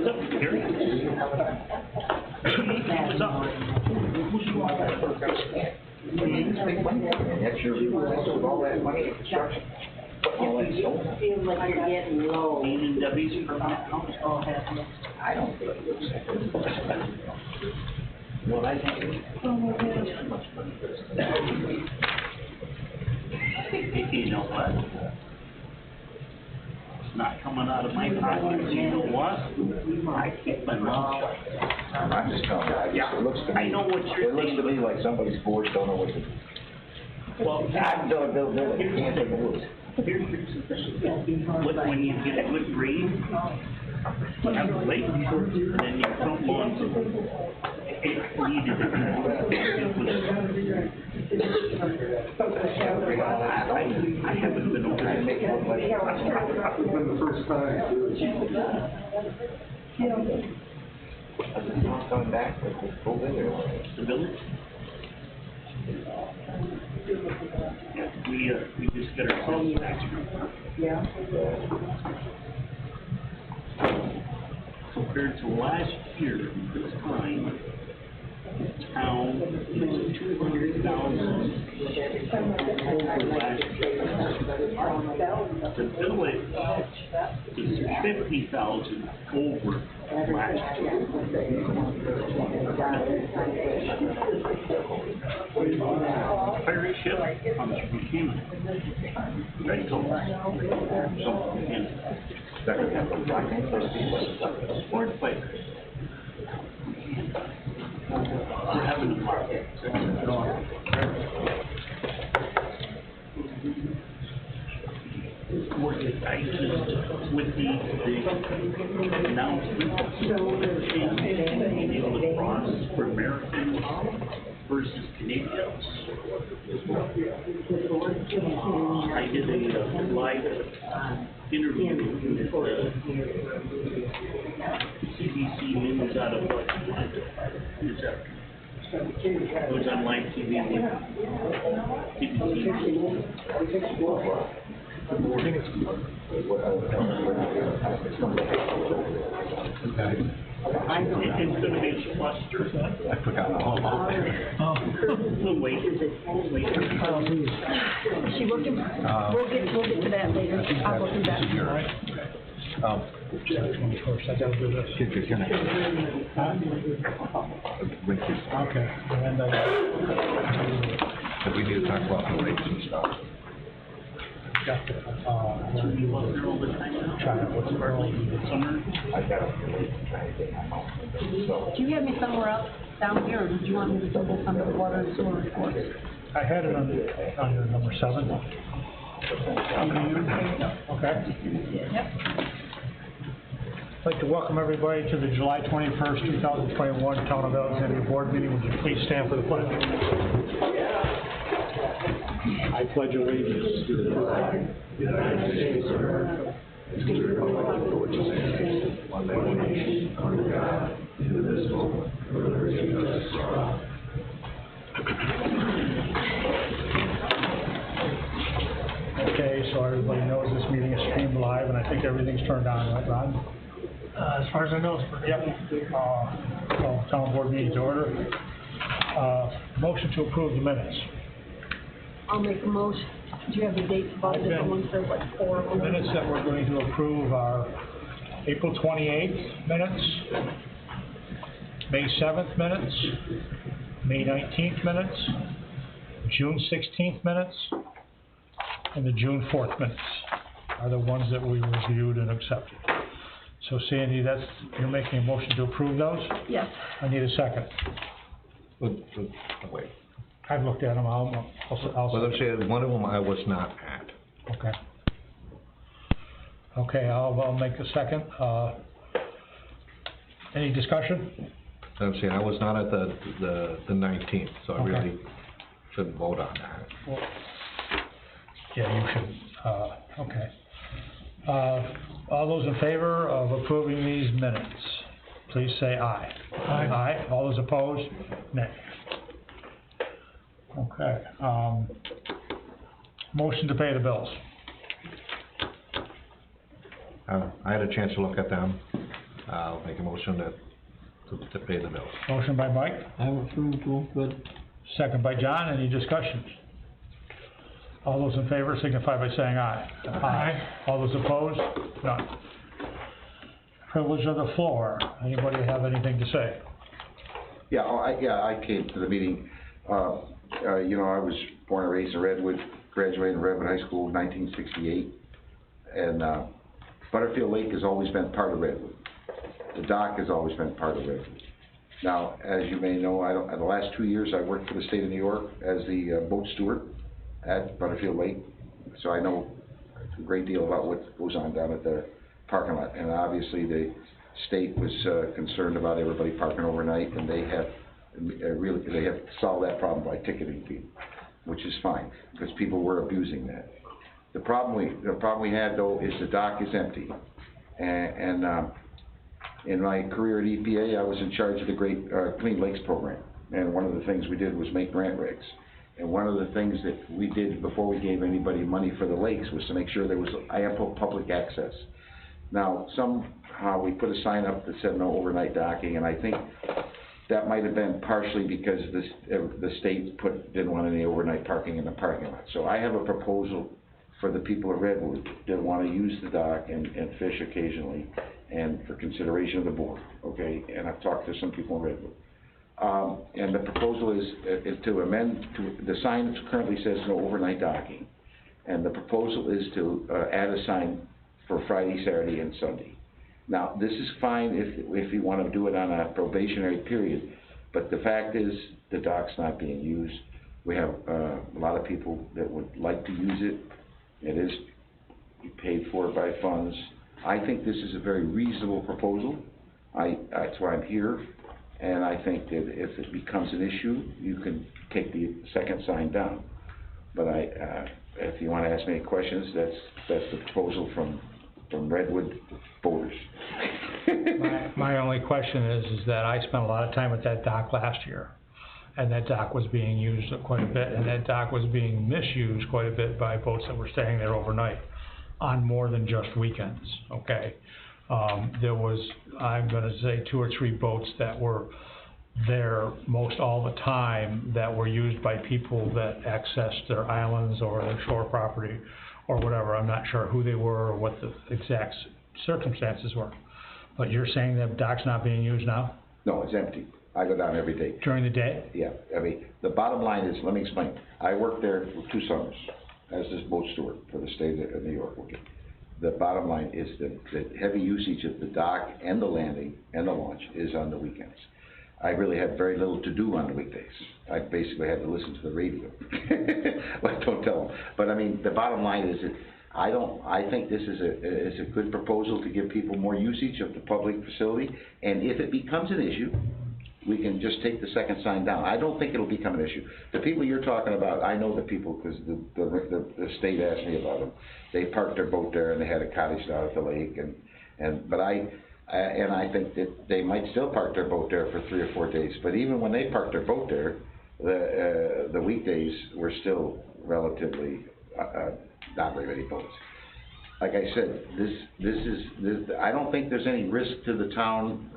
What's up, Gary? What's up? That's your with all that money in construction. All that solar. Feels like you're getting low. A&W's permanent house. I don't think it looks like it. Well, I think You know what? It's not coming out of my pocket. You know what? I keep my mouth shut. I'm just telling you, it looks to me. I know what you're It looks to me like somebody's forced, don't know what to do. Well, I've done a bill, you can't take a look. here's the thing. When you get a good breeze, you have the lake, and then you front lawn. It needed it. I haven't been over there. Make it look like It's been the first time. Is it not coming back with the full in there? The village? Yeah, we just got our sales tax refund. Yeah. Compared to last year, this time, town is 200,000 over last year. The village is 50,000 over last year. Pirate ship comes from Cuba. Right, so, and sport players. We're having a market. We're excited with the announcement of being able to cross for Americans versus Canadians. I did a live interview with CBC News out of it was on live TV with CBC News. It's going to be a cluster. I forgot all about that. We'll wait. Is she working? We'll get to that later. I'll go through that. July 21st, I gotta do this. Get your connection. Okay, and then, But we need to talk about the rates and stuff. got the, You love her all the time now? China, what's the early Summer? I got to try to get my mouth. So, Do you have me somewhere else down here, or did you want me to do this under the water and sewer reports? I had it on your number 7. Okay. Yep. I'd like to welcome everybody to the July 21st, 2021 Town of Alexandria Board meeting. Would you please stand for the pledge? I pledge allegiance to the flag of the United States of America, and to the republic for which it stands, one nation, under God, indivisible, with liberty and justice for all. Okay, so everybody knows this meeting is streamed live, and I think everything's turned on, right, Ron? As far as I know, yep. So town board meeting's to order. Motion to approve the minutes. I'll make a motion. Do you have the dates about the different ones? There's like 4 of The them. minutes that we're going to approve are April 28th minutes, May 7th minutes, May 19th minutes, June 16th minutes, and the June 4th minutes are the ones that we reviewed and accepted. So Sandy, you're making a motion to approve those? Yes. I need a second. wait. I've looked at them, I'll Well, let's say one of them I was not at. Okay. Okay, I'll make a second. Any discussion? I'm saying I was not at the 19th, so I Okay. really shouldn't vote on that. Well, yeah, you should, okay. All those in favor of approving these minutes, please say aye. Aye. Aye. All those opposed, nay. Okay, motion to pay the bills. I had a chance to look at them. I'll make a motion to pay the bill. Motion by Mike, I will approve, good. second by John, any discussions? All those in favor signify by saying aye. Aye. All those opposed? None. Privilege of the floor, anybody have anything to say? Yeah, I came to the meeting, you know, I was born and raised in Redwood, graduated in Redwood High School in 1968, and, Butterfield Lake has always been part of Redwood. The dock has always been part of Redwood. Now, as you may know, the last 2 years I worked for the state of New York as the boat steward at Butterfield Lake, so I know a great deal about what goes on down at the parking lot. And obviously the state was concerned about everybody parking overnight, and they have solved that problem by ticketing people, which is fine, because people were abusing that. The problem we had though is the dock is empty, and in my career at EPA, I was in charge of the Great Clean Lakes program, and one of the things we did was make grant regs. And one of the things that we did before we gave anybody money for the lakes was to make sure there was ample public access. Now, somehow we put a sign up that said no overnight docking, and I think that might have been partially because the state didn't want any overnight parking in the parking lot. So I have a proposal for the people of Redwood that want to use the dock and fish occasionally, and for consideration of the board, okay? And I've talked to some people in Redwood. And the proposal is to amend the sign that currently says no overnight docking, and the proposal is to add a sign for Friday, Saturday, and Sunday. Now, this is fine if you want to do it on a probationary period, but the fact is the dock's not being used. We have a lot of people that would like to use it. It is paid for by funds. I think this is a very reasonable proposal. That's why I'm here. And I think that if it becomes an issue, you can take the second sign down. But if you want to ask me any questions, that's the proposal from Redwood voters. My only question is that I spent a lot of time at that dock last year, and that dock was being used quite a bit, and that dock was being misused quite a bit by boats that were staying there overnight on more than just weekends, okay? There was, I'm gonna say, 2 or 3 boats that were there most all the time that were used by people that accessed their islands or their shore property or whatever. I'm not sure who they were or what the exact circumstances were. But you're saying that dock's not being used now? No, it's empty. I go down every day. During the day? Yeah, I mean, the bottom line is, let me explain. I worked there for 2 summers as this boat steward for the state of New York. Okay. The bottom line is that heavy usage of the dock and the landing and the launch is on the weekends. I really had very little to do on the weekdays. I basically had to listen to the radio. Well, don't tell them. But I mean, the bottom line is that I think this is a good proposal to give people more usage of the public facility. And if it becomes an issue, we can just take the second sign down. I don't think it'll become an issue. The people you're talking about, I know the people because the state asked me about them. They parked their boat there and they had a cottage down at the lake, but I think that they might still park their boat there for 3 or 4 days. But even when they parked their boat there, the weekdays were still relatively not very many boats. Like I said, I don't think there's any risk to the town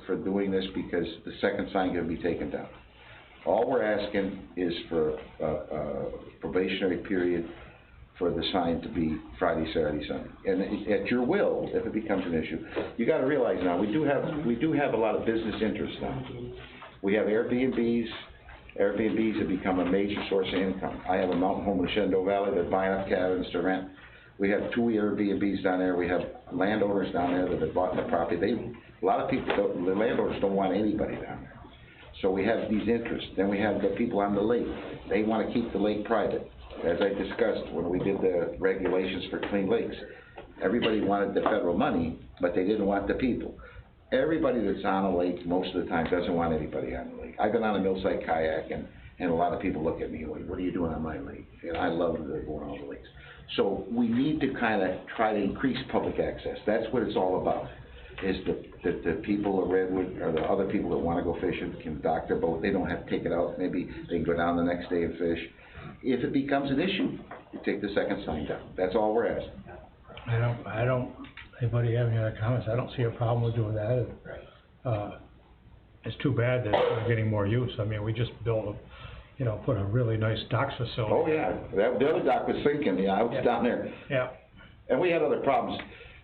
for doing this because the second sign can be taken down. All we're asking is for a probationary period for the sign to be Friday, Saturday, Sunday, and at your will, if it becomes an issue. You got to realize now we do have a lot of business interests now. We have Airbnbs. Airbnbs have become a major source of income. I have a mountain home in the Shenandoah Valley. They're buying up cabins to rent. We have 2 Airbnbs down there. We have landowners down there that have bought the property. A lot of people, the landowners don't want anybody down there. So we have these interests. Then we have the people on the lake. They want to keep the lake private. As I discussed when we did the regulations for clean lakes, everybody wanted the federal money, but they didn't want the people. Everybody that's on a lake most of the time doesn't want anybody on the lake. I've been on a millside kayak, and a lot of people look at me like, what are you doing on my lake? And I love going on the lakes. So we need to kind of try to increase public access. That's what it's all about, is that the people of Redwood or the other people that want to go fishing can dock their boat. They don't have to take it out. Maybe they can go down the next day and fish. If it becomes an issue, you take the second sign down. That's all we're asking. I don't Anybody have any other comments? I don't see a problem with doing that. It's too bad that we're getting more use. I mean, we just built put a really nice docks facility. Oh, yeah, the other dock was sinking, I was down there. Yeah, And we had other problems.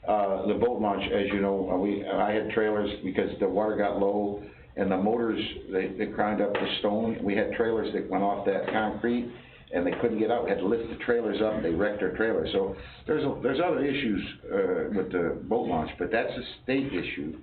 The boat launch, as you know, I had trailers because the water got low and the motors, they ground up the stone. We had trailers that went off that concrete and they couldn't get out. We had to lift the trailers up, they wrecked our trailers. So there's other issues, with the boat launch, but that's a state issue.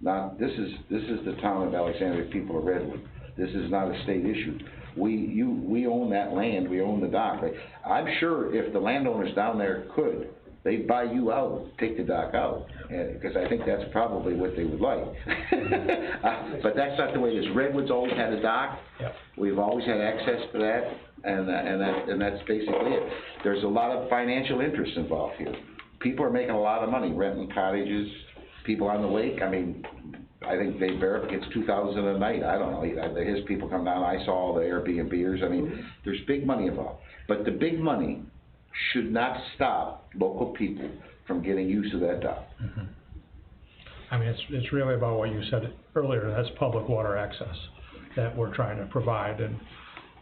Now, this is the town of Alexandria, people of Redwood. This is not a state issue. We own that land, we own the dock. Right? I'm sure if the landowners down there could, they'd buy you out, take the dock out, because I think that's probably what they would like. But that's not the way it is. Redwood's always had a dock. Yep. We've always had access to that, and that's basically it. There's a lot of financial interest involved here. People are making a lot of money renting cottages, people on the lake. I mean, I think Dave Barrett gets $2,000 a night. I don't know. His people come down. I saw all the Airbnbers. I mean, there's big money involved. But the big money should not stop local people from getting use of that dock. Mm-hmm. I mean, it's really about what you said earlier. That's public water access that we're trying to provide. And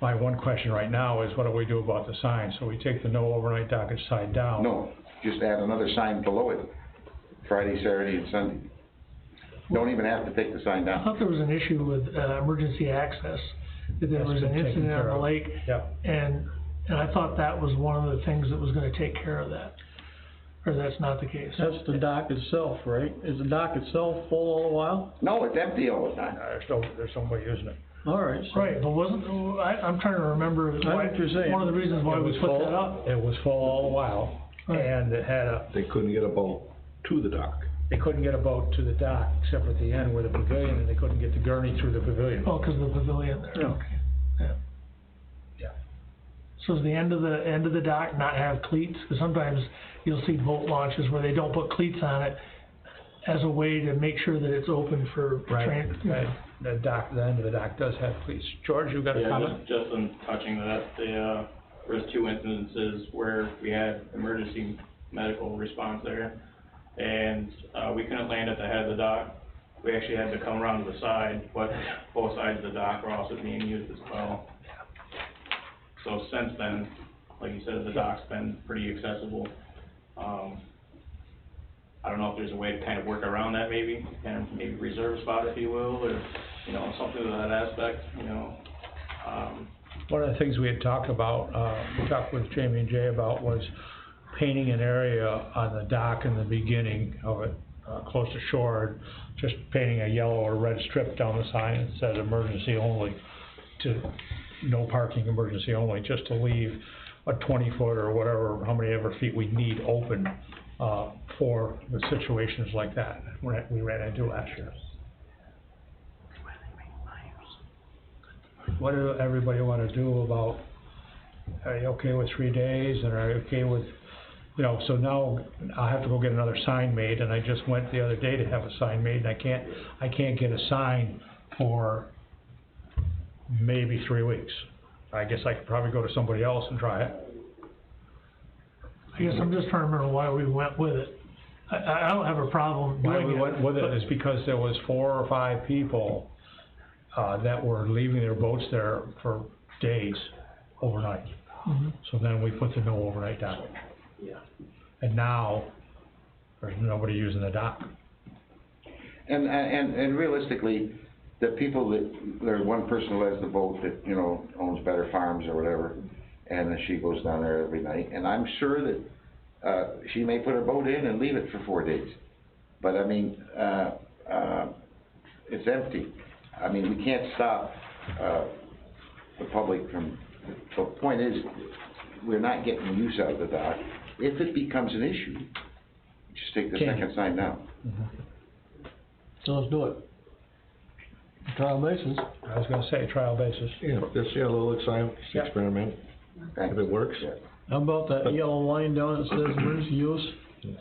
my one question right now is, what do we do about the sign? So we take the no overnight dockage sign down. No, just add another sign below it. Friday, Saturday, and Sunday. Don't even have to take the sign I down. thought there was an issue with emergency access, that there was an incident on the lake, Yep. and I thought that was one of the things that was gonna take care of that, or that's not the case. That's the dock itself, right? Is the dock itself full all the while? No, it's empty all the time. There's somebody using it. All right. So Right, but I'm trying to remember know what you're saying. one of the reasons why It we was put full. that up. It was full all the while, Right. and it had They couldn't get a boat to the dock. they couldn't get a boat to the dock except for at the end where the pavilion, and they couldn't get the gurney through the pavilion. Oh, 'cause of the pavilion there, Yeah. okay, yeah. Yeah. So does the end of the dock not have cleats? 'Cause sometimes you'll see boat launches where they don't put cleats on it as a way to make sure that it's open for Right, the end of the dock does have cleats. George, you got a comment? Just in touching that, there was 2 instances where we had emergency medical response there, and we couldn't land at the head of the dock. We actually had to come around to the side, but both sides of the dock were also being used as well. So since then, like you said, the dock's been pretty accessible. I don't know if there's a way to kind of work around that maybe, and maybe reserve a spot, if you will, or, something to that aspect, One of the things we had talked about, we talked with Jamie and Jay about, was painting an area on the dock in the beginning of it, close to shore, just painting a yellow or red strip down the sign that said emergency only, to no parking, emergency only, just to leave a 20-foot or whatever, how many ever feet we need open, for the situations like that we ran into last year. What do everybody want to do about, are you okay with 3 days, and are you okay with, so now I'll have to go get another sign made, and I just went the other day to have a sign made, and I can't get a sign for maybe 3 weeks. I guess I could probably go to somebody else and try it. I guess I'm just trying to remember why we went with it. I don't have a problem Why doing we it. went with it but- is because there was 4 or 5 people, that were leaving their boats there for days, overnight. Mhm. So then we put the no overnight dock. Yeah. And now, there's nobody using the dock. And realistically, the people there's one person who has the boat that, owns Better Farms or whatever, and she goes down there every night, and I'm sure that, she may put her boat in and leave it for 4 days. But I mean, it's empty. I mean, we can't stop, the public from, the point is, we're not getting use out of the dock. If it becomes an issue, just take the Change second sign down. So let's do it. Trial basis. I was gonna say trial basis. Yeah, just, a little Yeah. experiment, if it works. Yeah. How about that yellow line down that says emergency use?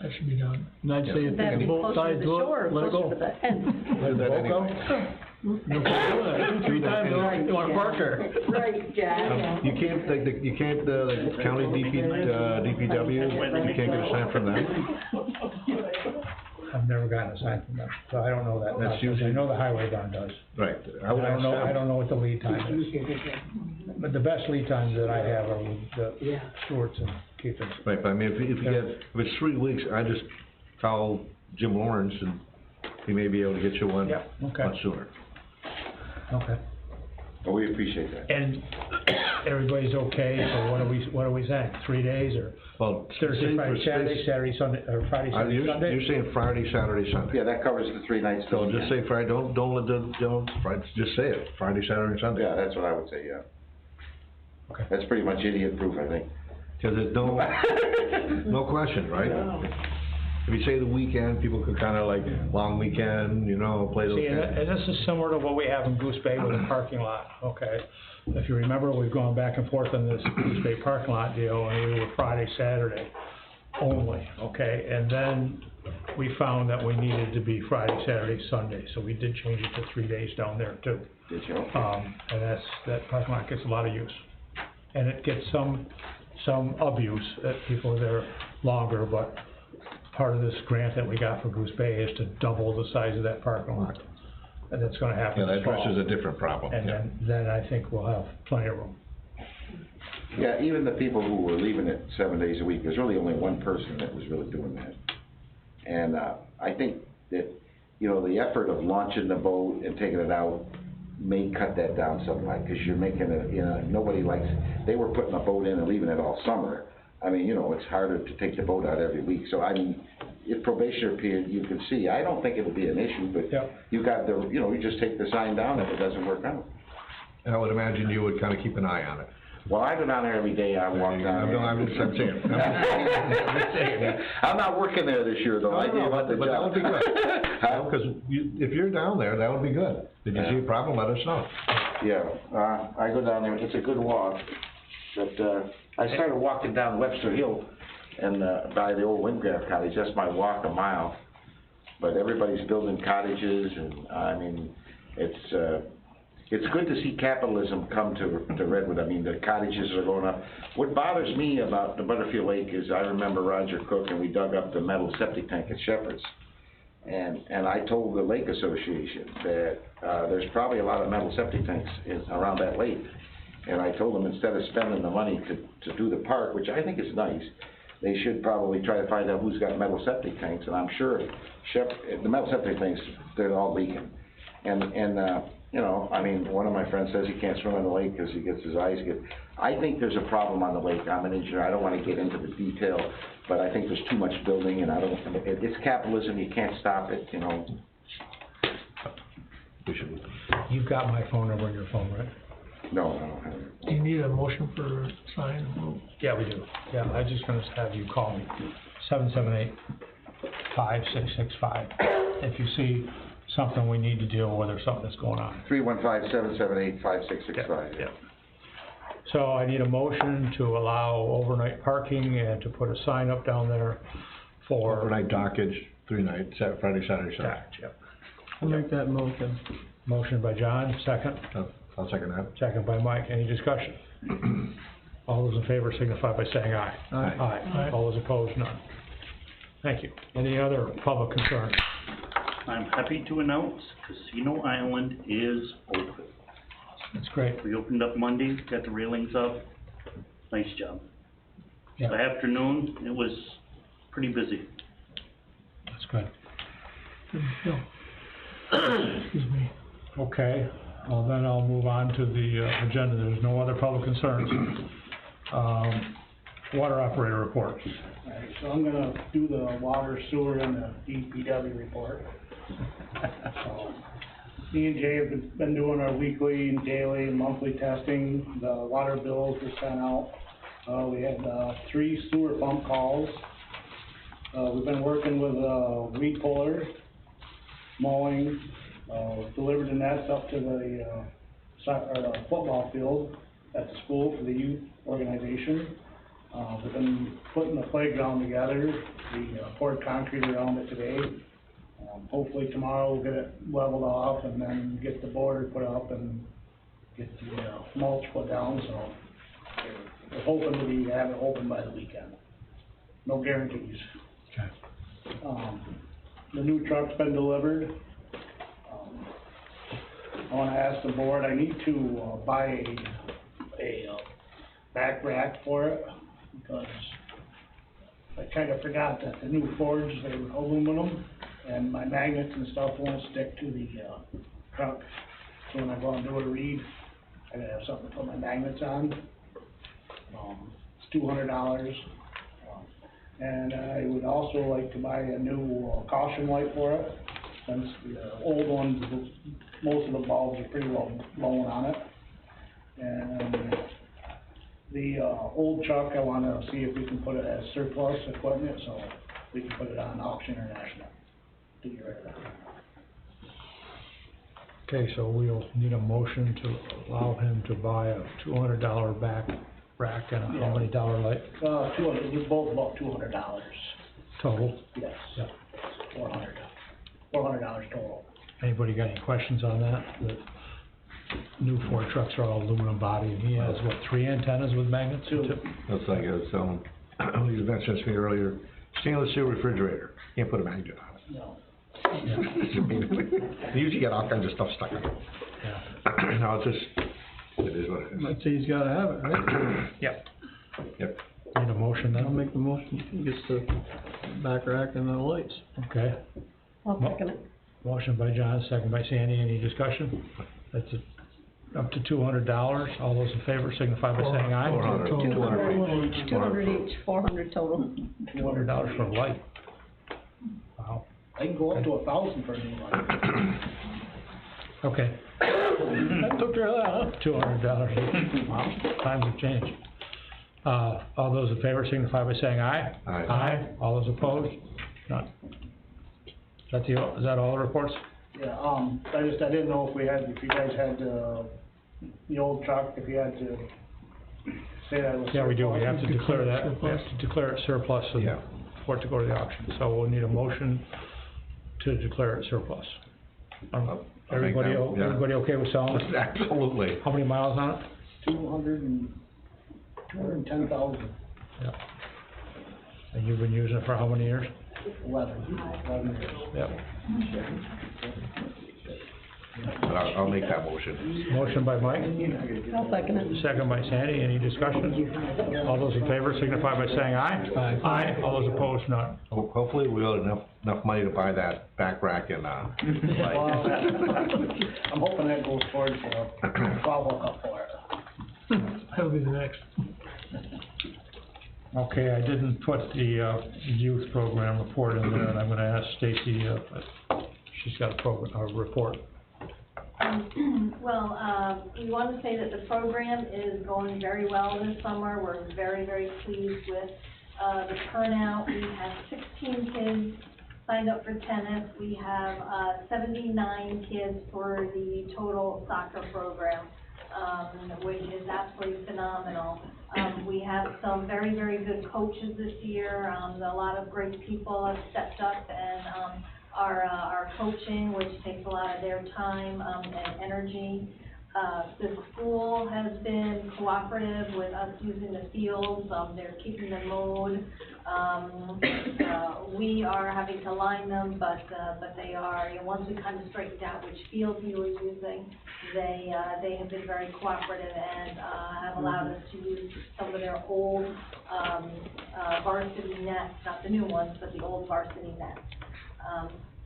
That should be done. And I'd say if That'd the be boat closer tied to the to shore, it, let it closer go. to the end. Do that anyway. You can do that 2-3 times, you wanna park there. Right, Jack. You can't, the county DPW, you can't get a sign from them. I've never gotten a sign from them, so I don't know that. That's process. usually- I know the highway barn does. Right. I would don't know, ask I them. don't know what the lead time is. But the best lead times that I have are with the Stewarts and Keithans. Right, but I mean, if it's 3 weeks, I just call Jim Lawrence and he may be able to get you one Yeah, okay. much sooner. Okay. Well, we appreciate that. And everybody's okay, so what are we saying, 3 days, or Well, Thursday, say Friday, for Saturday, space- Saturday, Sunday, or Friday, Saturday, You're Sunday? saying Friday, Saturday, Sunday. Yeah, that covers the 3 nights. So just say Friday, don't let Friday, just say it, Friday, Saturday, Sunday. Yeah, that's what I would say, yeah. Okay. That's pretty much idiot proof, I think. Cause there's no question, right? If you say the weekend, people could kinda like, long weekend, play those See, games. and this is similar to what we have in Goose Bay with the parking lot, okay? If you remember, we've gone back and forth on this Goose Bay parking lot deal, and we were Friday, Saturday only, okay? And then we found that we needed to be Friday, Saturday, Sunday, so we did change it to 3 days down there too. Did you? And that parking lot gets a lot of use. And it gets some abuse, that people are there longer, but part of this grant that we got for Goose Bay is to double the size of that parking lot. And that's gonna happen Yeah, that this fall. addresses a different problem, And yeah. then I think we'll have plenty of room. Yeah, even the people who were leaving it 7 days a week, there's really only one person that was really doing that. And, I think that, the effort of launching the boat and taking it out may cut that down somewhat, cause you're making it, nobody likes, they were putting a boat in and leaving it all summer. I mean, it's harder to take the boat out every week, so I mean, if probationary period, you can see, I don't think it'll be an issue, but Yep. you got you just take the sign down if it doesn't work out. And I would imagine you would kinda keep an eye on it. Well, I go down there every day, I walk down there. I'm saying. I'm not working there this year, though, I gave up the But that would be job. good. Cause if you're down there, that would be good. Did you see a problem, let us know. Yeah, I go down there, it's a good walk, but, I started walking down Webster Hill and, by the old Windgraf cottage, that's my walk a mile. But everybody's building cottages and, I mean, it's good to see capitalism come to Redwood. I mean, the cottages are going up. What bothers me about the Butterfield Lake is I remember Roger Cook and we dug up the metal septic tank at Shepherd's. And I told the Lake Association that, there's probably a lot of metal septic tanks around that lake. And I told them instead of spending the money to do the park, which I think is nice, they should probably try to find out who's got metal septic tanks. And I'm sure the metal septic tanks, they're all leaking. I mean, one of my friends says he can't swim in the lake because he gets his eyes get. I think there's a problem on the lake. I'm an engineer. I don't want to get into the detail, but I think there's too much building, and it's capitalism. You can't stop it. We should. You've got my phone number in your phone, right? No, I don't have it. Do you need a motion for sign? Yeah, we do. Yeah, I'm just gonna have you call me, 778-5665, if you see something we need to deal with or something that's going on. 315-778-5665. Yeah. So I need a motion to allow overnight parking and to put a sign up down there for. Overnight dockage, 3 nights, Friday, Saturday, Sunday. Yep. I'll make that motion. Motion by John, second. I'll second that. Second by Mike. Any discussion? All those in favor signify by saying aye. Aye. Aye. All those opposed, none. Thank you. Any other public concerns? I'm happy to announce Casino Island is open. That's great. We opened up Monday, got the railings up. Nice job. Yeah. The afternoon, it was pretty busy. That's good. Excuse me. Okay, well then I'll move on to the agenda. There's no other public concerns. Water operator report. Alright, so I'm gonna do the water, sewer, and the DPW report. Me and Jay have been doing our weekly and daily and monthly testing. The water bills were sent out. We had 3 sewer pump calls. We've been working with weed puller, mowing, delivered the nets up to the football field at the school for the youth organization. We've been putting the playground together. We poured concrete around it today. Hopefully tomorrow we'll get it leveled off and then get the border put up and get the mulch put down, so we're hoping to have it open by the weekend. No guarantees. Okay. the new truck's been delivered. I wanna ask the board, I need to, buy a back rack for it, because I kinda forgot that the new Fords, they were aluminum, and my magnets and stuff won't stick to the, truck. So when I go and do a read, I gotta have something to put my magnets on. It's $200. And I would also like to buy a new caution light for it, since the old ones, most of the bulbs are pretty well blown on it. And the old truck, I wanna see if we can put it as surplus equipment, so we can put it on Auction International to get rid of it. Okay, so we'll need a motion to allow him to buy a $200 back rack and a how many dollar light 200, they're both about $200, total? yes. Yeah. $400 total. Anybody got any questions on that? The new Ford trucks are all aluminum body, and he has, what, 3 antennas with magnets? Two. Looks like it's, you mentioned this to me earlier, stainless steel refrigerator, can't put a magnet on it. No. You usually get all kinds of stuff stuck in it. Yeah. No, it's just, it is what it is. I'd say he's gotta have it, right? Yep. Yep. Need a motion I'll then? make the motion, he gets the back rack and the lights. Okay. I'll second it. Motion by John, second by Sandy, any discussion? That's up to $200, all those in favor signify by saying aye. 400. 200 each, 400 total. $200 for a light. Wow, I can go up to 1,000 for a new light. okay. That took care of that, huh? $200. Wow, times have changed. All those in favor signify by saying aye. Aye. Aye, all those opposed? None. Is that all the reports? Yeah, I didn't know if you guys had, the old truck, if you had to say that was. Yeah, we do, we have to surplus. declare that, we have to declare it surplus and Yeah. for it to go to the auction, so we'll need a motion to declare it surplus. I'll make Everybody, that, yeah. everybody okay with selling it? Absolutely. How many miles on it? 210,000, Yeah. And you've been using it for how many years? 11 years. Yep. But I'll make that motion. Motion by Mike, I'll second it. second by Sandy, any discussion? All those in favor signify by saying aye. Aye. Aye, all those opposed, none. Hopefully we'll have enough money to buy that back rack and, Well, light. I'm hoping that goes towards, follow up for it. That'll be the next. Okay, I didn't put the, youth program report in there, and I'm gonna ask Stacy, she's got a report. Well, we want to say that the program is going very well this summer. We're very, very pleased with the turnout. We have 16 kids signed up for tennis. We have 79 kids for the total soccer program, which is absolutely phenomenal. We have some very, very good coaches this year. A lot of great people have stepped up and are coaching, which takes a lot of their time and energy. The school has been cooperative with us using the fields. They're keeping them mowed. We are having to line them, but they are, once we kind of straightened out which fields we were using, they have been very cooperative and have allowed us to use some of their old varsity nets, not the new ones, but the old varsity nets.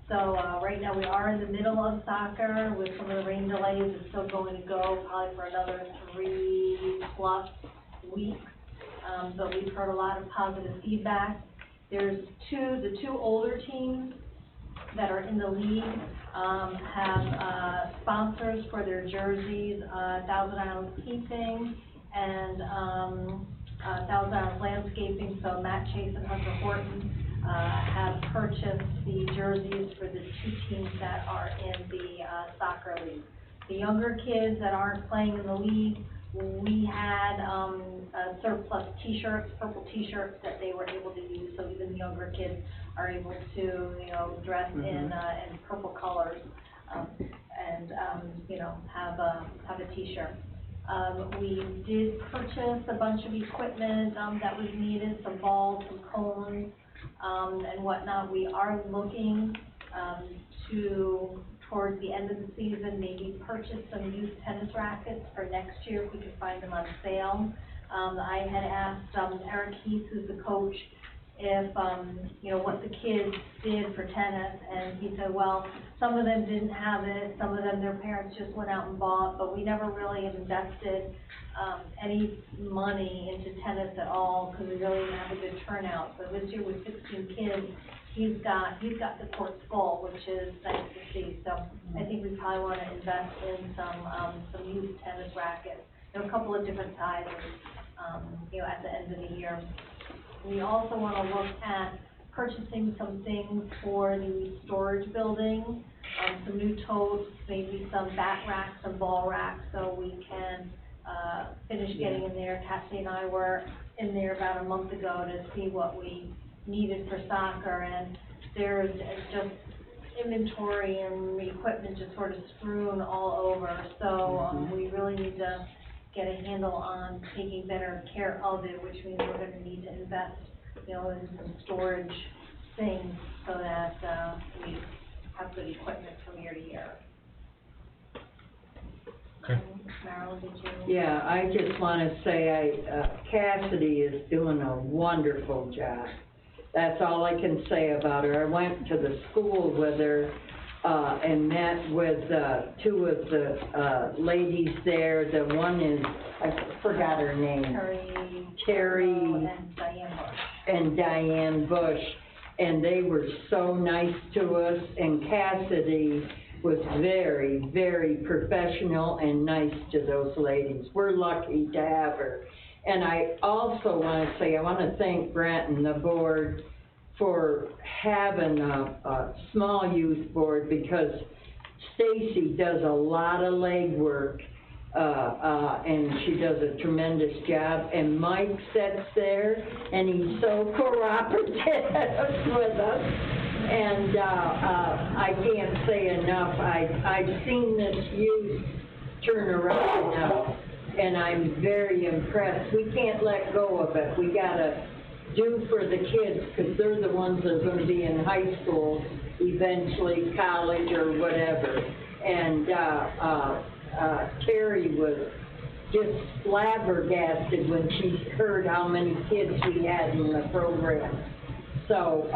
So right now we are in the middle of soccer with some of the rain delays. It's still going to go probably for another 3+ weeks. But we've heard a lot of positive feedback. There's the two older teams that are in the league have sponsors for their jerseys, Thousand Islands Keeping and Thousand Islands Landscaping. So Matt Chase and Hunter Horton have purchased the jerseys for the two teams that are in the soccer league. The younger kids that aren't playing in the league, we had surplus t-shirts, purple t-shirts that they were able to use, so even the younger kids are able to, dress in purple colors and have a t-shirt. We did purchase a bunch of equipment that was needed, some balls, some cones, and whatnot. We are looking to, towards the end of the season, maybe purchase some used tennis rackets for next year if we could find them on sale. I had asked, Eric Heath, who's the coach, if, you know, what the kids did for tennis, and he said, well, some of them didn't have it, some of them, their parents just went out and bought, but we never really invested, any money into tennis at all, because we really didn't have a good turnout. So this year with 16 kids, he's got the courts full, which is nice to see. So I think we probably want to invest in some used tennis rackets, you know, a couple of different sizes, you know, at the end of the year. We also want to look at purchasing some things for the storage building, some new totes, maybe some bat racks, some ball racks, so we can finish getting in there. Cassie and I were in there about a month ago to see what we needed for soccer, and there's just inventory and equipment just sort of strewn all over. So we really need to get a handle on taking better care of it, which means we're going to need to invest, you know, in some storage things so that we have good equipment from year to year. Okay. Marilyn, did you? Yeah, I just want to say Cassidy is doing a wonderful job. That's all I can say about her. I went to the school with her and met with two of the ladies there. The one is, I forgot her name. Terry and Diane Bush. And they were so nice to us, and Cassidy was very, very professional and nice to those ladies. We're lucky to have her. And I also want to say, I want to thank Brent and the board for having a small youth board, because Stacy does a lot of legwork, and she does a tremendous job. And Mike sits there, and he's so cooperative with us. And I can't say enough. I've seen this youth turn around now, and I'm very impressed. We can't let go of it. We gotta do for the kids, because they're the ones that are going to be in high school, eventually college or whatever. And Terry was just flabbergasted when she heard how many kids we had in the program. So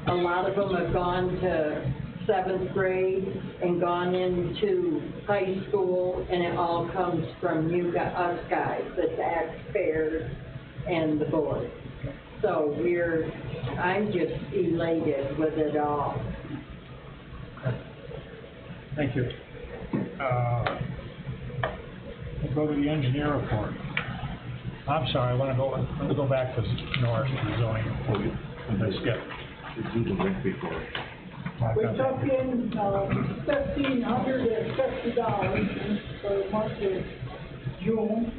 a lot of them have gone to 7th grade and gone into high school, and it all comes from you guys, us guys, the taxpayers and the board. So I'm just elated with it all. Thank you. We'll go to the engineer report. I'm sorry, I want to go back to Norris zoning. I skipped. Do the rent before. We took in $1,550 for the month of June.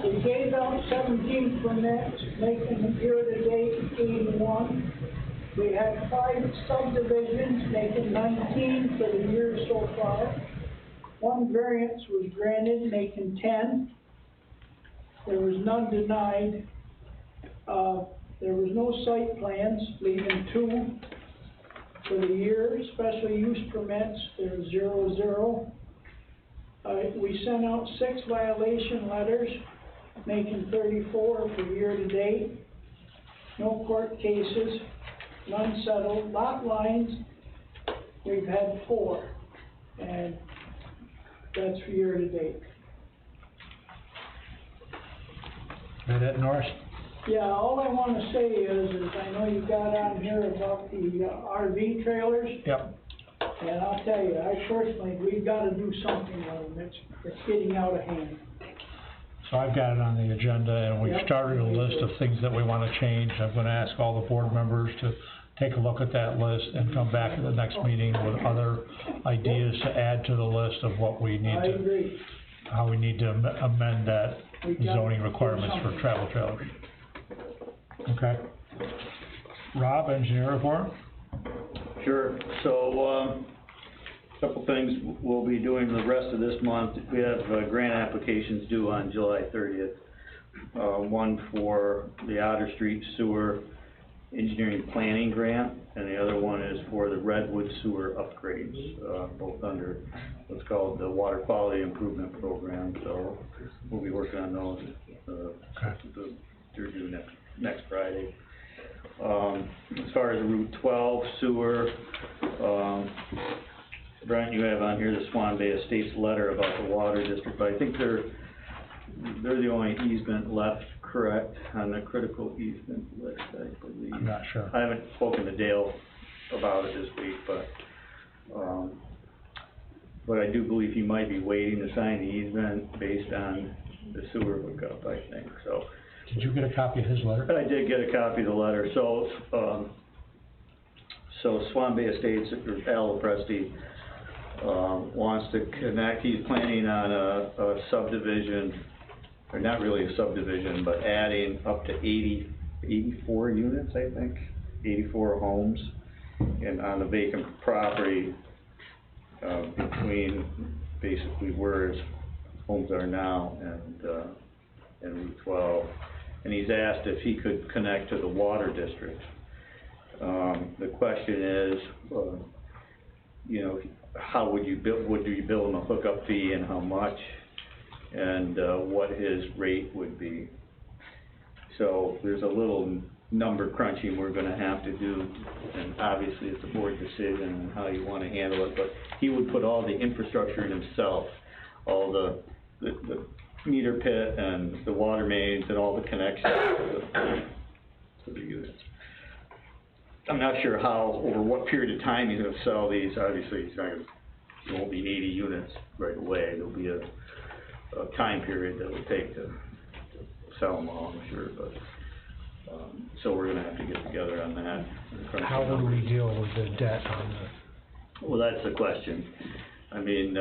We gave out 17 permits, making year-to-date 81. We had 5 subdivisions, making 19 for the year so far. 1 variance was granted, making 10. There was none denied. There was no site plans, leaving 2 for the year. Special use permits, there's 0. We sent out 6 violation letters, making 34 for year-to-date. No court cases, none settled. Lot lines, we've had 4, and that's for year-to-date. That it, Norris? Yeah, all I want to say is I know you got on here about the RV trailers. Yep. And I'll tell you, I personally, we've got to do something with them. It's getting out of hand. So I've got it on the agenda, and we've started a list of things that we want to change. I'm going to ask all the board members to take a look at that list and come back at the next meeting with other ideas to add to the list of what we need to, how we need to amend that zoning requirements for travel trailers. Okay. Rob, engineer report? Sure. So, couple things we'll be doing the rest of this month. We have grant applications due on July 30th. One for the Otter Street sewer, engineering planning grant, and the other one is for the Redwood sewer upgrades, both under what's called the Water Quality Improvement Program, so we'll be working on those, they're due next Friday. As far as Route 12 sewer, Brent, you have on here the Swan Bay Estates letter about the water district, but I think they're the only easement left, correct, on the critical easement list, I believe. I'm not sure. I haven't spoken to Dale about it this week, but I do believe he might be waiting to sign the easement based on the sewer hookup, I think, so. Did you get a copy of his letter? I did get a copy of the letter, so Swan Bay Estates, or Al Presti, wants to connect, he's planning on a subdivision, or not really a subdivision, but adding up to 84 units, I think, 84 homes, and on the vacant property, between basically where his homes are now and Route 12. And he's asked if he could connect to the water district. The question is, you know, how would you bill him a hookup fee and how much, and what his rate would be. So there's a little number crunching we're gonna have to do, and obviously it's a board decision on how you wanna handle it, but he would put all the infrastructure in himself, all the meter pit and the water mains and all the connections to the units. I'm not sure how, over what period of time he's gonna sell these. Obviously he's not gonna, there won't be 80 units right away. There'll be a time period that will take to sell them all, I'm sure, but, so we're gonna have to get together on that. How would we deal with the debt on the? Well, that's the question. I mean,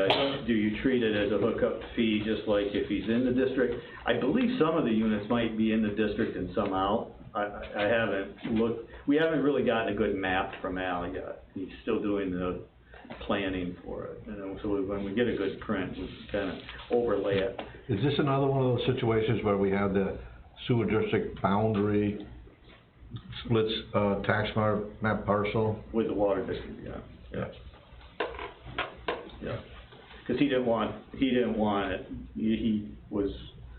do you treat it as a hookup fee, just like if he's in the district? I believe some of the units might be in the district and some out. I haven't looked, we haven't really gotten a good map from Al yet. He's still doing the planning for it, you know, so when we get a good print, we can kind of overlay it. Is this another one of those situations where we have the sewer district boundary splits, tax map parcel? With the water district, yeah. Yeah, because he didn't want it, he was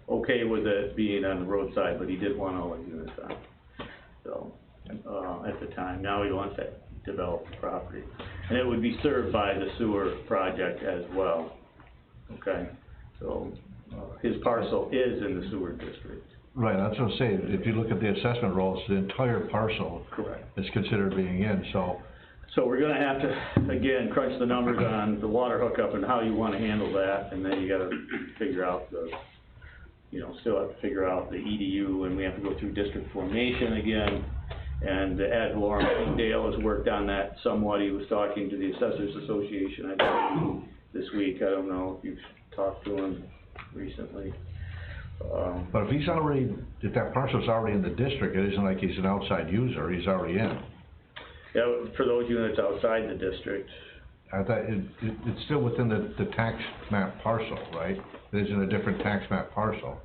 okay with it being on the roadside, but he did want all the units on, so, at the time. Now he wants to develop the property, and it would be served by the sewer project as well, okay? So, his parcel is in the sewer district. Right, that's what I'm saying, if you look at the assessment rolls, the entire parcel. Correct. Is considered being in, so. So we're gonna have to, again, crunch the numbers on the water hookup and how you wanna handle that, and then you gotta figure out the, you know, still have to figure out the EDU, and we have to go through district formation again, and the ad valorem, Dale has worked on that somewhat. He was talking to the Assessors Association, I think, this week. I don't know if you've talked to him recently. But if he's already, if that parcel's already in the district, it isn't like he's an outside user, he's already in. Yeah, for those units outside the district. I thought it's still within the tax map parcel, right? It isn't a different tax map parcel.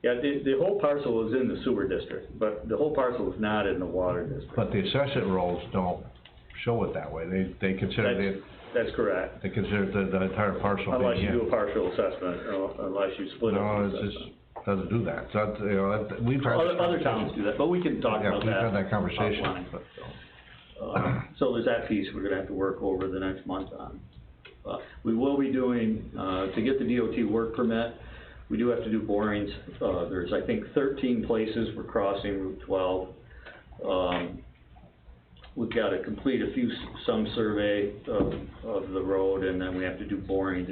Yeah, the whole parcel is in the sewer district, but the whole parcel is not in the water district. But the assessment rolls don't show it that way, they consider That's correct. they consider the entire parcel being in. Unless you do a partial assessment, unless you split it. No, it just doesn't do that, so, you know, we've had. Other towns do that, but we can talk about that. Yeah, we've had that conversation. Offline, so there's that piece we're gonna have to work over the next month on. We will be doing, to get the DOT work permit, we do have to do borings. There's, I think, 13 places we're crossing Route 12. We've got to complete some survey of the road, and then we have to do borings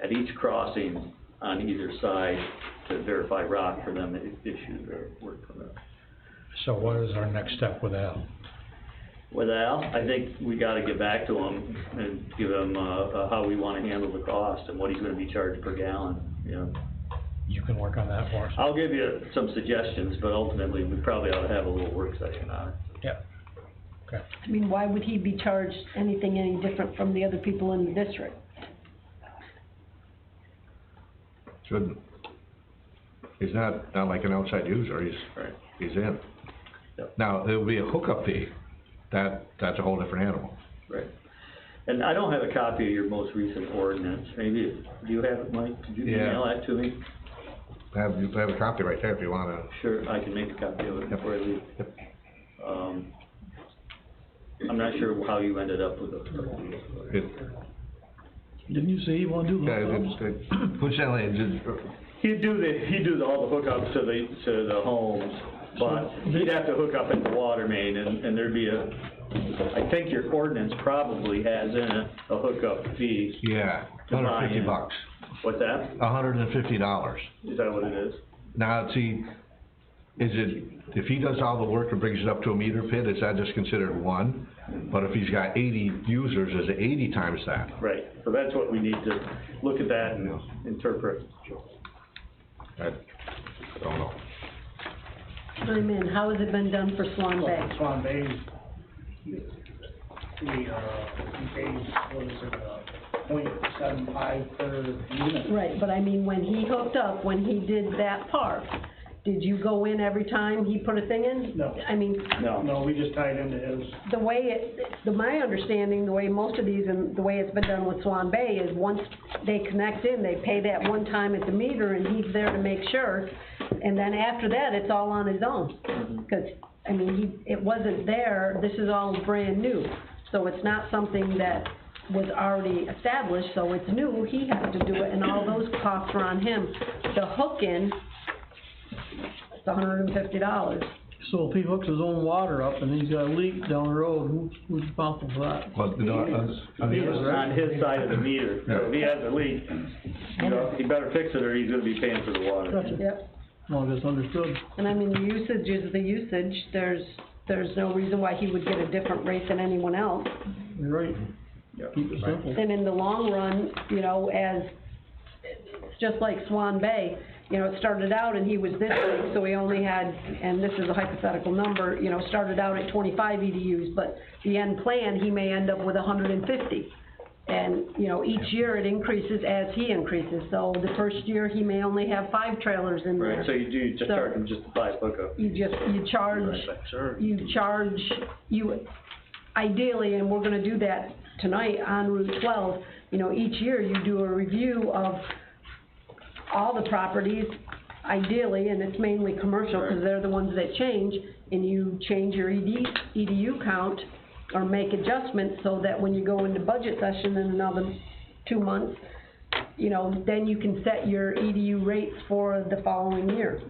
at each crossing on either side to verify rock for them to issue their work permit. So what is our next step with Al? With Al, I think we gotta get back to him and give him, how we wanna handle the cost and what he's gonna be charged per gallon, you know. You can work on that for us? I'll give you some suggestions, but ultimately, we probably ought to have a little work session on it. Yeah. Okay. I mean, why would he be charged anything any different from the other people in the district? Shouldn't. He's not like an outside user, he's in. Yep. Now, there would be a hookup fee, that's a whole different animal. Right. And I don't have a copy of your most recent ordinance, maybe, do you have it, Mike? Could you Yeah. email that to me? I have a copy right there if you wanna. Sure, I can make a copy of it before I leave. Yep. I'm not sure how you ended up with it. Didn't you say you wanna do hookups? Coincidentally, He'd do all the hookups to the homes, but he'd have to hook up in the water main, and there'd be I think your ordinance probably has in it a hookup fee. yeah, $150. What's that? $150. Is that what it is? Now, see, if he does all the work and brings it up to a meter pit, is that just considered one? But if he's got 80 users, is it 80 times that? Right, so that's what we need to look at that and interpret. I don't know. I'm in, how has it been done for Swan Bay? Swan Bay, we paid, what is it, .75 per unit. Right, but I mean, when he hooked up, when he did that park, did you go in every time he put a thing in? No. I mean, No, we just tied into his. the way my understanding, the way most of these and the way it's been done with Swan Bay is once they connect in, they pay that one time at the meter and he's there to make sure. And then after that, it's all on his own. Cause, I mean, it wasn't there, this is all brand new. So it's not something that was already established, so it's new, he has to do it and all those costs are on him. The hook in, it's $150. So if he hooks his own water up and he's got a leak down the road, who's responsible for that? Well, you know, on the It's other on his side of the meter, so if he has a leak, he better fix it or he's gonna be paying for the water. Gotcha. Yep. Well, that's understood. And I mean, the usage is the usage, there's no reason why he would get a different rate than anyone else. You're right. Keep it simple. And in the long run, you know, it's just like Swan Bay, you know, it started out and he was this big, so he only had, and this is a hypothetical number, you know, started out at 25 EDUs, but the end plan, he may end up with 150. And, you know, each year it increases as he increases, so the first year he may only have 5 trailers in there. Right, so you just charge him just the 5 hookup. Ideally, and we're gonna do that tonight on Route 12, you know, each year you do a review of all the properties, ideally, and it's mainly commercial, because they're the ones that change, and you change your EDU count, or make adjustments, so that when you go into budget session in another 2 months, you know, then you can set your EDU rates for the following year.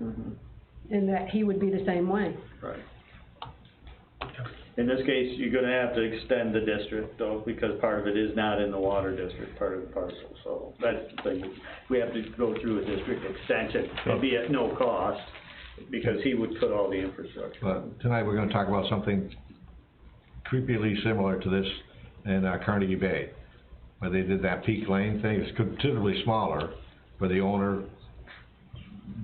And that he would be the same way. Right. In this case, you're gonna have to extend the district though, because part of it is not in the water district, part of the parcel, so that's the thing. We have to go through a district extension, it'd be at no cost, because he would put all the infrastructure. But tonight, we're gonna talk about something creepily similar to this in Carnegie Bay, where they did that Peak Lane thing. It's considerably smaller, where the owner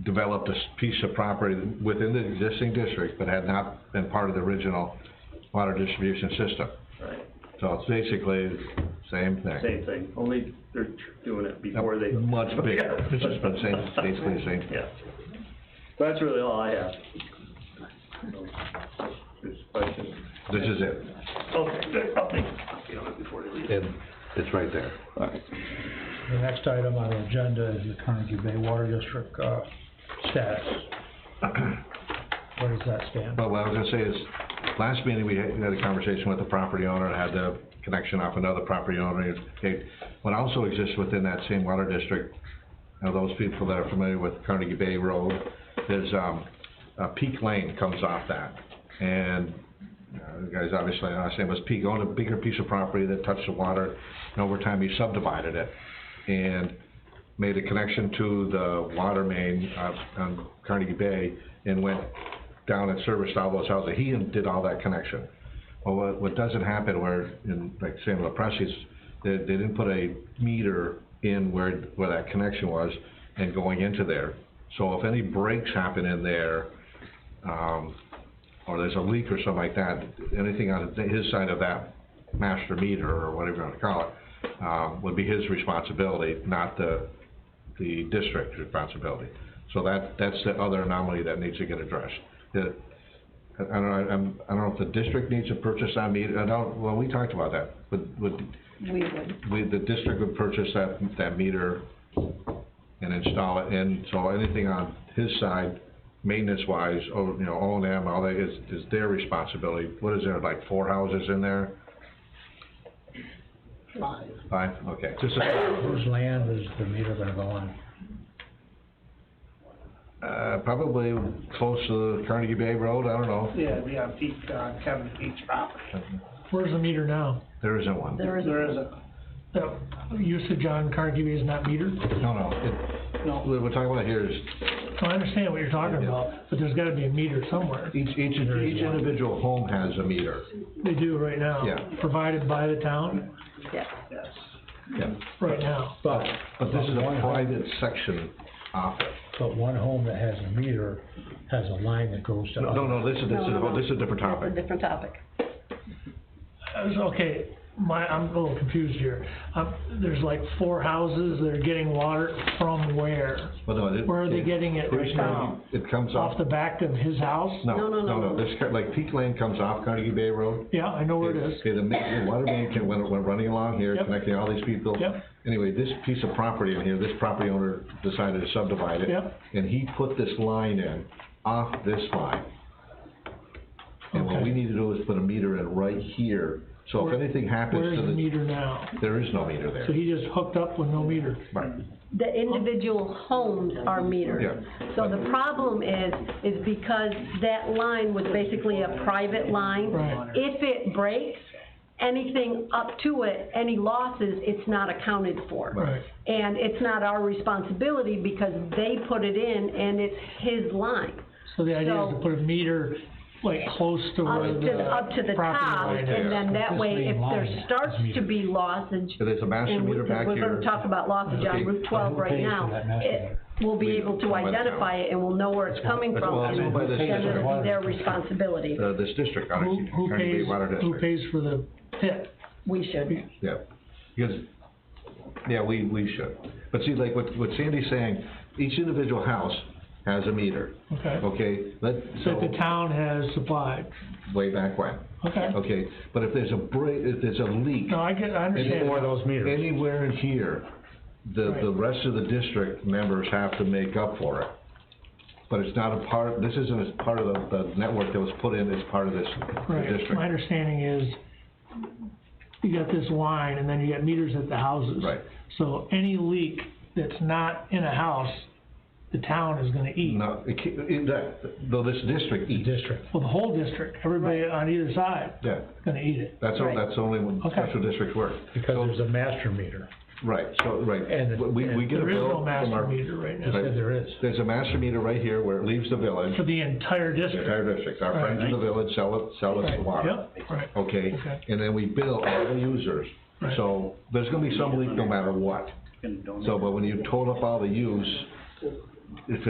developed a piece of property within the existing district, but had not been part of the original water distribution system. Right. So it's basically the same thing. Same thing, only they're doing it before they. Much bigger, it's just the same, basically the same. Yeah. That's really all I have. This question. This is it. Okay, good, I'll make a copy of it before they leave. And it's right there. The next item on the agenda is the Carnegie Bay Water District, status. Where does that stand? Well, what I was gonna say is, last meeting, we had a conversation with the property owner, and had the connection off another property owner. Okay, what also exists within that same water district, you know, those people that are familiar with Carnegie Bay Road, is, Peak Lane comes off that. And, the guys obviously, I was saying, was Peak owned a bigger piece of property that touched the water, and over time he subdivided it, and made a connection to the water main on Carnegie Bay, and went down and serviced all those houses. He did all that connection. Well, what doesn't happen where, in, like San La Presi's, they didn't put a meter in where that connection was and going into there. So if any breaks happen in there, or there's a leak or something like that, anything on his side of that master meter, or whatever you want to call it, would be his responsibility, not the district's responsibility. So that's the other anomaly that needs to get addressed. I don't know if the district needs to purchase that meter, well, we talked about that, but the district would purchase that meter and install it, and so anything on his side, maintenance-wise, O&M, all that is their responsibility. What is there, like 4 houses in there? 5, okay. Whose land is the meter gonna go on? Probably close to Carnegie Bay Road, I don't know. Yeah, we have Kevin Pete's property. Where's the meter now? There isn't one. There isn't. The usage on Carnegie Bay is not metered? No. What we're talking about here is So I understand what you're talking about, but there's gotta be a meter somewhere. each individual home has a meter. They do right now? Yeah. Provided by the town, Yes. Yeah. right now? But this is a private section off it. But one home that has a meter has a line that goes to. No, this is a different topic. That's a different topic. Okay, I'm a little confused here. There's like 4 houses that are getting water from where? Well, no, Where are they getting it right now? It comes Off the back of his house? No, this, like Peak Lane comes off Carnegie Bay Road. Yeah, I know where it is. Okay, the water main went running along here, Yep. connecting all these people. Yep. Anyway, this piece of property in here, this property owner decided to subdivide it. Yep. And he put this line in, off this line. And what Okay. we need to do is put a meter in right here, so if anything happens to Where's the the. meter now? There is no meter there. So he just hooked up with no meter? Right. The individual homes are metered. Yeah. So the problem is because that line was basically a private line. Right. If it breaks, anything up to it, any losses, it's not accounted for. Right. And it's not our responsibility because they put it in and it's his line. So the idea is to put a meter like close to where Up to the property top, line is. and then that This way, main if there line starts is to be lossage, So there's a master and meter back we're here. gonna talk about lossage Okay. on Route 12 Who right pays for now, that master meter? we'll be We- able to by the identify it and we'll know where it's coming That's from, well, and it's owned by this then district. it'll be their responsibility. This district, Who Carnegie Bay Water pays, District. who pays for the pit? We should. Yeah, because, we should. But see, like what Sandy's saying, each individual house has a meter, Okay. okay? So the town has supplied? Way back when, Okay. okay? But if there's if there's a leak. No, I understand. Or those meters. Anywhere in here, the Right. rest of the district members have to make up for it. But it's not a part, this isn't as part of the network that was put in as part of this Right, district. my understanding is, you got this line, and then you got meters at the houses. Right. So any leak that's not in a house, the town is gonna eat. No, though this district eats. Well, the whole district, everybody on either side, Yeah, is gonna eat it. that's only when Okay. special districts work. Because there's a master meter. Right, And we get a There is bill no from master our. meter right You now, said there is. There's a master meter right here where it leaves the village, for the entire the district. entire district. Our friends in the village sell us the Right, water. Yep, right. Okay, Okay. and then we bill all the users. Right. So there's gonna be some leak no matter what. So, but when you total up all the use, if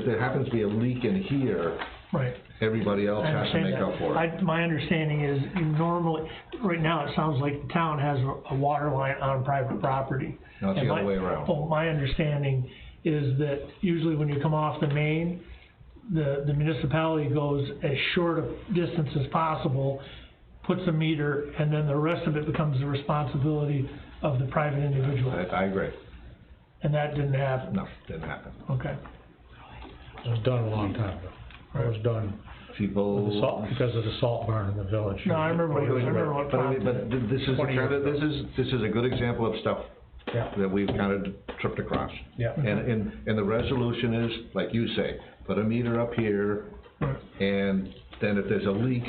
there happens to be a leak in here, Right. everybody else I has to understand make up for it. that. My understanding is, normally, right now, it sounds like the town has a water line on private property. No, it's And the other my- way around. Oh, my understanding is that usually when you come off the main, the municipality goes as short a distance as possible, puts a meter, and then the rest of it becomes the responsibility of the private individual. I agree. And that didn't happen? No, didn't happen. Okay. It was done a long time ago. It was done People. with the salt, because of the salt barn in the village. No, I remember what But I mean, prompted it. but this is 20 years ago. this is a good example of stuff Yeah. that we've kind of tripped across. Yeah. And the resolution is, like you say, put a meter up here, Right. and then if there's a leak,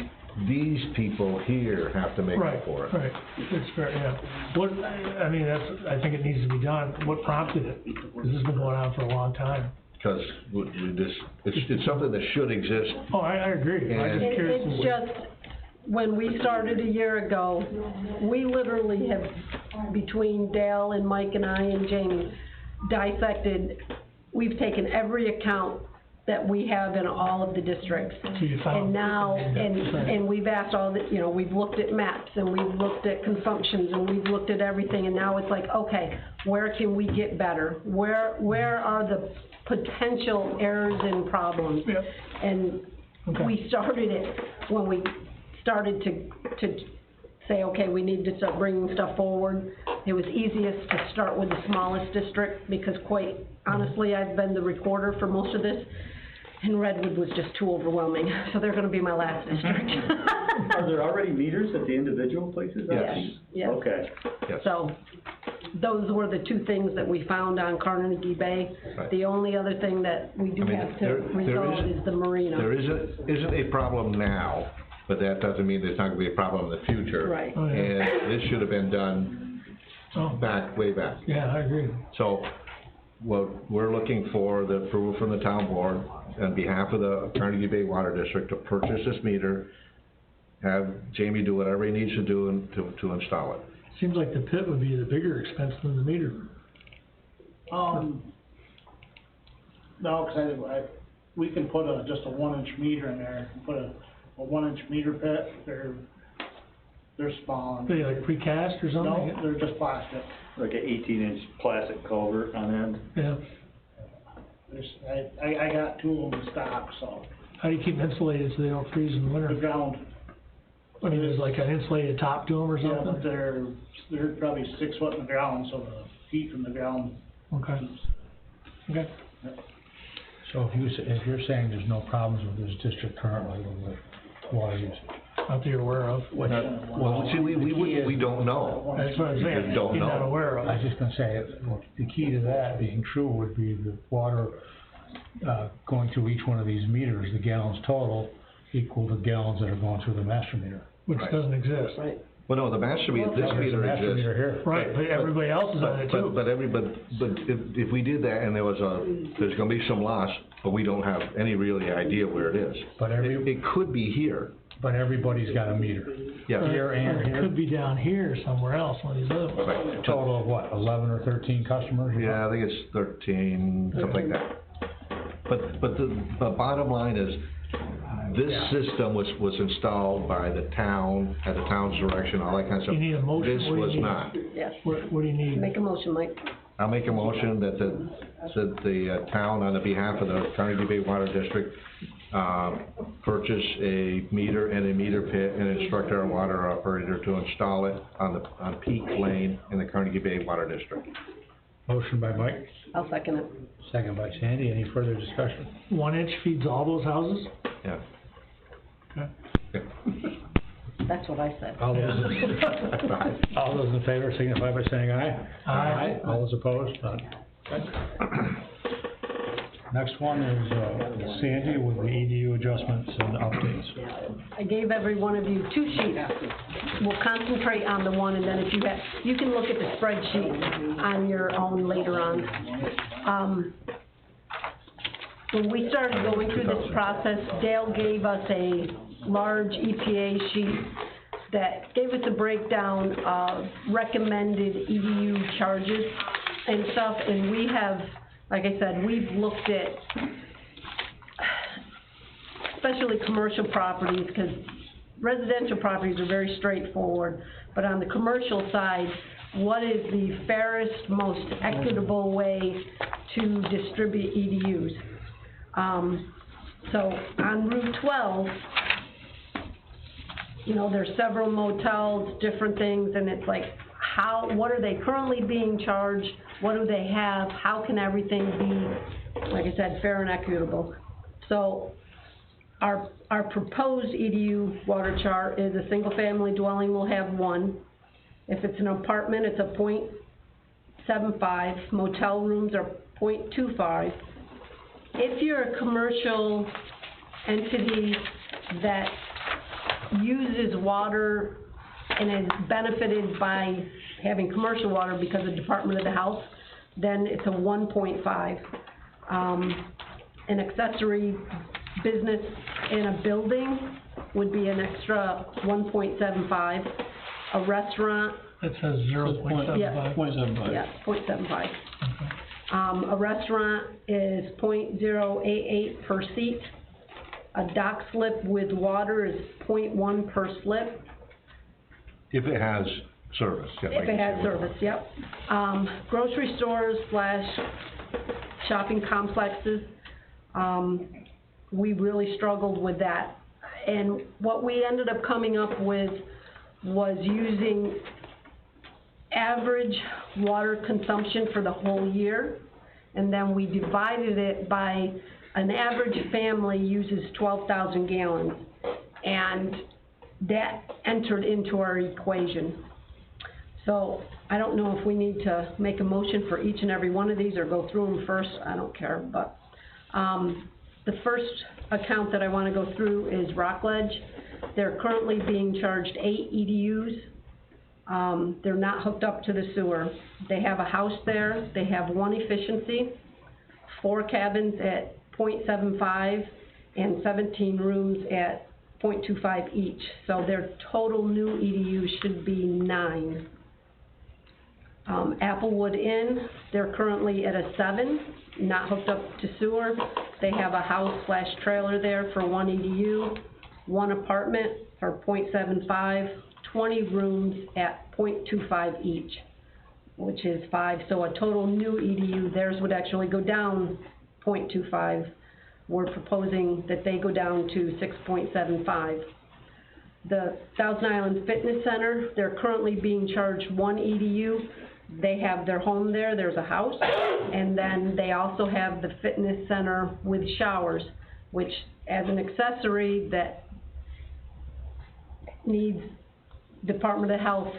these people here have to make Right, up for it. right, it's fair, yeah. What, I mean, I think it needs to be done. What prompted it? Because this has been going on for a long time. Because it's something that should exist. Oh, I agree. I'm And- just curious. It's just, when we started a year ago, we literally have, between Dale and Mike and I and Jamie, dissected, we've taken every account that we have in all of the districts. So you found- And now, Right. and we've asked all the, we've looked at maps, and we've looked at consumptions, and we've looked at everything, and now it's like, okay, where can we get better? Where are the potential errors and problems? Yep. And Okay. we started it when we started to say, okay, we need to start bringing stuff forward. It was easiest to start with the smallest district, because quite honestly, I've been the recorder for most of this, and Redwood was just too overwhelming, so they're gonna be my last district. Are there already meters at the individual places? Yes. Yes. Okay. Yes. So, those were the two things that we found on Carnegie Bay. Right. The only other thing that we do I mean, have to there resolve is the marina. There isn't a problem now, but that doesn't mean there's not gonna be a problem in the future. Right. Oh, yeah. And this should have been done Oh, way back. yeah, I agree. So, what we're looking for, the approval from the town board, on behalf of the Carnegie Bay Water District, to purchase this meter, have Jamie do whatever he needs to do and to install it. Seems like the pit would be the bigger expense than the meter. No, 'cause we can put just a 1-inch meter in there, put a 1-inch meter pit, they're small. They like precast or something? No, they're just plastic. Like an 18-inch plastic culvert on end? Yeah. I got 2 of them in stock, so, How do you keep them insulated so they don't freeze in the the winter? ground, I mean, there's like an insulated top to them or yeah, but something? they're probably 6 foot in the ground, so the heat from the ground Okay. keeps. Okay. So if you're saying there's no problems with this district currently with the water use? Not that you're aware of. Well, see, we don't know. That's what I'm We saying. just don't You're not know. aware I of. was just gonna say, the key to that being true would be the water, going through each one of these meters, the gallons total equal the gallons that are going through the master meter. Which Right. doesn't exist. Right. Well, no, the master meter, this There's a meter master exists. meter here. Right, but everybody else is on it too. But if we did that and there's gonna be some loss, but we don't have any really idea where it is. But It could be here, But everybody's got a meter. yeah. Here and Or it here. could be down here somewhere else, one of these other ones. Right. A total of what, 11 or 13 customers? Yeah, I think it's 13, something like that. But the bottom line is, this system was installed by the town, at the town's direction, all that kind of stuff. You need a motion? This What do you was need? not. Yes. What do you need? Make a motion, Mike. I'll make a motion that the town, on the behalf of the Carnegie Bay Water District, purchase a meter and a meter pit and instruct our water operator to install it on Peak Lane in the Carnegie Bay Water District. Motion by Mike, I'll second it. second by Sandy. Any further discussion? 1 inch feeds all those houses? Yeah. Okay. That's what I said. All those in favor signify by saying aye. Aye. All those opposed? None. Okay. Next one is Sandy with the EDU adjustments and updates. I gave every one of you 2 sheets. We'll concentrate on the one, and then if you can look at the spreadsheet on your own later on. When we started going through this process, Dale gave us a large EPA sheet that gave us a breakdown of recommended EDU charges and stuff, and we have, like I said, we've looked at especially commercial properties, because residential properties are very straightforward, but on the commercial side, what is the fairest, most equitable way to distribute EDUs? So on Route 12, you know, there's several motels, different things, and it's like, what are they currently being charged? What do they have? How can everything be, like I said, fair and equitable? So our proposed EDU water chart is a single-family dwelling will have 1. If it's an apartment, it's a 0.75. Motel rooms are 0.25. If you're a commercial entity that uses water and is benefited by having commercial water because of Department of the Health, then it's a 1.5. An accessory business in a building would be an extra 1.75. A restaurant. It says 0.75. Yeah. 0.75. Yeah, 0.75. A restaurant is 0.088 per seat. A dock slip with water is 0.1 per slip. If it has service. Yeah, If it has service, yep. Grocery stores / shopping complexes, we really struggled with that. And what we ended up coming up with was using average water consumption for the whole year, and then we divided it by an average family uses 12,000 gallons, and that entered into our equation. So I don't know if we need to make a motion for each and every one of these or go through them first, I don't care, but the first account that I want to go through is Rockledge. They're currently being charged 8 EDUs. They're not hooked up to the sewer. They have a house there, they have 1 efficiency, 4 cabins at 0.75, and 17 rooms at 0.25 each. So their total new EDUs should be 9. Applewood Inn, they're currently at a 7, not hooked up to sewer. They have a house/trailer there for 1 EDU, 1 apartment for 0.75, 20 rooms at 0.25 each, which is 5. So a total new EDU, theirs would actually go down 0.25. We're proposing that they go down to 6.75. The Thousand Island Fitness Center, they're currently being charged 1 EDU. They have their home there, there's a house, and then they also have the fitness center with showers, which as an accessory that needs Department of Health,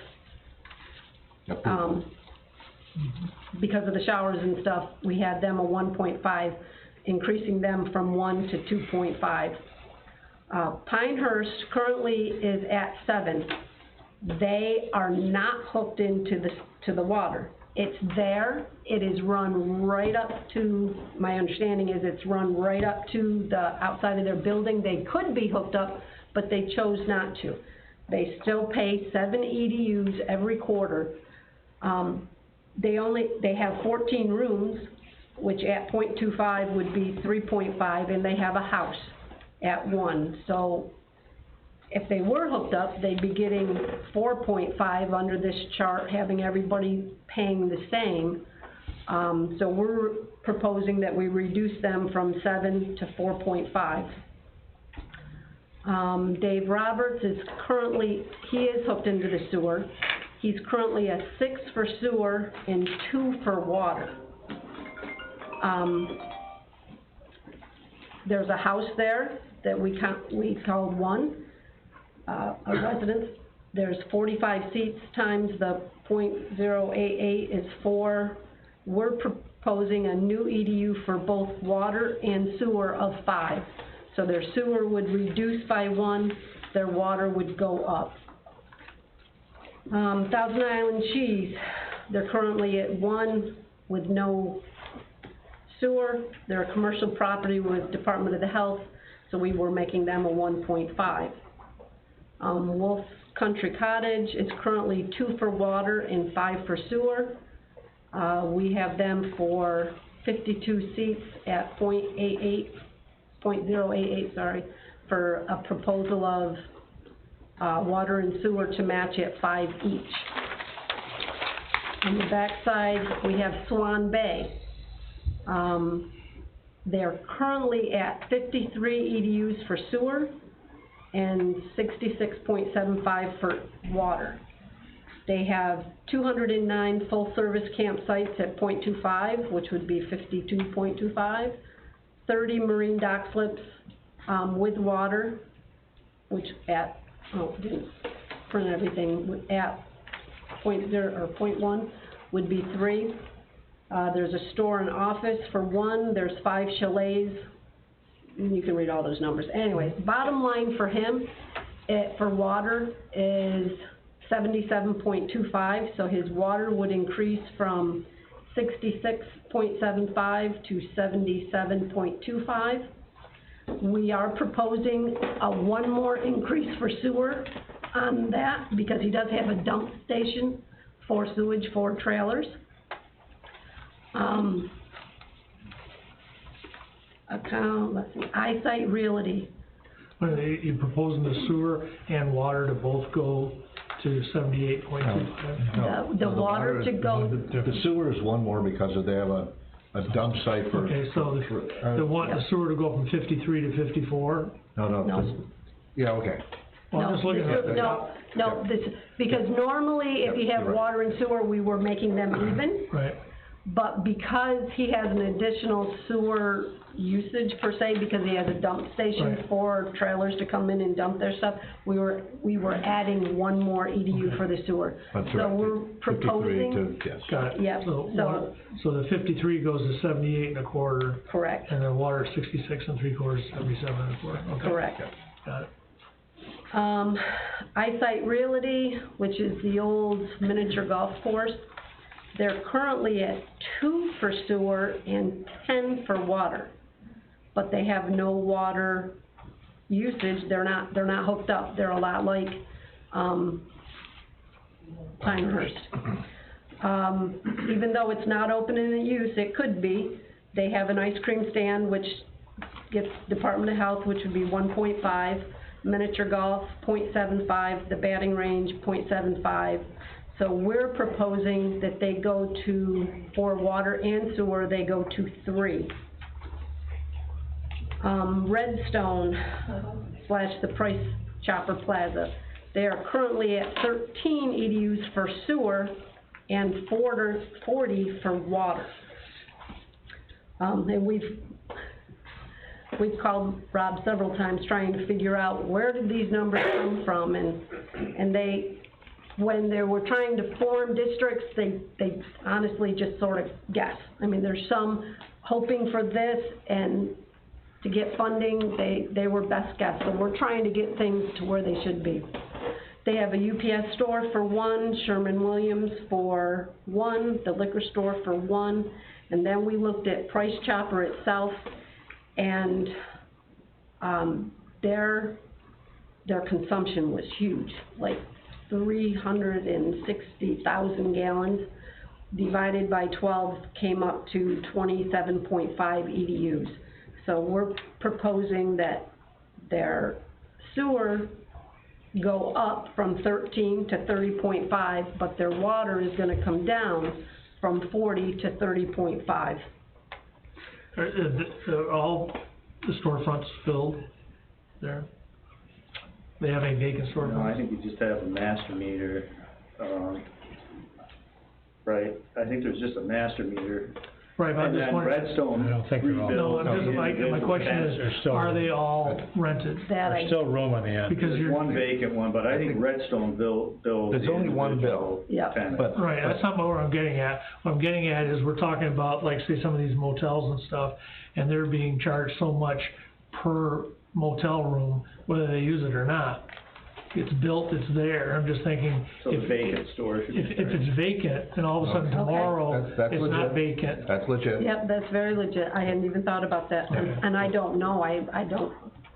because of the showers and stuff, we had them a 1.5, increasing them from 1 to 2.5. Pinehurst currently is at 7. They are not hooked into the water. It's there, it is run right up to, my understanding is it's run right up to the outside of their building. They could be hooked up, but they chose not to. They still pay 7 EDUs every quarter. They have 14 rooms, which at 0.25 would be 3.5, and they have a house at 1. So if they were hooked up, they'd be getting 4.5 under this chart, having everybody paying the same. So we're proposing that we reduce them from 7 to 4.5. Dave Roberts is currently, he is hooked into the sewer. He's currently a 6 for sewer and 2 for water. There's a house there that we called 1. A residence, there's 45 seats times the 0.088 is 4. We're proposing a new EDU for both water and sewer of 5. So their sewer would reduce by 1, their water would go up. Thousand Island Cheese, they're currently at 1 with no sewer. They're a commercial property with Department of the Health, so we were making them a 1.5. Wolf Country Cottage is currently 2 for water and 5 for sewer. We have them for 52 seats at 0.088, sorry, for a proposal of water and sewer to match at 5 each. On the back side, we have Swan Bay. They're currently at 53 EDUs for sewer and 66.75 for water. They have 209 full-service campsites at 0.25, which would be 52.25, 30 marine dock slips with water, which at, didn't print everything, at 0.0 or 0.1 would be 3. There's a store and office for 1, there's 5 chalets. You can read all those numbers. Anyways, bottom line for him, for water, is 77.25, so his water would increase from 66.75 to 77.25. We are proposing a 1 more increase for sewer on that, because he does have a dump station for sewage for trailers. Let's see, Eyesight Realty. You're proposing the sewer and water to both go to 78.25? No, The water to go, The sewer is 1 more because they have a a dump site for. Okay, so the sewer to go from 53 to 54? No. Yeah, okay. Well, I'm just looking at the. No, because normally if you have you're right. water and sewer, we were making them even. Right. But because he has an additional sewer usage per se, because he has a dump station Right. for trailers to come in and dump their stuff, we were adding one more EDU for the sewer. That's So right. we're 53 proposing, to, yes. Got it. Yep, So the 53 goes to 78 and a quarter, correct, and then water 66 and 3/4, 77 and a quarter. Okay. correct. Got it. Eyesight Realty, which is the old miniature golf course, they're currently at 2 for sewer and 10 for water. But they have no water usage, they're not hooked up, they're a lot like, Pinehurst. Even though it's not open in use, it could be, they have an ice cream stand which gets Department of Health, which would be 1.5, miniature golf, 0.75, the batting range, 0.75. So we're proposing that they go to, for water and sewer, they go to 3. Redstone / the Price Chopper Plaza, they are currently at 13 EDUs for sewer and 40 for water. And we've called Rob several times trying to figure out where did these numbers come from, and they, when they were trying to form districts, they honestly just sort of guess. I mean, there's some hoping for this, and to get funding, they were best guess, so we're trying to get things to where they should be. They have a UPS store for 1, Sherman-Williams for 1, the liquor store for 1, and then we looked at Price Chopper itself, and their consumption was huge, like 360,000 gallons, divided by 12 came up to 27.5 EDUs. So we're proposing that their sewer go up from 13 to 30.5, but their water is gonna come down from 40 to 30.5. Are all the storefronts filled there? They have any vacant storefronts? No, I think you just have a master meter, right? I think there's just a master meter. Right, but I'm And just then wondering. Redstone I don't think they're all- No, rebuilds. I'm just, my question is, There's still- are they all rented? There's still room on the end. Because There's you're. one vacant one, but I think Redstone built. There's only one bill. Yep. But- Right, that's not what I'm getting at. What I'm getting at is we're talking about, like, say, some of these motels and stuff, and they're being charged so much per motel room, whether they use it or not. It's built, it's there, I'm just thinking. So the if- vacant storage. If it's vacant, and all of a sudden Okay. tomorrow, That's it's not legit. vacant. That's legit. Yep, that's very legit, I hadn't even thought about that, and I don't know, I don't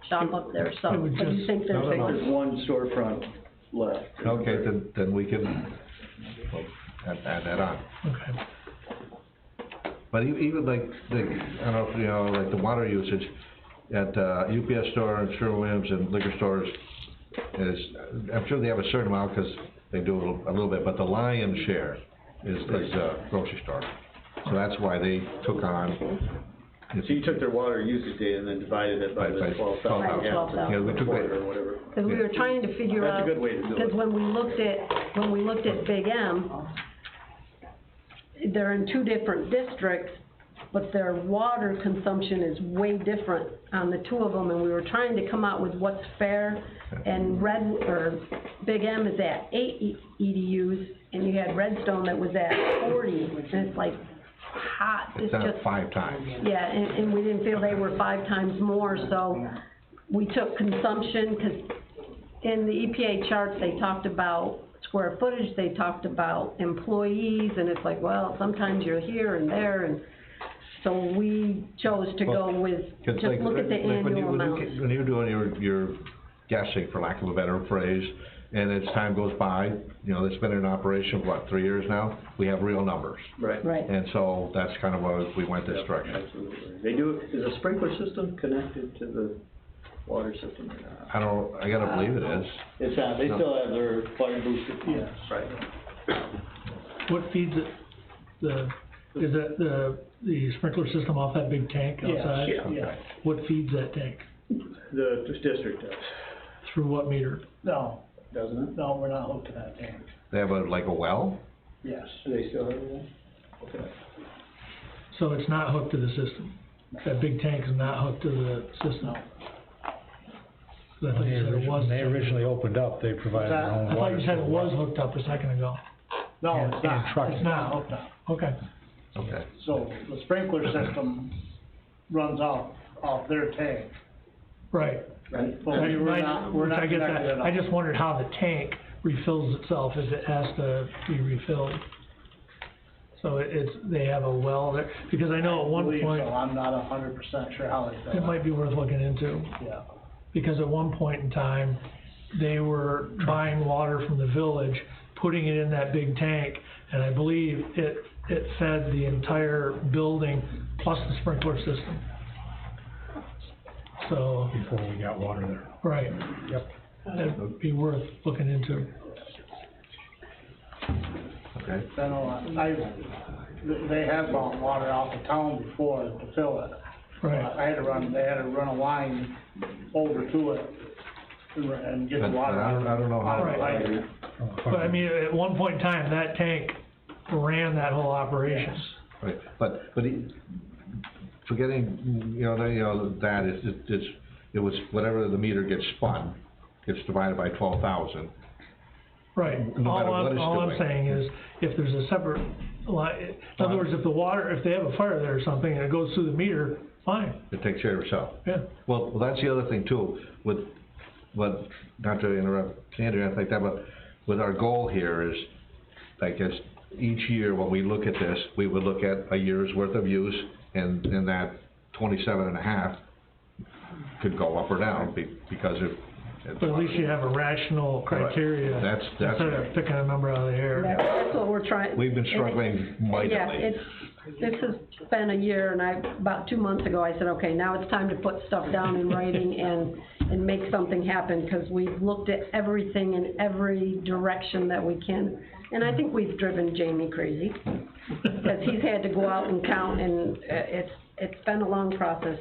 shop up there, so, It would but you just- think I there's think one? there's one storefront left. Okay, then we can add that on. Okay. But even like, I don't know if, you know, like the water usage at, UPS store and Sherwin-Williams and liquor stores is, I'm sure they have a certain amount, cause they do a little bit, but the lion's share is, grocery store. So that's why they took on. So you took their water usage data and then divided it by By the 12,000 By gallons. 12,000. Yeah, we took Or it, whatever. Cause we were trying to figure That's a out, good way to do it. cause when we looked at Big M, they're in 2 different districts, but their water consumption is way different on the 2 of them, and we were trying to come out with what's fair, and Big M is at 8 EDUs, and you had Redstone that was at 40, and it's like hot, it's at 5 times. yeah, and we didn't feel they were 5 times more, so we took consumption, 'cause in the EPA charts, they talked about square footage, they talked about employees, and it's like, well, sometimes you're here and there, and so we chose to go with, Cause just like, look at the like when annual amount. when you're doing your guessing, for lack of a better phrase, and as time goes by, you know, it's been in operation, for what, 3 years now? We have real numbers. Right. Right, And so that's kind of why we went this direction. Absolutely. They do, is the sprinkler system connected to the water system or not? I gotta believe it is. It's on, they still have their fire booster. Yes. Right. What feeds it, is it the the sprinkler system off that big tank outside? Yeah. What feeds that tank? The district does. Through what meter? No, Doesn't it? no, we're not hooked to that tank. They have like a well? Yes. Do they still have one? Okay. So it's not hooked to the system? That big tank is not hooked to the system? No. 'Cause I thought you said it was. When they originally opened up, they provided their own I water. thought you said it was hooked up a second ago. No, And- it's and not. trucking. It's not hooked up. Okay. Okay. So the sprinkler system runs off their tank. Right. But we're not I get connected that. at all. I just wondered how the tank refills itself if it has to be refilled. So they have a well there, because I know at one Believe point, so. I'm not 100% sure how they do it might be worth looking into. Yeah. Because at one point in time, they were buying water from the village, putting it in that big tank, and I believe it fed the entire building plus the sprinkler system. So, Before we got water there. right, Yep. that'd be worth looking into. Okay. I know, they have bought water out of town before to fill it. Right. They had to run a line over to it and get the But water I out. don't know how. out of the pipe. But I mean, at one point in time, that tank ran that whole operation. Right, but forgetting, that it was whatever the meter gets spun, gets divided by 12,000. Right, No matter what it's all I'm doing. saying is, if there's a separate line, in other words, if they have a fire there or something and it goes through the meter, fine, It takes care of itself. yeah. Well, that's the other thing too, not to interrupt Candy or anything like that, but with our goal here is, like, as each year when we look at this, we would look at a year's worth of use, and that 27.5 could go up or down because of. But at least you have a rational criteria, That's instead of picking a number out of the air. That's what we're trying. We've been struggling mightily. Yeah, this has been a year, and about 2 months ago, I said, okay, now it's time to put stuff down in writing and make something happen, because we've looked at everything in every direction that we can. And I think we've driven Jamie crazy, because he's had to go out and count, and it's been a long process.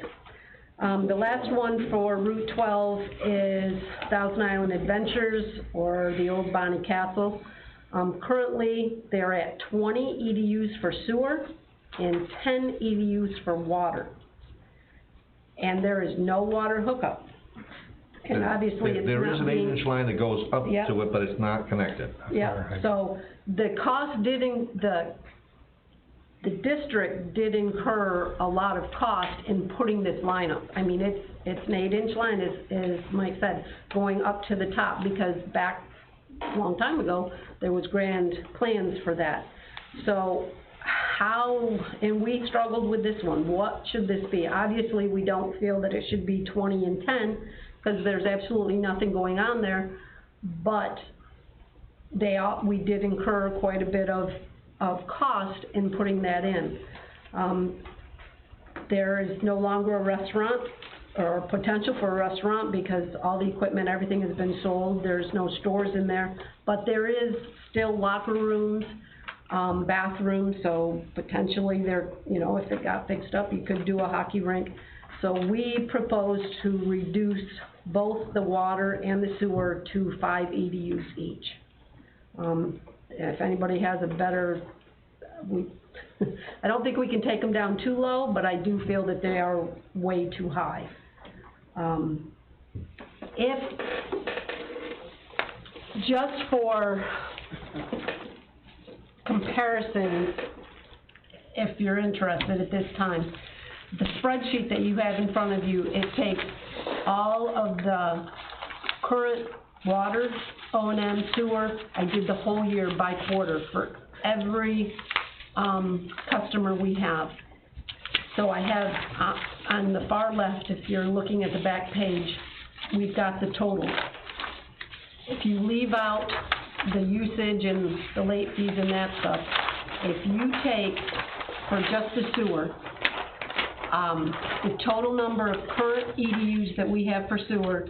The last one for Route 12 is Thousand Island Adventures, or the old Bonnie Castle. Currently, they're at 20 EDUs for sewer and 10 EDUs for water. And there is no water hookup. And obviously, it's not There is an being- 8-inch line that goes up Yep. to it, but it's not connected. Yeah, so the cost the district did incur a lot of cost in putting this line up. I mean, it's an 8-inch line, as Mike said, going up to the top, because back a long time ago, there was grand plans for that. So and we struggled with this one, what should this be? Obviously, we don't feel that it should be 20 and 10, because there's absolutely nothing going on there, but we did incur quite a bit of cost in putting that in. There is no longer a restaurant, or potential for a restaurant, because all the equipment, everything has been sold, there's no stores in there, but there is still locker rooms, bathrooms, so potentially there, if it got fixed up, you could do a hockey rink. So we propose to reduce both the water and the sewer to 5 EDUs each. If anybody has a better, I don't think we can take them down too low, but I do feel that they are way too high. If, just for comparison, if you're interested at this time, the spreadsheet that you have in front of you, it takes all of the current water, O&M, sewer. I did the whole year by quarter for every customer we have. So I have, on the far left, if you're looking at the back page, we've got the total. If you leave out the usage and the late fees and that stuff, if you take, for just the sewer, the total number of current EDUs that we have for sewer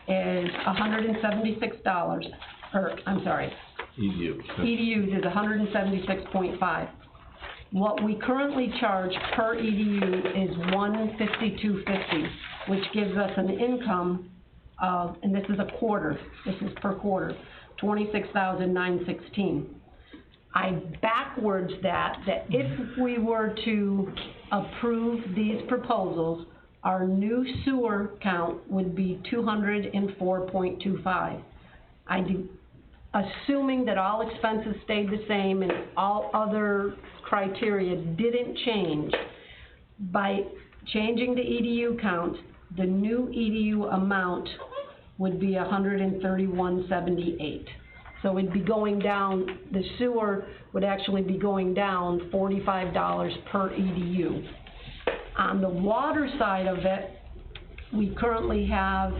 is $176, or, I'm sorry, EDU. EDUs is 176.5. What we currently charge per EDU is $152.50, which gives us an income of, and this is a quarter, this is per quarter, $26,916. I backwards that if we were to approve these proposals, our new sewer count would be 204.25. Assuming that all expenses stayed the same and all other criteria didn't change, by changing the EDU count, the new EDU amount would be $131.78. So it'd be going down, the sewer would actually be going down $45 per EDU. On the water side of it, we currently have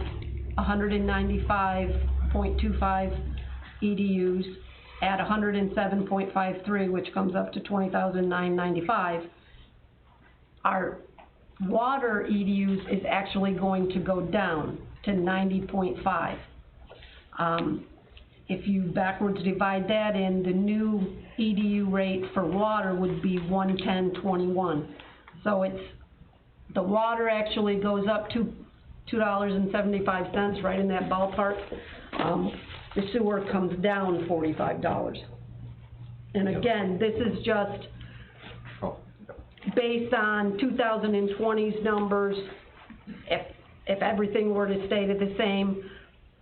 195.25 EDUs at 107.53, which comes up to $20,995. Our water EDUs is actually going to go down to 90.5. If you backwards divide that in, the new EDU rate for water would be $110.21. So the water actually goes up to $2.75, right in that ballpark. The sewer comes down $45. And again, this is just based on 2020's numbers, if everything were to stay the same.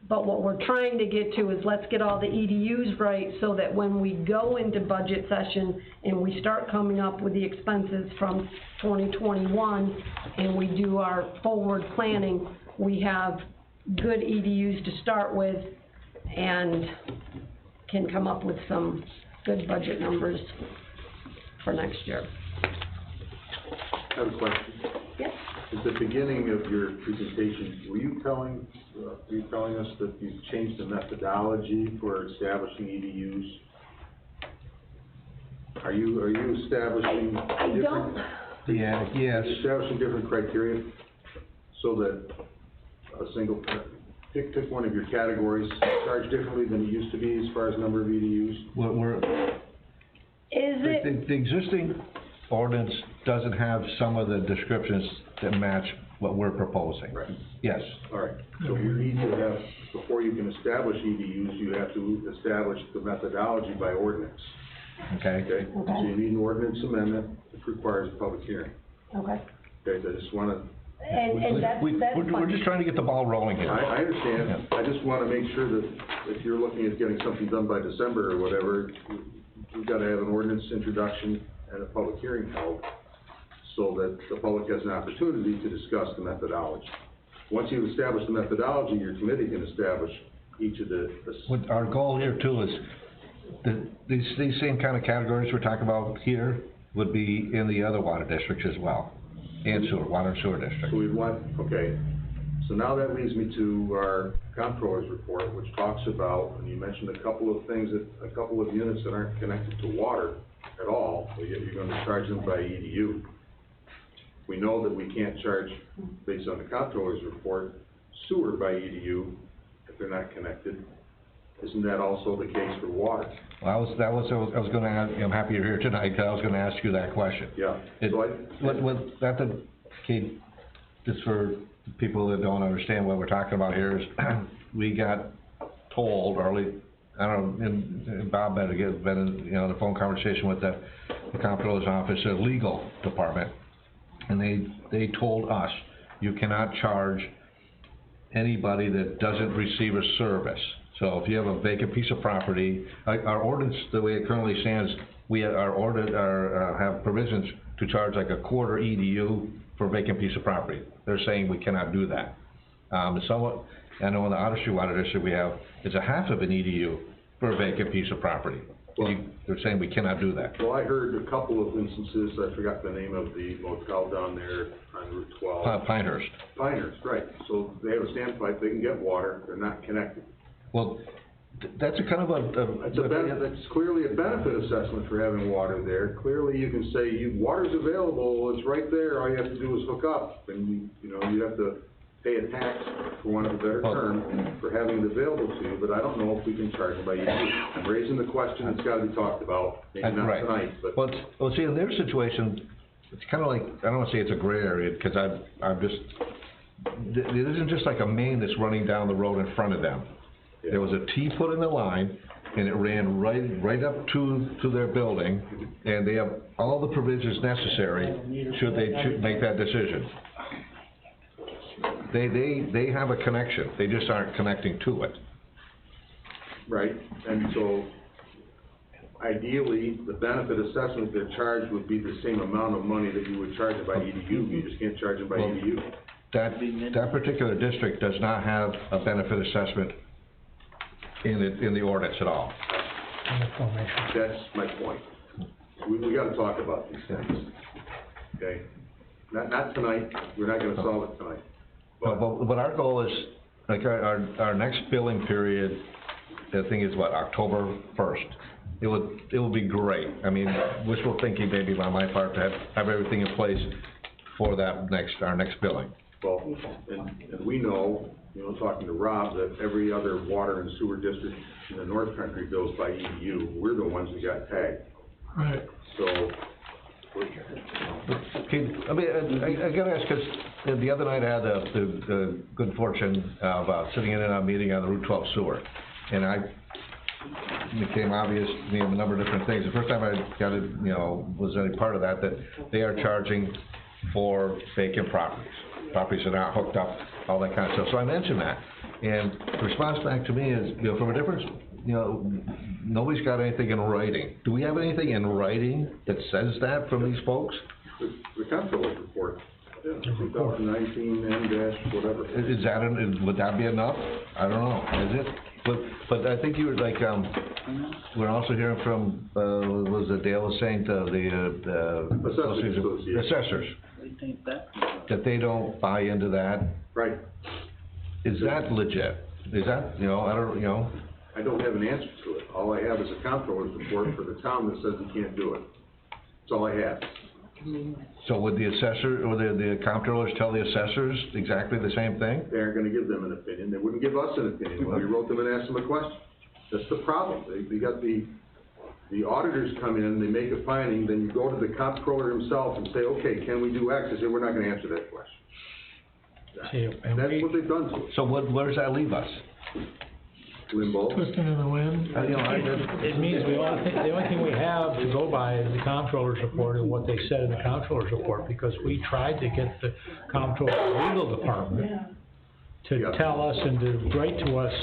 But what we're trying to get to is let's get all the EDUs right so that when we go into budget session and we start coming up with the expenses from 2021 and we do our forward planning, we have good EDUs to start with and can come up with some good budget numbers for next year. I have a question. Yes. At the beginning of your presentation, were you telling us that you've changed the methodology for establishing EDUs? Are you establishing different? Yeah, yes. Establishing different criteria so that a single, pick one of your categories, charge differently than it used to be as far as number of EDUs? The existing ordinance doesn't have some of the descriptions that match what we're proposing. Right. Yes. All right, so you need to have, before you can establish EDUs, you have to establish the methodology by ordinance. Okay. Okay? So you need an ordinance amendment, which requires a public hearing. Okay. Okay, so I just wanna, And that's We're just trying to get the ball rolling here. I understand, I just wanna make sure that if you're looking at getting something done by December or whatever, we've gotta have an ordinance introduction and a public hearing held, so that the public has an opportunity to discuss the methodology. Once you've established the methodology, your committee can establish each of the. Our goal here too is these same kind of categories we're talking about here would be in the other water districts as well, and sewer, water and sewer districts. So we want, okay, so now that leads me to our comptroller's report, which talks about, and you mentioned a couple of units that aren't connected to water at all, so yet you're gonna charge them by EDU. We know that we can't charge, based on the comptroller's report, sewer by EDU if they're not connected. Isn't that also the case for water? Well, I was gonna ask, I'm happy you're here tonight, because I was gonna ask you that question. Yeah. Just for people that don't understand what we're talking about here is, we got told early, I don't know, and Bob better been in, the phone conversation with the comptroller's office, the legal department, and they told us, you cannot charge anybody that doesn't receive a service. So if you have a vacant piece of property, our ordinance, the way it currently stands, we have provisions to charge like a quarter EDU for a vacant piece of property. They're saying we cannot do that. Somewhat, I know in the Otter Street Water District we have, it's a half of an EDU for a vacant piece of property. Well, they're saying we cannot do that. Well, I heard a couple of instances, I forgot the name of the motel down there on Route 12. Pinehurst. Pinehurst, right. So they have a standpipe, they can get water, they're not connected. Well, that's a kind of that's clearly a benefit assessment for having water there. Clearly you can say, water's available, it's right there, all you have to do is hook up. And you have to pay a tax, for want of a better term, for having it available to you, but I don't know if we can charge them by EDU. I'm raising the question, it's gotta be talked about, maybe not Right. tonight, but. Well, see, in their situation, it's kinda like, I don't wanna say it's a gray area, cause I'm just, it isn't just like a main that's running down the road in front of them. There was a T put in the line, and it ran right up to their building, and they have all the provisions necessary should they make that decision. They have a connection, they just aren't connecting to it. Right, and so ideally, the benefit assessment they're charged would be the same amount of money that you would charge it by EDU, you just can't charge it by EDU. That particular district does not have a benefit assessment in the ordinance at all. That's my point. We gotta talk about these things, okay? Not tonight, we're not gonna solve it tonight. But our goal is, like, our next billing period, the thing is what, October 1st? It would be great. I mean, wishful thinking maybe on my part to have everything in place for that our next billing. Well, and we know, talking to Rob, that every other water and sewer district in the North Country bills by EDU. We're the ones that got tagged. Right. So, Okay, I mean, I gotta ask, cause the other night I had the good fortune of sitting in a meeting on the Route 12 sewer, and it became obvious to me a number of different things. The first time I got it, was any part of that they are charging for vacant properties that are not hooked up, all that kind of stuff. So I mentioned that, and the response back to me is, from a difference, nobody's got anything in writing. Do we have anything in writing that says that from these folks? the comptroller's report, 2019 M-whatever. Is that, would that be enough? I don't know, is it? But I think you were like, we're also hearing from, was it Dale was saying to the assessors, that they don't buy into that. Right. Is that legit? Is that, I don't have an answer to it. All I have is a comptroller's report for the town that says you can't do it. That's all I have. So would the assessor, or the comptrollers tell the assessors exactly the same thing? They aren't gonna give them an opinion. They wouldn't give us an opinion when we wrote them and asked them a question. That's the problem. They got the auditors come in, they make a finding, then you go to the comptroller himself and say, okay, can we do X? They say, we're not gonna answer that question. That's what they've done to us. So where does that leave us? Limbo. Twisting in the wind. It means the only thing we have to go by is the comptroller's report and what they said in the comptroller's report, because we tried to get the comptroller's legal department to tell us and to write to us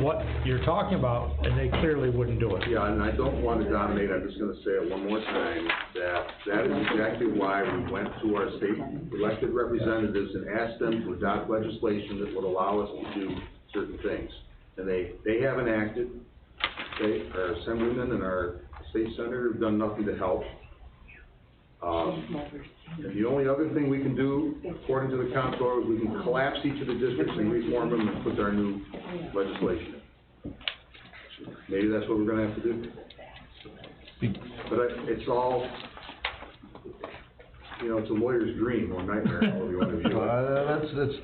what you're talking about, and they clearly wouldn't do it. Yeah, and I don't want to dominate, I'm just gonna say it one more time, that is exactly why we went to our state elected representatives and asked them to adopt legislation that would allow us to do certain things. And they haven't acted. Our assemblyman and our state senator have done nothing to help. And the only other thing we can do, according to the comptroller, is we can collapse each of the districts and reform them and put our new legislation in. Maybe that's what we're gonna have to do. But it's all, it's a lawyer's dream or nightmare, however you wanna view it. That's,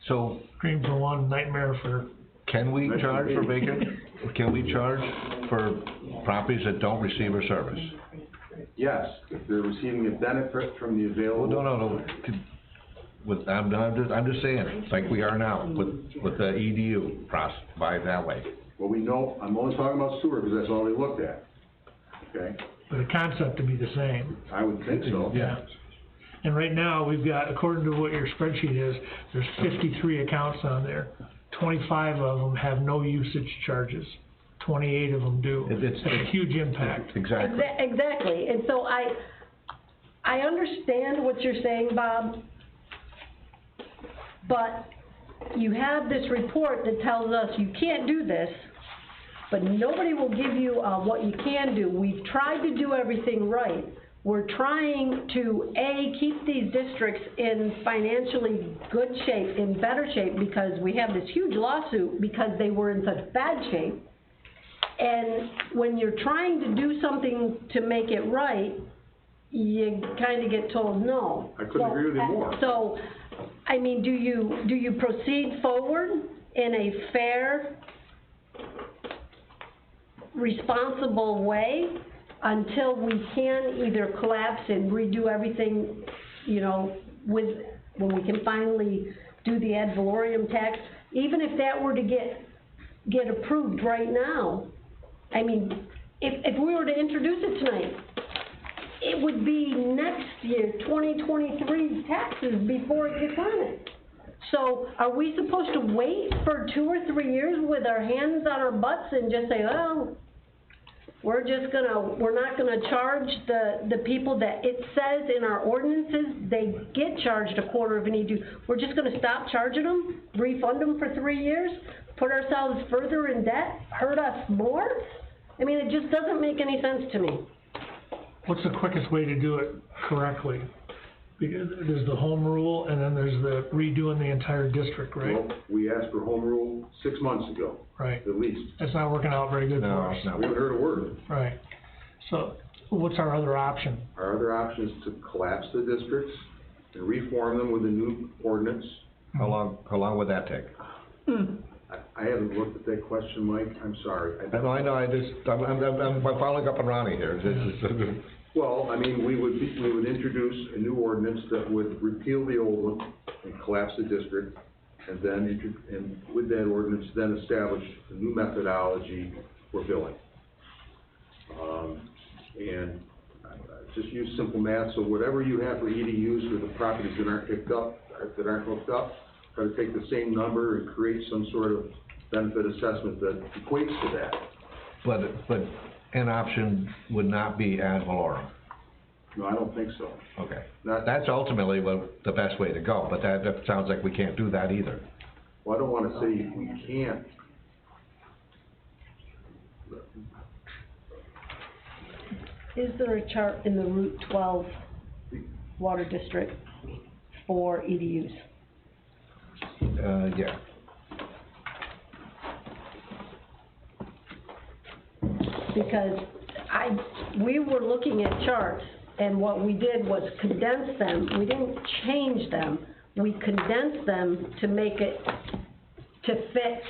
so. Dreams are one, nightmare for. Can we charge for vacant? Can we charge for properties that don't receive a service? Yes, if they're receiving a benefit from the available. No. I'm just saying, like we are now with the EDU process, by that way. Well, we know, I'm only talking about sewer because that's all they looked at, okay? For the concept to be the same. I would think so. Yeah. And right now, we've got, according to what your spreadsheet is, there's 53 accounts on there. 25 of them have no usage charges. 28 of them do. It's a huge impact. Exactly. Exactly, and so I understand what you're saying, Bob, but you have this report that tells us you can't do this, but nobody will give you what you can do. We've tried to do everything right. We're trying to, A, keep these districts in financially good shape, in better shape, because we have this huge lawsuit because they were in such bad shape. And when you're trying to do something to make it right, you kind of get told no. I couldn't agree with you more. So, I mean, do you proceed forward in a fair, responsible way until we can either collapse and redo everything, you know, when we can finally do the ad valorem tax? Even if that were to get approved right now, I mean, if we were to introduce it tonight, it would be next year, 2023 taxes before it gets on it. So are we supposed to wait for 2 or 3 years with our hands on our butts and just say, well, we're not gonna charge the people that it says in our ordinances, they get charged a quarter of an EDU. We're just gonna stop charging them, refund them for 3 years, put ourselves further in debt, hurt us more? I mean, it just doesn't make any sense to me. What's the quickest way to do it correctly? Because there's the home rule, and then there's the redoing the entire district, right? Well, we asked for home rule 6 months ago. Right. At least. That's not working out very good for us. We haven't heard a word. Right. So, what's our other option? Our other option is to collapse the districts and reform them with a new ordinance. How long would that take? I haven't looked at that question, Mike, I'm sorry. I know, I'm following up on Ronnie here. Well, I mean, we would introduce a new ordinance that would repeal the old one and collapse the district, and then, and with that ordinance, then establish a new methodology for billing. And just use simple math, so whatever you have for EDUs for the properties that aren't hooked up, try to take the same number and create some sort of benefit assessment that equates to that. But an option would not be ad valorem. No, I don't think so. Okay. That's ultimately the best way to go, but that sounds like we can't do that either. Well, I don't wanna say we can't. Is there a chart in the Route 12 water district for EDUs? Yeah. Because we were looking at charts, and what we did was condense them. We didn't change them. We condensed them to make it, to fit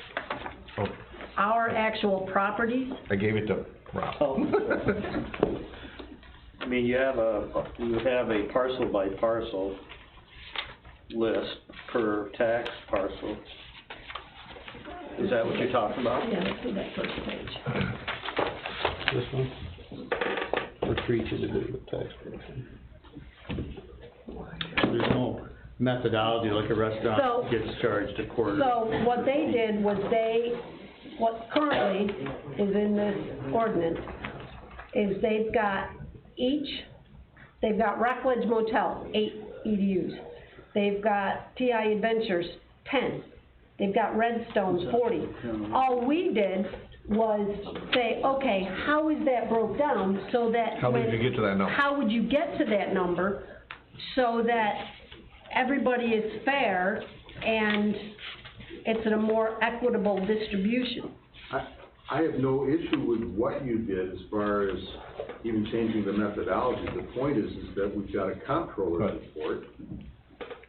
our actual properties. I gave it to Rob. I mean, you have a parcel by parcel list per tax parcel. Is that what you're talking about? Yeah, let's see that first page. This one? For each individual taxpayer. There's no methodology like a restaurant gets charged a quarter. So what they did was what currently is in this ordinance is they've got Rockledge Motel, 8 EDUs. They've got TI Adventures, 10. They've got Redstone, 40. All we did was say, okay, how is that broke down so that How did you get to that number? How would you get to that number so that everybody is fair and it's a more equitable distribution? I have no issue with what you did as far as even changing the methodology. The point is that we've got a comptroller's report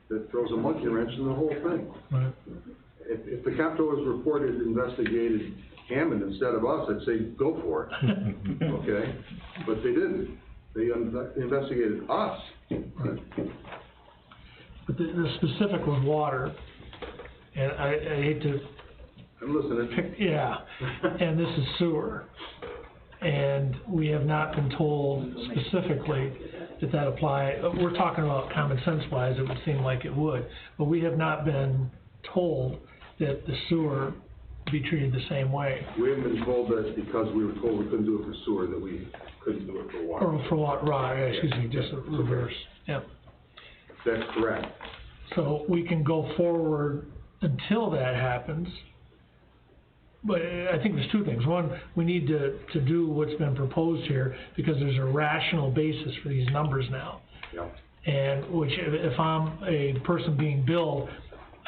that throws a monkey wrench in the whole thing. Right. If the comptroller's report had investigated Hammond instead of us, I'd say go for it, okay? But they didn't. They investigated us. Right. But the specific was water, and I hate to I'm listening. Yeah, and this is sewer. And we have not been told specifically that apply, we're talking about common sense wise, it would seem like it would. But we have not been told that the sewer be treated the same way. We haven't been told that because we were told we couldn't do it for sewer, that we couldn't do it for water. Or for water, right, excuse me, just the reverse, yep. That's correct. So we can go forward until that happens. But I think there's two things. One, we need to do what's been proposed here because there's a rational basis for these numbers now. Yeah. And which, if I'm a person being billed,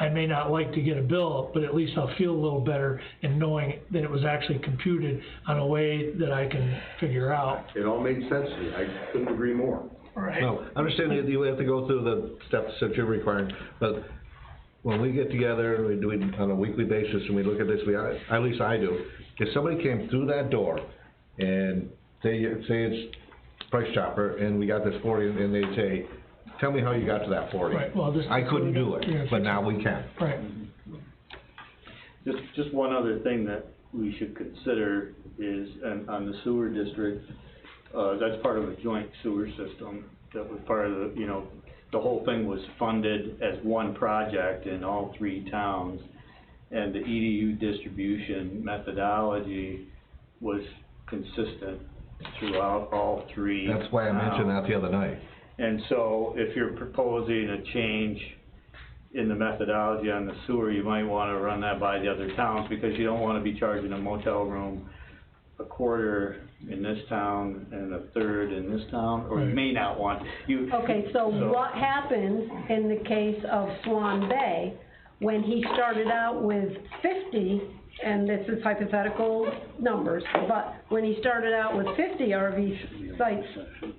I may not like to get a bill, but at least I'll feel a little better in knowing that it was actually computed on a way that I can figure out. It all made sense to me. I couldn't agree more. Right. No, I understand that you have to go through the steps that you're requiring, but when we get together and we do it on a weekly basis and we look at this, at least I do, if somebody came through that door and say it's Price Chopper and we got this 40 and they say, tell me how you got to that 40. Right, well, this. I couldn't do it, but now we can. Right. Just one other thing that we should consider is, on the sewer district, that's part of a joint sewer system that was part of the, the whole thing was funded as one project in all three towns. And the EDU distribution methodology was consistent throughout all three. That's why I mentioned that the other night. And so if you're proposing a change in the methodology on the sewer, you might wanna run that by the other towns, because you don't wanna be charging a motel room a quarter in this town and a third in this town, or you may not want, Okay, so what happens in the case of Swan Bay, when he started out with 50, and this is hypothetical numbers, but when he started out with 50 RV sites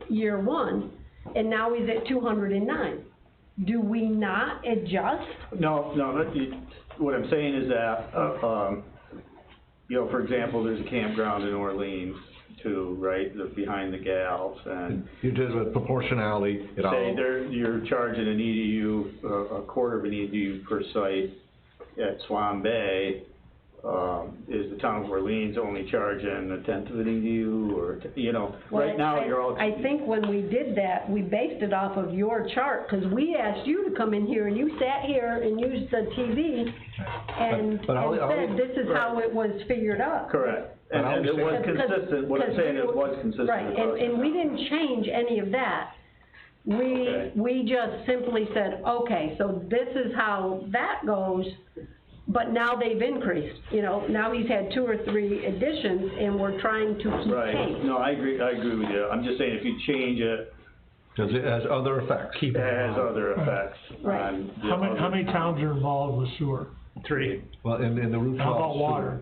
year one, and now he's at 209, do we not adjust? No, what I'm saying is that, for example, there's a campground in Orleans too, right, behind the gals, and You did with proportionality, it all. say you're charging an EDU, a quarter of an EDU per site at Swan Bay, is the town of Orleans only charging a tenth of an EDU, or, right now you're all. I think when we did that, we based it off of your chart, cause we asked you to come in here and you sat here and used the TV and said this is how it was figured up. Correct, and it was consistent, what I'm saying, it was consistent. Right, and we didn't change any of that. We just simply said, okay, so this is how that goes, but now they've increased, now he's had 2 or 3 additions and we're trying to keep pace. Right, no, I agree with you, I'm just saying if you change it. Because it has other effects. It has other effects. Right. On How many towns are involved with sewer? 3. Well, in the Route 12. How about water?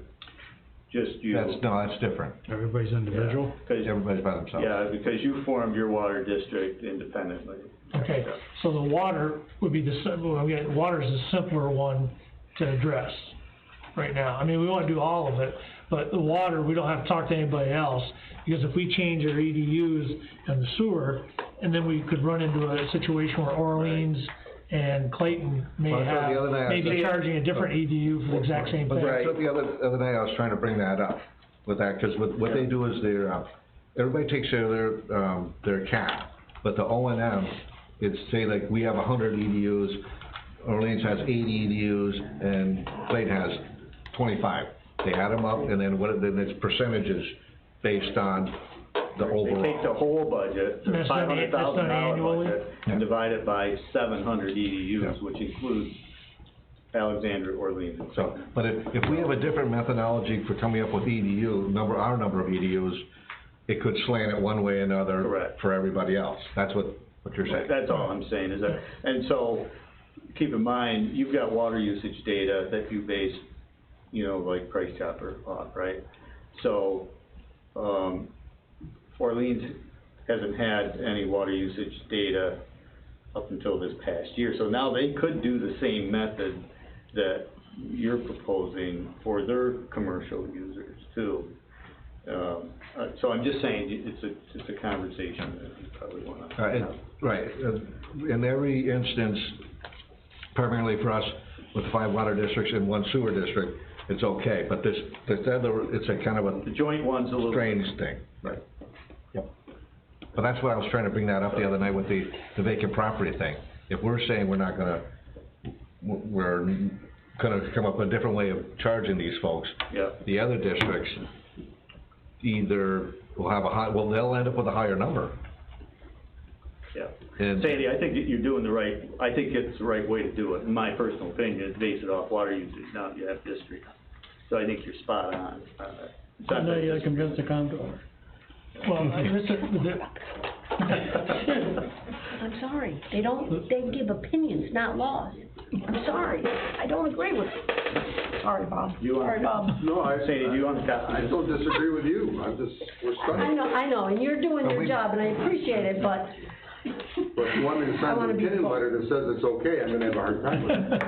Just you. That's different. Everybody's individual? Everybody's by themselves. Yeah, because you formed your water district independently. Okay, so the water would be water's the simpler one to address right now. I mean, we wanna do all of it, but the water, we don't have to talk to anybody else, because if we change our EDUs and the sewer, and then we could run into a situation where Orleans and Clayton may be charging a different EDU for the exact same thing. So the other day I was trying to bring that up with that, because what they do is everybody takes care of their cap, but the O&M, it's say like we have 100 EDUs, Orleans has 80 EDUs, and Clayton has 25. They add them up, and then then it's percentages based on the overall. They take the whole budget, the $500,000 budget, and divide it by 700 EDUs, which includes Alexandria, Orleans. So, but if we have a different methodology for coming up with our number of EDUs, it could slant it one way or another. Correct. For everybody else. That's what you're saying. That's all I'm saying is that, and so keep in mind, you've got water usage data that you base, like Price Chopper off, right? So, Orleans hasn't had any water usage data up until this past year, so now they could do the same method that you're proposing for their commercial users too. So I'm just saying, it's a conversation that you probably want to have. Right, in every instance, primarily for us, with 5 water districts and 1 sewer district, it's okay, but this other, it's a kind of the joint one's a little strange thing. Right. Yep. But that's why I was trying to bring that up the other night with the vacant property thing. If we're saying we're gonna come up with a different way of charging these folks, the other districts either will have they'll end up with a higher number. Yeah. And Sandy, I think that you're doing I think it's the right way to do it, in my personal opinion, is base it off water usage, not you have district. So I think you're spot on. I know you convinced the comptroller. Well, I'm sorry, they give opinions, not laws. I'm sorry, I don't agree with it. Sorry, Bob. Sorry, Bob. No, Sandy, do you want to I don't disagree with you, we're stuck. I know, and you're doing your job, and I appreciate it, but, But if you want me to I sign wanna an be opinion full. letter that says it's okay, I'm gonna have a hard time with it.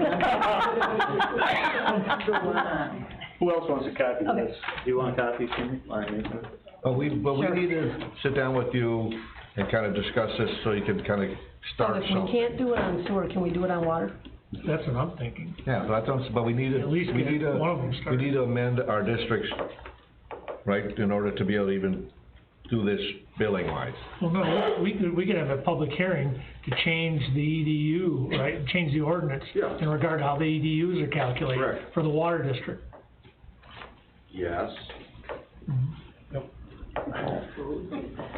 Who else wants a copy of Okay. this? Do you want a copy, Kenny? All right, Nathan. But we Sure. need to sit down with you and kind of discuss this so you can kind of So start if we something. can't do it on sewer, can we do it on water? That's what I'm thinking. Yeah, but we need to, At least get one of them we started. need to amend our districts, right, in order to be able to even do this billing wise. Well, no, we could have a public hearing to change the EDU, right, change the ordinance Yeah. in regard to how the EDUs are calculated Correct. for the water district. Yes.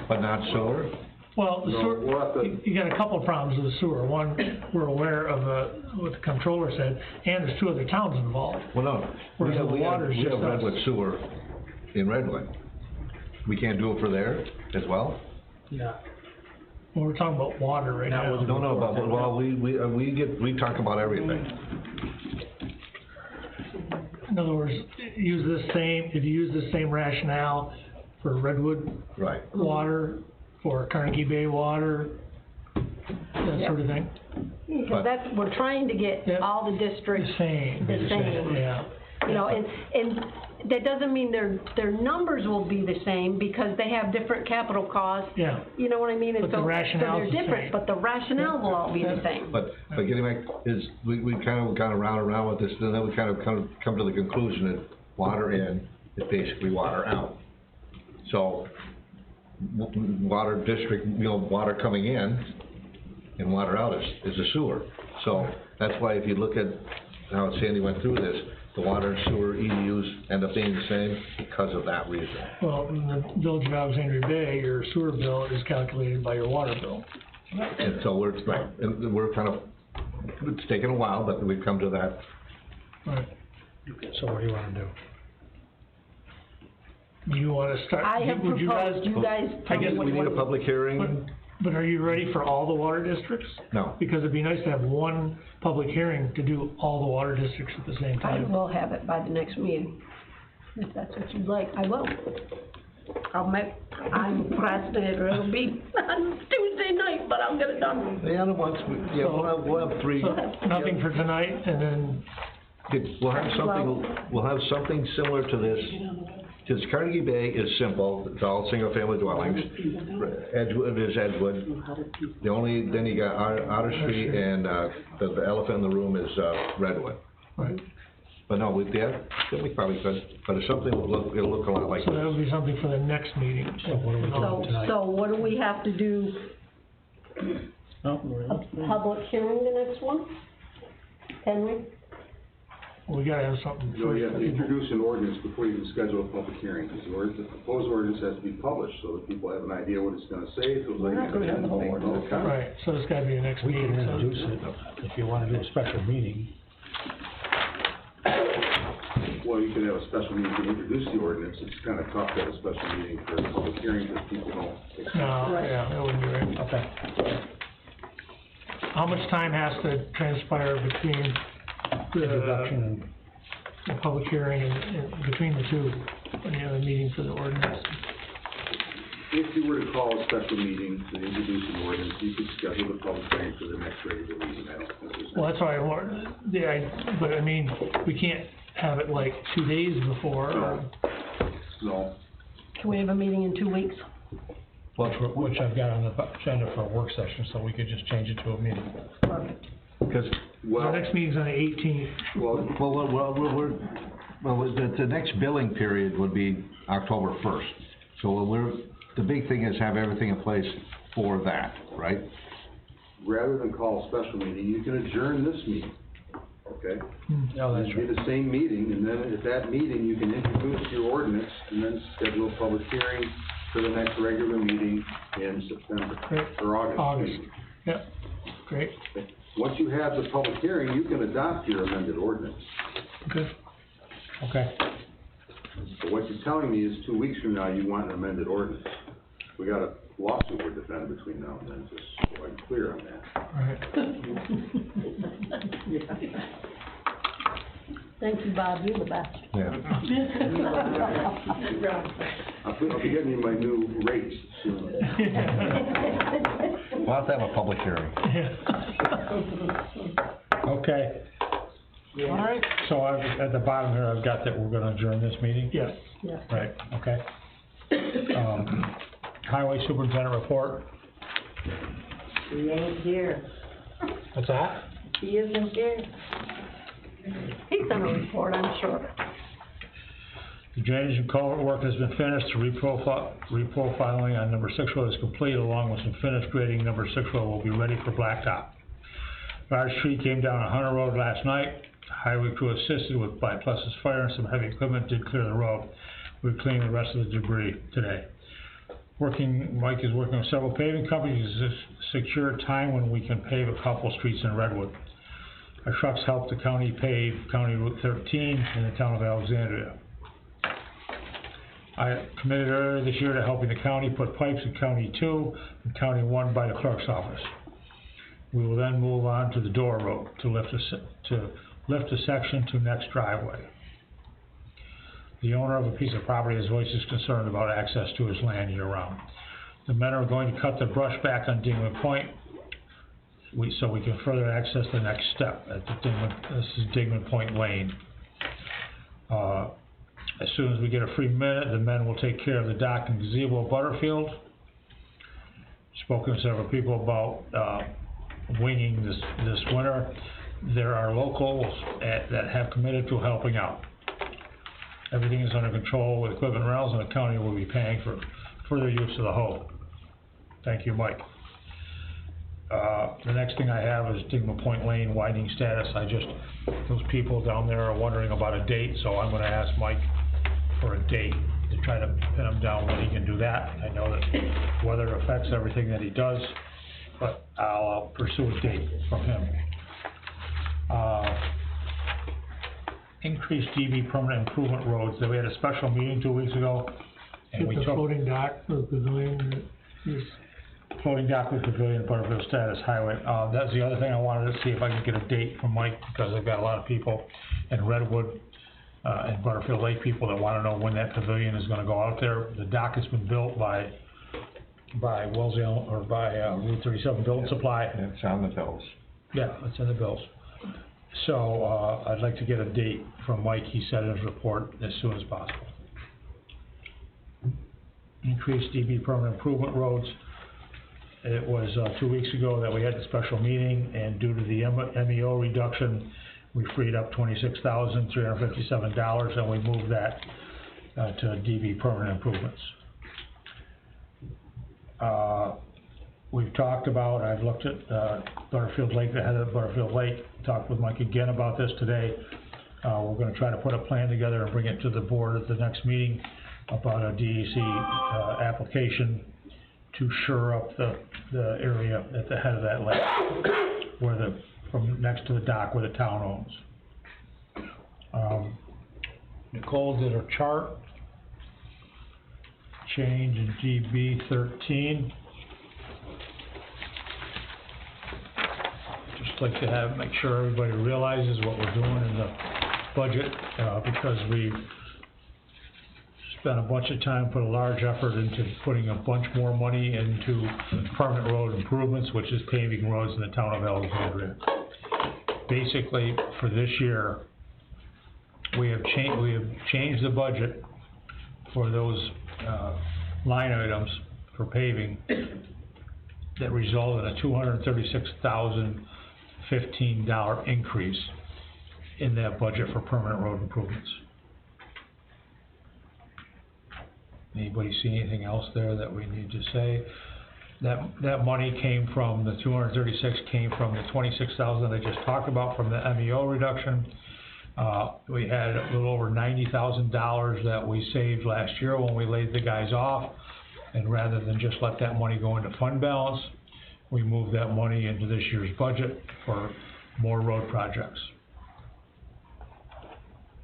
But not sewer? Well, the No, sewer, we'll have to- you got a couple of problems with the sewer. One, we're aware of, what the comptroller said, and there's two other towns involved. Well, no. Whereas the water's We just have us. Redwood sewer in Redwood. We can't do it for there as well? Yeah. Well, we're talking about water right now. No, but, well, we talk about everything. In other words, if you use the same rationale for Redwood Right. water, for Carnegie Bay water, that sort of thing. Because that's, we're trying to get Yep. all the districts The same. the same. Yeah. You know, and that doesn't mean their numbers will be the same because they have different capital costs. Yeah. You know what I mean? And But the so rationale's they're the different, same. but the rationale will all be the same. But getting back, is, we kind of gone around and around with this, and then we kind of come to the conclusion that water in is basically water out. So, water district, water coming in and water out is a sewer. So, that's why if you look at how Sandy went through this, the water and sewer EDUs end up being the same because of that reason. Well, in the village of Alexandria Bay, your sewer bill is calculated by your water bill. And so we're kind of, it's taken a while, but we've come to that. Right. So what do you wanna do? You wanna start? I have would you proposed, you guys I tell me guess what We you need a want. public hearing? But are you ready for all the water districts? No. Because it'd be nice to have one public hearing to do all the water districts at the same I time. will have it by the next meeting. If that's what you'd like, I will. I'm procrastinator, it'll be on Tuesday night, but I'll get it done. The other ones, we'll have three. So, nothing for tonight, and then, We'll have something similar to this. Because Carnegie Bay is simple, it's all single-family dwellings. Edgewood is Edgewood. Then you got Otter Street and, the elephant in the room is, Redwood. right, But no, we probably could, but it's something, it'll look a lot like so that this. would be something for the next meeting. So what do we do tonight? So what do we have to do, No, a public hearing the next one? Can we? We gotta have something So you have to first. introduce an ordinance before you can schedule a public hearing, because the proposed ordinance has to be published, so that people have an idea what it's gonna say, so We're they not gonna have the whole can make ordinance. no comment. Right, so it's gotta be the next We meeting, can so. introduce it, if you wanna do a special meeting. Well, you could have a special meeting to introduce the ordinance, it's kinda tough to have a special meeting for a public hearing, because people don't. No, yeah, that wouldn't be right. Okay. How much time has to transpire between Introduction and the public hearing and between the two, when you have a meeting for the ordinance? If you were to call a special meeting to introduce an ordinance, you could schedule the public hearing for the next regular meeting, I don't think there's. Well, that's why I want, but I mean, we can't have it like 2 days before. No, Can we have a meeting in 2 weeks? which I've got on the agenda for a work session, so we could just change it to a meeting. Perfect. Because, Our next meeting's on the 18th. the next billing period would be October 1st. So the big thing is have everything in place for that, right? rather than call a special meeting, you can adjourn this meeting, okay? Oh, that's It'd be the same meeting, and then at that meeting, you can introduce your ordinance, and then schedule a public hearing for the next regular meeting in September, Great. or August. August, yep, great, Once you have the public hearing, you can adopt your amended ordinance. good. Okay. So what you're telling me is 2 weeks from now, you want an amended ordinance. We got a lawsuit to defend between now and then, just so I'm clear on that. All right. Thank you, Bob, you're the best. Yeah. I'll be getting you my new rates soon. We'll have to have a public hearing. Okay. All right, so at the bottom here, I've got that we're gonna adjourn this meeting? Yes. Yes. Right, okay. Highway Superintendent report, He ain't here. what's that? He isn't here. He's gonna report, I'm sure. The drainage and culvert work has been finished, reprofiling on number 6 road is complete, along with some finished grading. Number 6 road will be ready for blacktop. Large tree came down on Hunter Road last night. Highway crew assisted by Plus's fire and some heavy equipment did clear the road. We're cleaning the rest of the debris today. Mike is working with several paving companies to secure time when we can pave a couple streets in Redwood. Our trucks helped the county pave County Route 13 in the town of Alexandria. I committed earlier this year to helping the county put pipes in County 2 and County 1 by the clerk's office. We will then move on to the Door Road to lift a section to next driveway. The owner of a piece of property has voiced his concern about access to his land year-round. The men are going to cut the brush back on Dingman Point so we can further access the next step at this is Dingman Point Lane. As soon as we get a free minute, the men will take care of the dock and gazebo at Butterfield. Spoken to several people about winging this winter. There are locals that have committed to helping out. Everything is under control with equipment rentals, and the county will be paying for further use of the hoe. Thank you, Mike. The next thing I have is Dingman Point Lane widening status. Those people down there are wondering about a date, so I'm gonna ask Mike for a date to try to pin him down when he can do that. I know that weather affects everything that he does, but I'll pursue a date from him. Increased DB permanent improvement roads. We had a special meeting 2 weeks ago, and we With took the floating dock, the pavilion, floating dock with pavilion, Butterfield status highway. That's the other thing I wanted to see if I could get a date from Mike, because I've got a lot of people in Redwood, and Butterfield Lake people that wanna know when that pavilion is gonna go out there. The dock has been built by Wellesley, or by, Route 37 Building Supply. It's on the bills. Yeah, it's in the bills. So, I'd like to get a date from Mike, he said in his report, as soon as possible. Increased DB permanent improvement roads. It was, 2 weeks ago that we had the special meeting, and due to the MEO reduction, we freed up $26,357, and we moved that, to DB permanent improvements. We've talked about, I've looked at, Butterfield Lake, the head of Butterfield Lake, talked with Mike again about this today. We're gonna try to put a plan together and bring it to the board at the next meeting about a DEC, application to shore up the area at the head of that lake, from next to the dock where the town owns. Nicole did a chart, change in GB 13. Just like to make sure everybody realizes what we're doing in the budget, because we've spent a bunch of time, put a large effort into putting a bunch more money into permanent road improvements, which is paving roads in the town of Alexandria. Basically, for this year, we have changed the budget for those, line items for paving that result in a $236,015 increase in that budget for permanent road improvements. Anybody see anything else there that we need to say? That money came from, the 236 came from the 26,000 I just talked about from the MEO reduction. We had a little over $90,000 that we saved last year when we laid the guys off, and rather than just let that money go into fund balance, we moved that money into this year's budget for more road projects.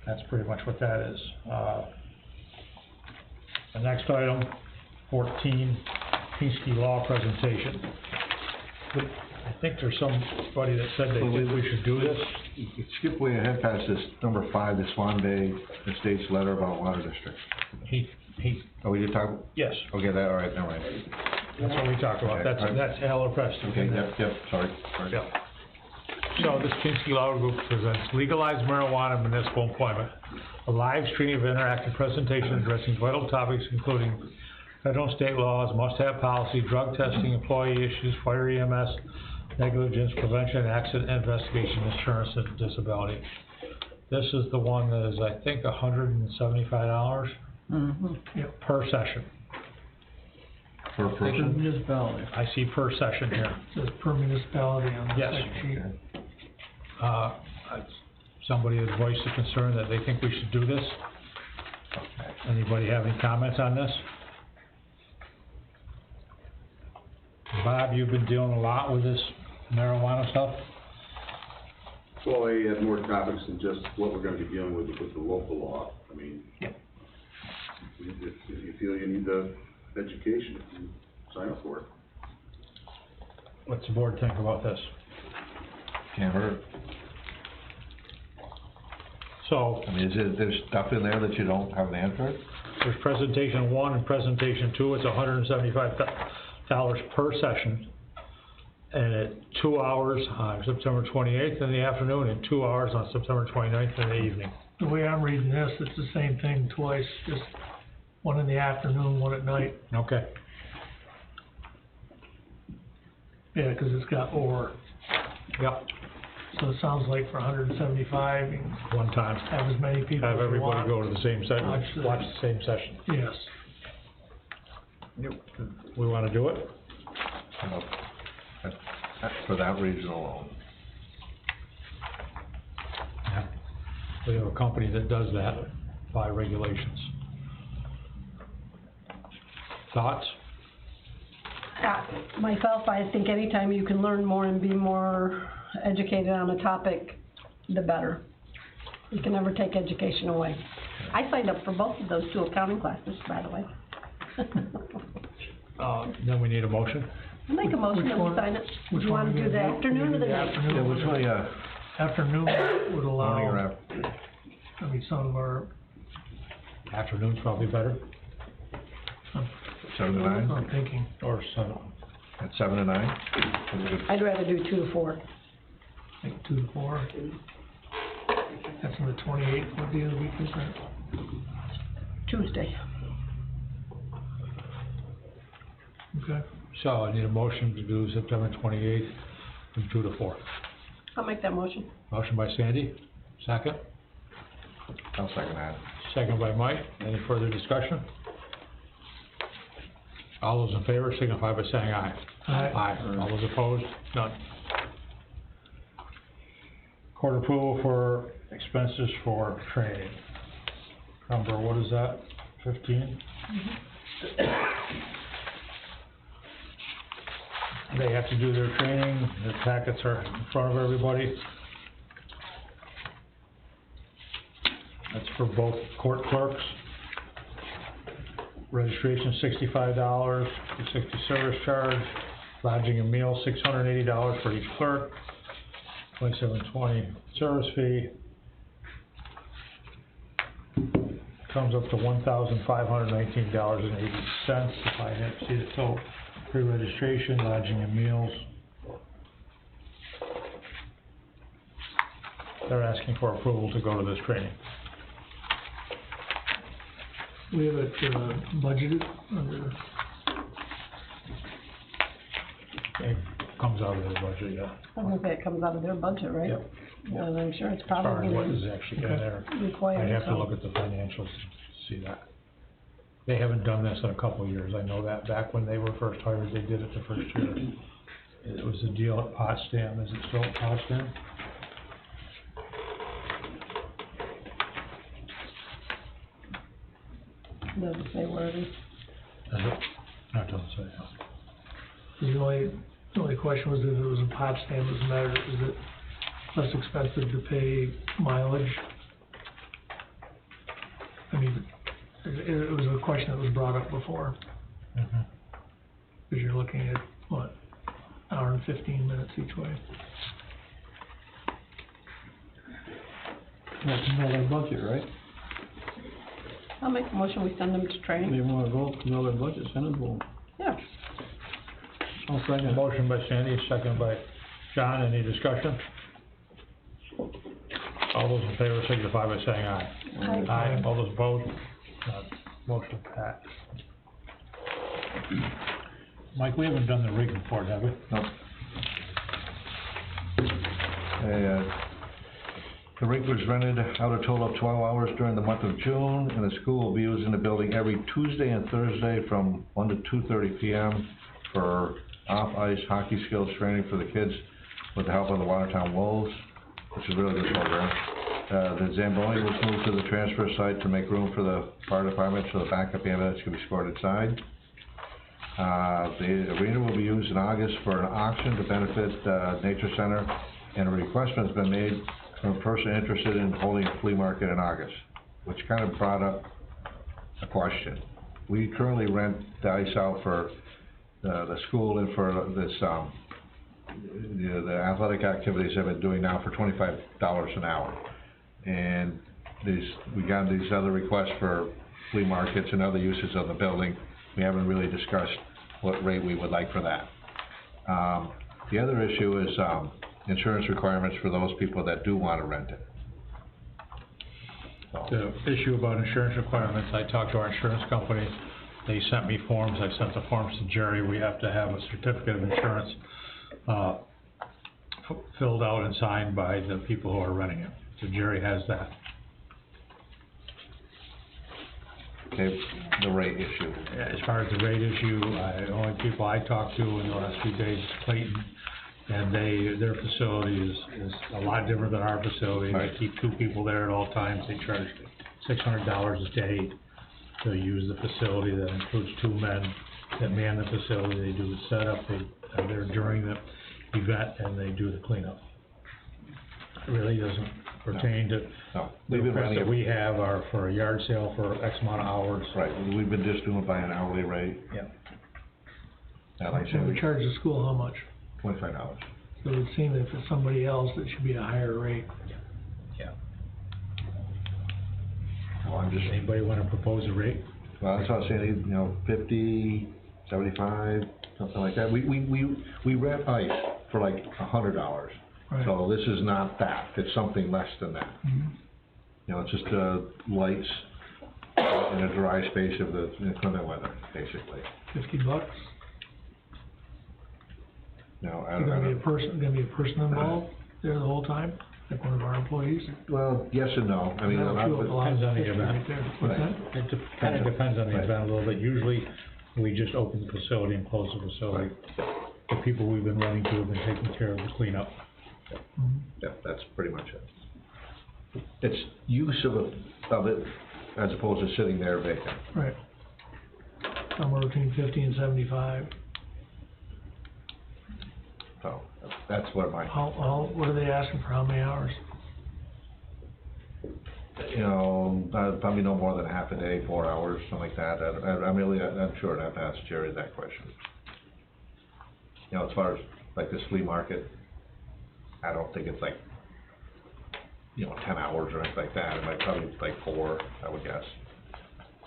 That's pretty much what that is. The next item, 14, Pinsky Law presentation. I think there's somebody that said they think we should do this. Skip way ahead past this, number 5, the Swan Bay Estates letter about water district. He. Oh, we did talk? Yes. Okay, all right, never mind. That's what we talked about, that's Al Preston. Okay, yep, sorry. Yep. So this Kinsky Law Group presents legalized marijuana in municipal employment. A live stream of interactive presentation addressing vital topics including federal and state laws, must-have policy, drug testing, employee issues, fire EMS, negligence, prevention, accident investigation, insurance, and disability. This is the one that is, I think, $175 per session. Per Per person? municipality, I see per session here. it says per municipality on the Yes. second sheet. Somebody has voiced a concern that they think we should do this. Anybody have any comments on this? Bob, you've been dealing a lot with this marijuana stuff? Well, they have more topics than just what we're gonna be dealing with the local law. I mean, if you feel you need the education, you sign up for it. What's the board think about this? Can't hurt. So, I mean, there's stuff in there that you don't have an answer? there's presentation 1 and presentation 2, it's $175 per session. And at 2 hours on September 28th in the afternoon and 2 hours on September 29th in the evening. The way I'm reading this, it's the same thing twice, just one in the afternoon, one at night. Okay. Yeah, 'cause it's got or. Yep. So it sounds like for $175, you can One time. have as many people Have as you everybody want. go to the same session, Watch watch the same session. Yes. We wanna do it? For that reason alone. We have a company that does that by regulations. Thoughts? Myself, I think anytime you can learn more and be more educated on a topic, the better. You can never take education away. I signed up for both of those 2 accounting classes, by the way. Then we need a motion. I'll make a motion Which that we one- sign it. which Do you one wanna are do you the gonna do? afternoon or the You do the night? afternoon. Yeah, which way, Afternoon would morning or allow, after? I mean, some of our, Afternoon's probably better, 7 to 9? I'm thinking, or 7. At 7 to 9? I'd rather do 2 to 4. like 2 to 4. That's on the 28th, what day of the week is that? Tuesday. Okay. So I need a motion to do September 28th from 2 to 4. I'll make that motion. Motion by Sandy, second. I'll second that. Second by Mike. Any further discussion? All those in favor signify by saying aye. Aye. Aye. All those opposed? None. Court approval for expenses for training. Number, what is that? 15? They have to do their training. The packets are in front of everybody. That's for both court clerks. Registration $65, $60 service charge, lodging and meals $680 for each clerk, $27.20 service fee. Comes up to $1,519.80 if I have to see the total. Pre-registration, lodging and meals. They're asking for approval to go to this training. We have it, budgeted under, It comes out of their budget, yeah. I was gonna say it comes out of their budget, right? Yep. And I'm sure it's As far probably as what gonna is actually in there. require. I'd have to some- look at the financials to see that. They haven't done this in a couple of years, I know that. Back when they were first hired, they did it the first year. It was a deal at Potsdam, is it still at Potsdam? Doesn't say where it is. Is it? No, it doesn't say. the only question was if it was a Potsdam, does it matter, is it less expensive to pay mileage? I mean, it was a question that was brought up before, Mhm. because you're looking at, what, hour and 15 minutes each way. That's another budget, right? I'll make a motion, we send them to training. You wanna vote, another budget, send it to them. Yeah. I'll second. Motion by Sandy, second by John, any discussion? All those in favor signify by saying aye. Aye. Aye, all those opposed? Motion passed. Mike, we haven't done the rig report, have we? Nope. The rink was rented out a total of 12 hours during the month of June, and the school will be using the building every Tuesday and Thursday from 1 to 2:30 p.m. for off-ice hockey skills training for the kids with the help of the Watertown Wolves, which is a really good program. The Zamboni was moved to the transfer site to make room for the fire department so the backup ambulance can be stored inside. The arena will be used in August for an auction to benefit Nature Center, and a request has been made from a person interested in holding a flea market in August, which kind of brought up a question. We currently rent the ice out for the school and for this, the athletic activities they've been doing now for $25 an hour. And we got these other requests for flea markets and other uses of the building. We haven't really discussed what rate we would like for that. The other issue is insurance requirements for those people that do want to rent it. The issue about insurance requirements, I talked to our insurance company, they sent me forms, I sent the forms to Jerry, we have to have a certificate of insurance filled out and signed by the people who are renting it, so Jerry has that. Okay, the rate issue. As far as the rate issue, the only people I talked to in the last few days is Clayton, and their facility is a lot different than our facility. Right. They keep 2 people there at all times, they charge $600 a day to use the facility. That includes 2 men that man the facility. They do the setup, they're there during the event, and they do the cleanup. It really doesn't pertain to, No. the We've been requests running that it, we have are for a yard sale for X amount of hours. right, we've been just doing it by an hourly rate. Yeah. And like I So said, we charge the school how much? $25. So it would seem that for somebody else, it should be a higher rate. Yeah. Well, I'm just, Anybody wanna propose a rate? well, that's what I was saying, 50, 75, something like that. We rent ice for like $100. Right. So this is not that, it's something less than that. Mhm. It's just lights in a dry space of the inclement weather, basically. $50? I Is don't gonna be know. a person involved there the whole time, like one of our employees? Well, yes and no. I mean, That'll fill up a lot of depends on the history event. right there. What's Right. that? It kinda depends on the Right. event a little bit. Usually, we just open the facility and close the facility. The people we've been running to have been taking care of the cleanup. Mhm. Yeah, that's pretty much it. It's use of it as opposed to sitting there vacant. Right. Somewhere between 50 and 75. So, that's what What are they asking for, how many hours? probably no more than half a day, 4 hours, something like that. I'm sure I'd have to ask Jerry that question. As far as like this flea market, I don't think it's like, 10 hours or anything like that. It might probably be like 4, I would guess.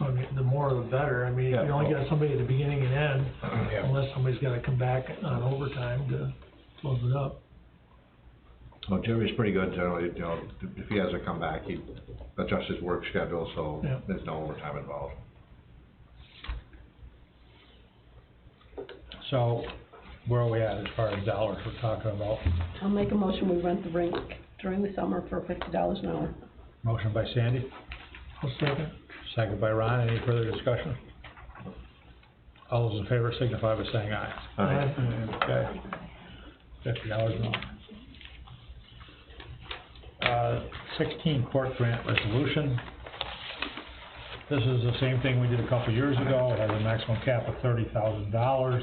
I mean, the more the better, I mean, if you only got somebody at the beginning and end, Yeah. unless somebody's gotta come back on overtime to close it up. Well, Jerry's pretty good generally, if he has to come back, he adjusts his work schedule, so Yeah. there's no overtime involved. So, where are we at as far as dollars we're talking about? I'll make a motion, we rent the rink during the summer for $50 an hour. Motion by Sandy, I'll second. second by Ron, any further discussion? All those in favor signify by saying aye. Okay. $50 an hour. 16 court grant resolution. This is the same thing we did a couple years ago. It has a maximum cap of $30,000.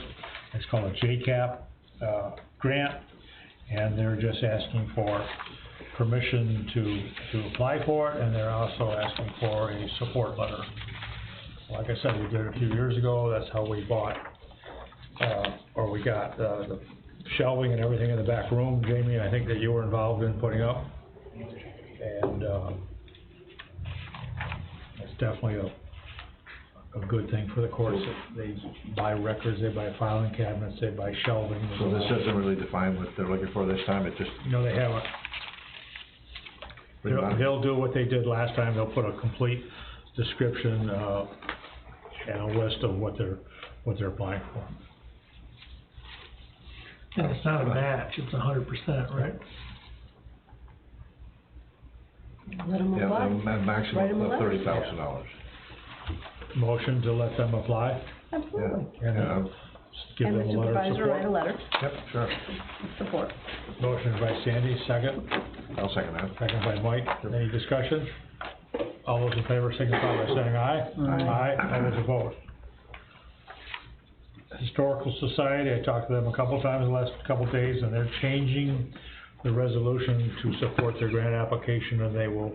It's called a JCAP grant, and they're just asking for permission to apply for it, and they're also asking for a support letter. Like I said, we did it a few years ago. That's how we bought, or we got the shelving and everything in the back room. Jamie, I think that you were involved in putting up, and it's definitely a good thing for the courts. They buy records, they buy filing cabinets, they buy shelving. So this doesn't really define what they're looking for this time, it just, No, they haven't. They'll do what they did last time, they'll put a complete description, and a list of what they're applying for. And it's not a match, it's 100%, right? Let them yeah, apply. a Write 'em maximum a of letter. $30,000. Motion to let them apply, Absolutely. and Yeah. give And them the a letter of supervisor write a support. letter, Yep, sure, support. Motion by Sandy, second. I'll second that. Second by Mike, any discussion? All those in favor signify by saying aye. Aye, all those opposed. Historical Society, I talked to them a couple times the last couple days, and they're changing the resolution to support their grant application, and they will,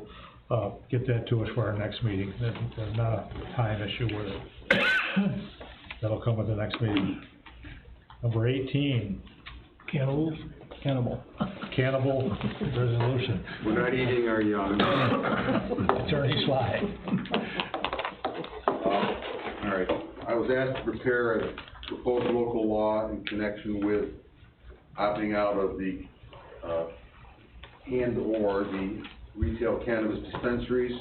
get that to us for our next meeting. There's not a time issue with it. That'll come at the next meeting. Number 18, Cannibals? cannibal resolution. We're not eating our young. Attorney Sly. All right, I was asked to prepare a proposed local law in connection with opting out of the, and/or the retail cannabis dispensaries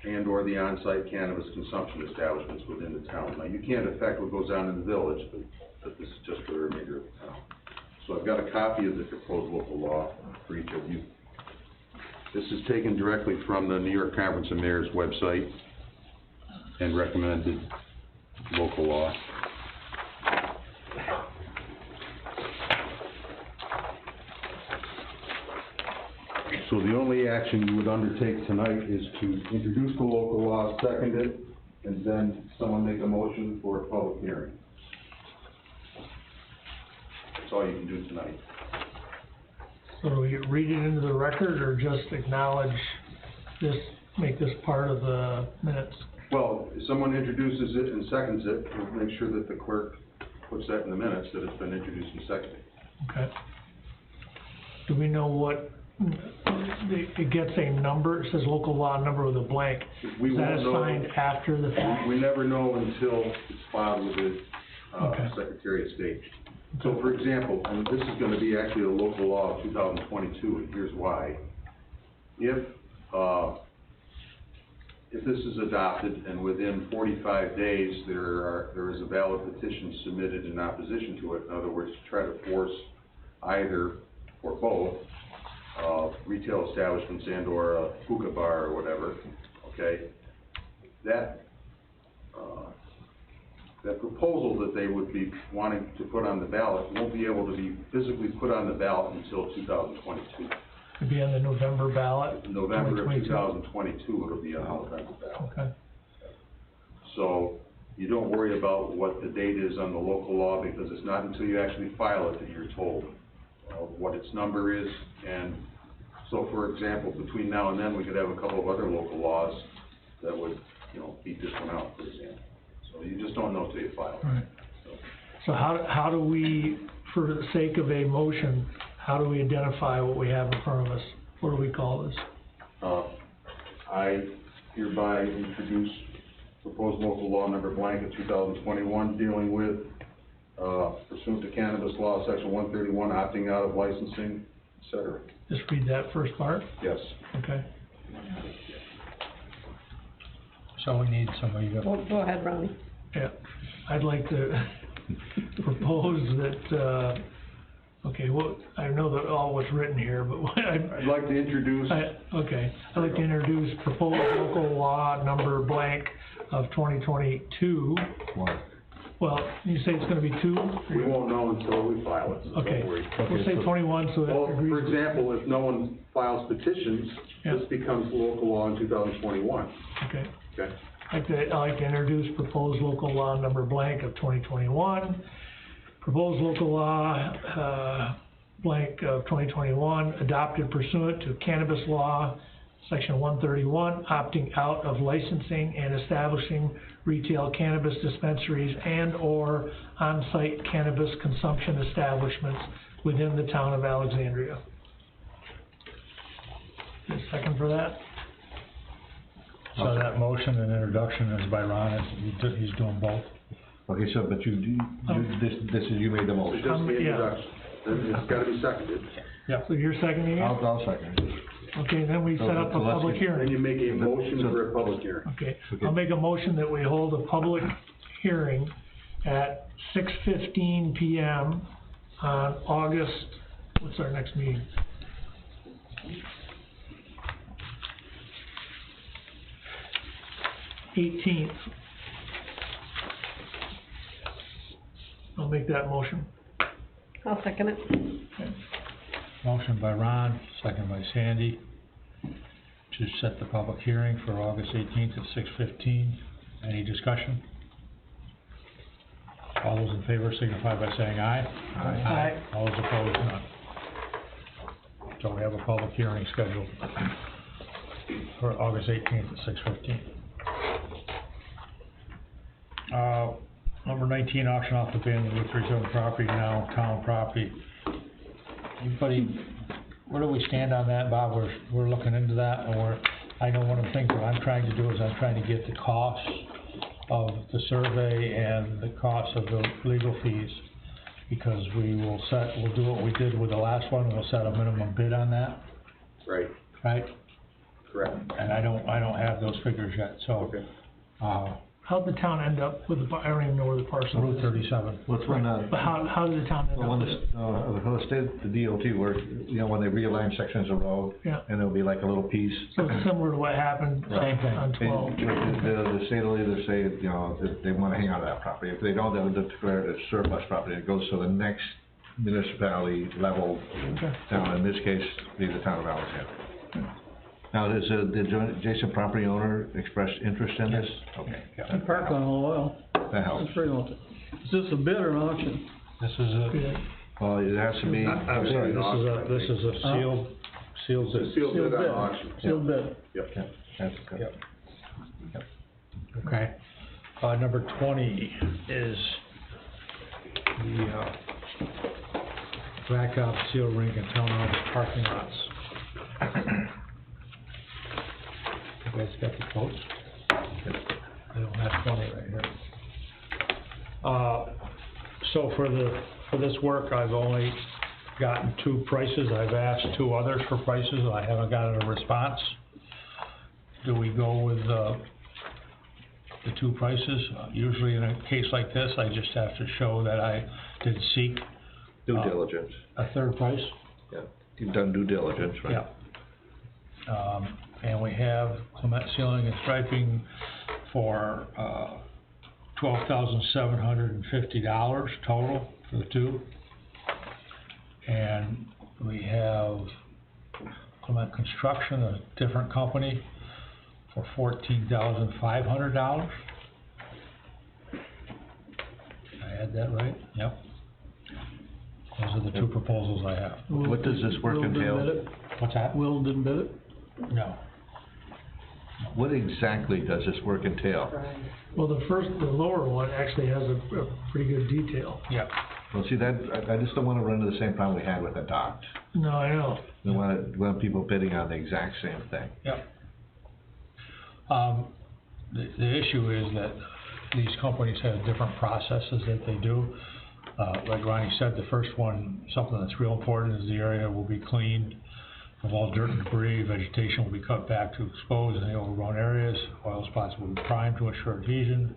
and/or the on-site cannabis consumption establishments within the town. Now, you can't affect what goes on in the village, but this is just for the remainder of the town. So I've got a copy of the proposed local law for each of you. This is taken directly from the New York Conference of Mayors website and recommended local law. So the only action you would undertake tonight is to introduce the local law, second it, and then someone make a motion for a public hearing. That's all you can do tonight. So do we read it into the record, or just acknowledge this, make this part of the minutes? Well, if someone introduces it and seconds it, we'll make sure that the clerk puts that in the minutes, that it's been introduced and seconded. Okay. Do we know what, it gets a number, it says local law number with a blank. We Is that won't know. assigned after the fact? We never know until it's filed with the, Okay. Secretary of State. So for example, and this is gonna be actually a local law of 2022, and here's why. If this is adopted and within 45 days there is a valid petition submitted in opposition to it, in other words, to try to force either or both retail establishments and or a hookah bar or whatever, okay, that proposal that they would be wanting to put on the ballot won't be able to be physically put on the ballot until 2022. It'd be on the November ballot? November of 2022. 2022, it'll be on the November ballot. Okay. So you don't worry about what the date is on the local law, because it's not until you actually file it that you're told what its number is. And so, for example, between now and then, we could have a couple of other local laws that would, beat this one out, for example. So you just don't know till you file it. Right. So how do we, for the sake of a motion, how do we identify what we have in front of us? What do we call this? I hereby introduce proposed local law number blank of 2021 dealing with pursuant to cannabis law, section 131, opting out of licensing, et cetera. Just read that first part? Yes. Okay. So we need somebody to. Go ahead, Ronnie. Yeah, I'd like to propose that, okay, well, I know that all was written here, but what I'd like to introduce. Okay, I'd like to introduce proposed local law number blank of 2022. One. Well, you say it's gonna be two? We won't know until we file it, so Okay, don't worry. we'll say 21, so that Well, for agrees. example, if no one files petitions, Yeah. this becomes local law in 2021, Okay. okay? I'd like to introduce proposed local law number blank of 2021. Proposed local law, blank of 2021, adopted pursuant to cannabis law, section 131, opting out of licensing and establishing retail cannabis dispensaries and/or on-site cannabis consumption establishments within the town of Alexandria. Is there a second for that? So that motion and introduction is by Ron, he's doing both. Okay, so, but you made the motion. Just the yeah. introduction, then it's gotta be seconded. So you're seconding it? I'll second it. Okay, then we set up a So let's public get- hearing. Then you make a motion for a public hearing. Okay, I'll make a motion that we hold a public hearing at 6:15 PM on August, what's our next meeting? Eighteenth. I'll make that motion. I'll second it. Motion by Ron, second by Sandy, to set the public hearing for August 18th at 6:15. Any discussion? All those in favor signify by saying aye. Aye. All those opposed, none. So we have a public hearing scheduled for August 18th at 6:15. Number 19, auction off abandoned Route 37 property, now town property. Anybody, where do we stand on that, Bob? We're looking into that, and I know one of the things that I'm trying to do is I'm trying to get the cost of the survey and the cost of the legal fees, because we'll do what we did with the last one, we'll set a minimum bid on that, Right, right? correct. And I don't have those figures yet, so. Okay. How'd the town end up with the, I don't even know where the parcel Route is. 37. What's when, But how did the town end well, up when with it? the state, the DOT, where, you know, when they realign sections of road, Yeah. and there'll be like a little piece. So it's similar to what happened Same thing. on 12. The state will either say, you know, that they wanna hang on to that property. If they don't, they'll declare it as surplus property. It goes to the next municipality level Okay. down, in this case, be the town of Alexandria. Now, does the adjacent property owner express interest in this? Okay. I parked on a while. That helps. That's pretty much it. Is this a bid or an auction? This is a, Good. Well, it has to be, I'm sorry, this is a sealed It's a bid. sealed bid on bid. auction. Sealed bid. Yep. that's good. Yep. Okay. Number 20 is the, blacktop seal rink and townhouse parking lots. You guys got the quotes? I don't have 20 right here. So for this work, I've only gotten 2 prices. I've asked 2 others for prices, and I haven't gotten a response. Do we go with, the 2 prices? Usually in a case like this, I just have to show that I did seek Due diligence. a third price. Yeah. You've done due diligence, right? Yeah. And we have cement sealing and striping for, $12,750 total for the 2. And we have Clement Construction, a different company, for $14,500. Did I add that right? Yep. Those are the 2 proposals I have. What does this work Will didn't entail? bid it. What's that? Will didn't bid it? No. What exactly does this work entail? Well, the lower one actually has a pretty good detail. Yep. Well, see, I just don't wanna run into the same problem we had with the dock. No, I know. We want people bidding on the exact same thing. Yep. The issue is that these companies have different processes that they do. Like Ronnie said, the first one, something that's real important is the area will be cleaned of all dirt and debris. Vegetation will be cut back to expose any overgrown areas. Oil spots will be primed to ensure adhesion.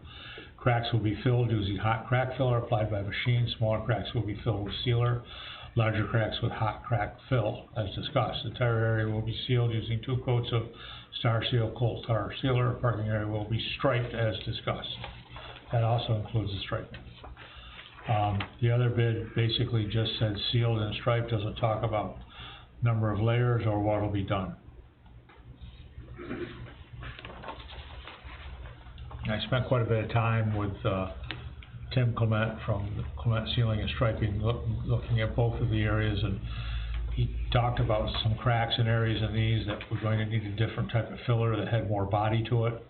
Cracks will be filled using hot crack filler applied by machine. Smaller cracks will be filled with sealer. Larger cracks with hot crack fill, as discussed. The entire area will be sealed using 2 coats of Star Seal coal tar sealer. Parking area will be striped, as discussed. That also includes the striping. The other bid basically just said sealed and striped, doesn't talk about number of layers or what will be done. I spent quite a bit of time with Tim Clement from Clement Sealing and Striping, looking at both of the areas, and he talked about some cracks in areas in these that we're going to need a different type of filler that had more body to it.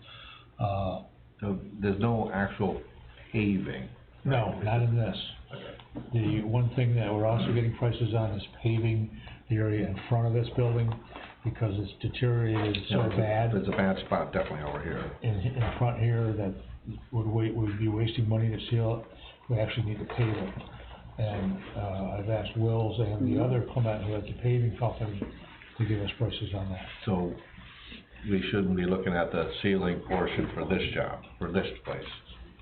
So there's no actual paving. No, not in this. The one thing that we're also getting prices on is paving the area in front of this building. because it's deteriorated so bad There's a bad spot definitely over here. in front here that would be wasting money to seal it. We actually need to pave it. And, I've asked Wills and the other Clement, who has the paving company, to give us prices on that. So, we shouldn't be looking at the ceiling portion for this job, for this place.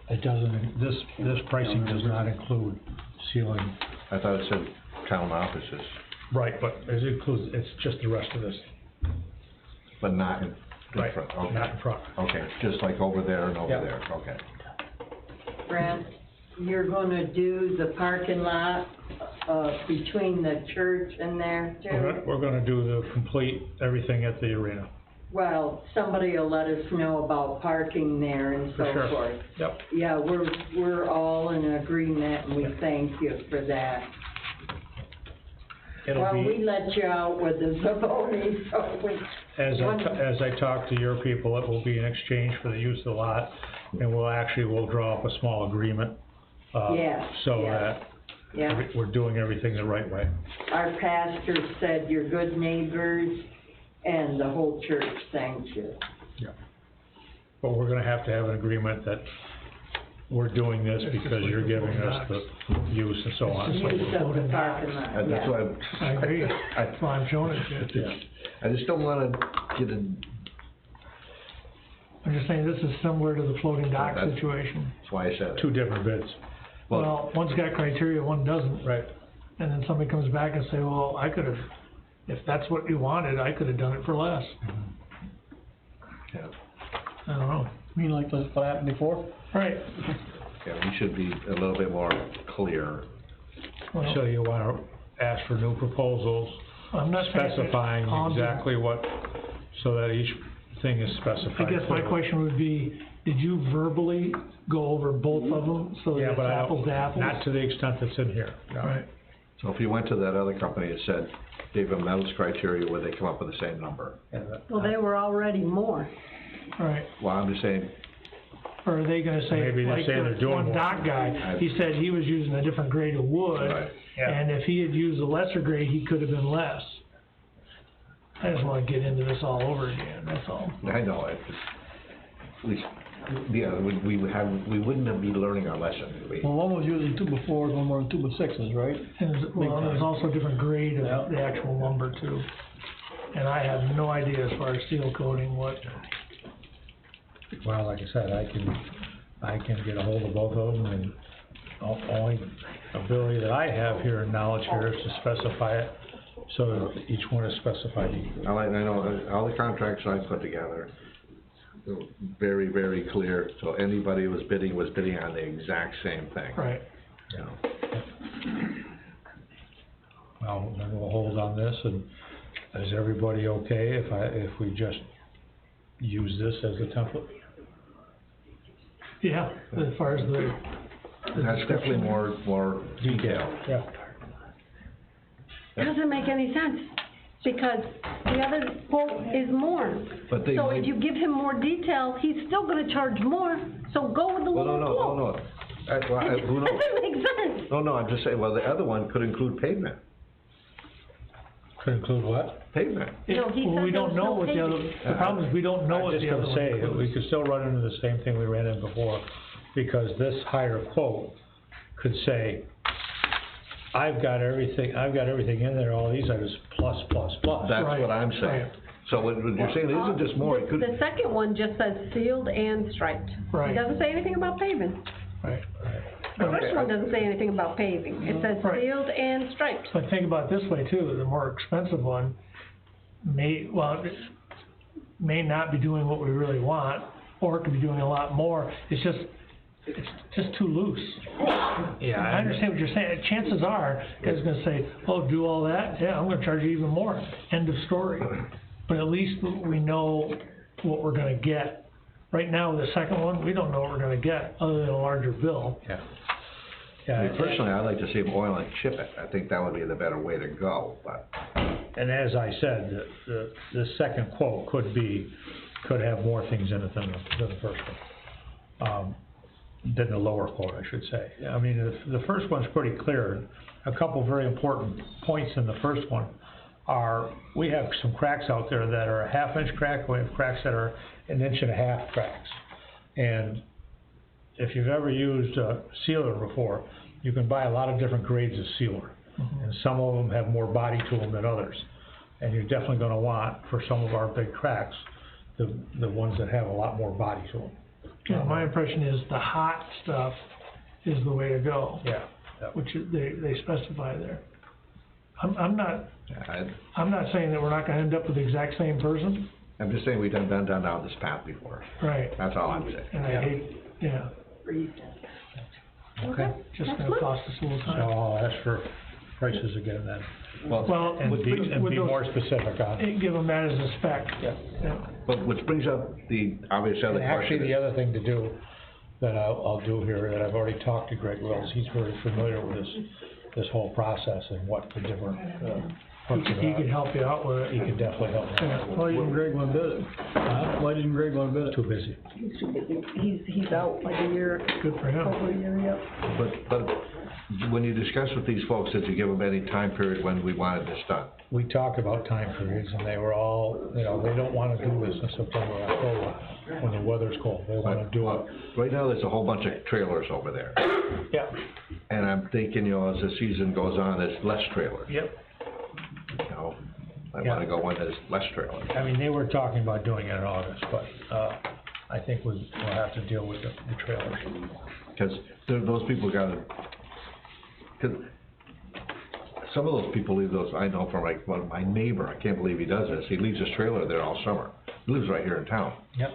It doesn't, this pricing does not include ceiling. I thought it said town offices, Right, but it includes, it's just the rest of this. but not in Right, front, okay. not in front. Okay, just like over there and over Yep. there, okay. Brent, you're gonna do the parking lot, between the church and there too? We're gonna do the complete, everything at the arena. Well, somebody will let us know about parking there and so For sure. forth. Yep. Yeah, we're all in agreement and we thank you for that. It'll Well, be, we let you out with the Zavoni, so we. as I talk to your people, it will be in exchange for the use of the lot, and we'll draw up a small agreement. Yes, So yes. that Yeah, we're doing everything the right way. our pastor said you're good neighbors and the whole church thanks you. But we're gonna have to have an agreement that we're doing this because you're giving us the use and so on. Use of the parking lot, That's yeah. why I agree, that's why I'm showing it to you. I just don't wanna get in, I'm just saying, this is similar to the floating dock That's- situation. that's why I said it. Two different bids. Well, one's got criteria, one doesn't. Right. And then somebody comes back and say, well, I could've, if that's what you wanted, I could've done it for less. Yeah. I don't know. You mean like what happened before? Right. Yeah, we should be a little bit more clear. Well, So you wanna ask for new proposals, I'm not saying- specifying I'll do- exactly what, so that each thing is specified. I guess my clearly. question would be, did you verbally go over both of them, so that Yeah, it's but I apples don't, to apples? not to the extent that's in here. No. Right. So if you went to that other company and said, gave them those criteria, would they come up with the same number? Well, they were already more. Right. Well, I'm just saying, Or are they gonna say, Maybe they're like saying they're the doing one more. dock guy, he said he was using a different grade of wood, Right. Yeah. and if he had used a lesser grade, he could've been less. I just wanna get into this all over again, that's all. I know, it just, at least, yeah, we wouldn't be learning our lesson, would we? Well, one was using 2x4s, one more than 2x6s, right? And there's also a different grade Yeah. of the actual lumber too. And I have no idea as far as seal coating what, Well, like I said, I can get a hold of both of them, and only ability that I have here and knowledge here is to specify it, so that each one is specified equally. I know, all the contracts I put together, were very, very clear, so anybody who was bidding on the exact same thing. right. You know. Well, then we'll hold on this, and is everybody okay if we just use this as a template? Yeah, as far as the That's definitely more detailed. Yeah. Doesn't make any sense, because the other quote is more. But they So might- if you give him more detail, he's still gonna charge more, so go with the Well, lower no, quote. no. Who knows? Doesn't make sense. No, I'm just saying, well, the other one could include pavement. Could include what? Pavement. No, he Well, said we there don't was know no what the other, paving. the problem is we don't know what the other I'm one just gonna say, we includes. could still run into the same thing we ran into before, because this higher quote could say, I've got everything in there, all these items, plus. That's Right, what I'm saying. right. So what you're saying isn't just more, it could, The second one just says sealed and striped. Right. It doesn't say anything about paving. Right. The first one doesn't say anything about paving. It says Right. sealed and striped. But think about it this way too, the more expensive one may not be doing what we really want, or it could be doing a lot more, it's just too loose. Yeah, I understand what you're saying, chances are, guys are gonna say, oh, do all that, yeah, I'm gonna charge you even more, end of story. But at least we know what we're gonna get. Right now, with the second one, we don't know what we're gonna get, other than a larger bill. Yeah. I mean, personally, I'd like to see them oil and chip it. I think that would be the better way to go, but. And as I said, the second quote could have more things in it than the first one. Than the lower quote, I should say. I mean, the first one's pretty clear. A couple very important points in the first one. we have some cracks out there that are a half-inch crack, we have cracks that are 1.5-inch cracks. And if you've ever used a sealer before, you can buy a lot of different grades of sealer. And some of them have more body to them than others. And you're definitely gonna want, for some of our big cracks, the ones that have a lot more body to them. Yeah, my impression is the hot stuff is the way to go. Yeah. Which they specify there. I'm not saying that we're not gonna end up with the exact same person. I'm just saying we've done down this path before. Right. That's all I'm saying. And I hate, yeah. Okay. Just gonna cost us a little So time. I'll ask for prices again then. Well, And with be those- more specific on it. and give them that as a spec. Yeah. But which brings up the obvious other And actually, question. the other thing to do, that I'll do here, that I've already talked to Greg Wells, he's very familiar with this whole process and what the different, parts of He it can are. help you out with it. He can definitely help me out. Why didn't Greg wanna bid it? Why didn't Greg wanna bid it? Too busy. He's out like a year, Good for him. over a year, yep. But when you discuss with these folks, did you give them any time period when we wanted this done? We talked about time periods, and they were all, they don't wanna do this in September, October, when the weather's cold, they wanna do it. Right now, there's a whole bunch of trailers over there. Yeah. And I'm thinking, as the season goes on, there's less trailers. Yep. I wanna go when there's less trailers. I mean, they were talking about doing it in August, but, I think we'll have to deal with the trailers. Cause those people gotta, cause some of those people leave those, I know from my neighbor, I can't believe he does this, he leaves his trailer there all summer. He lives right here in town. Yep.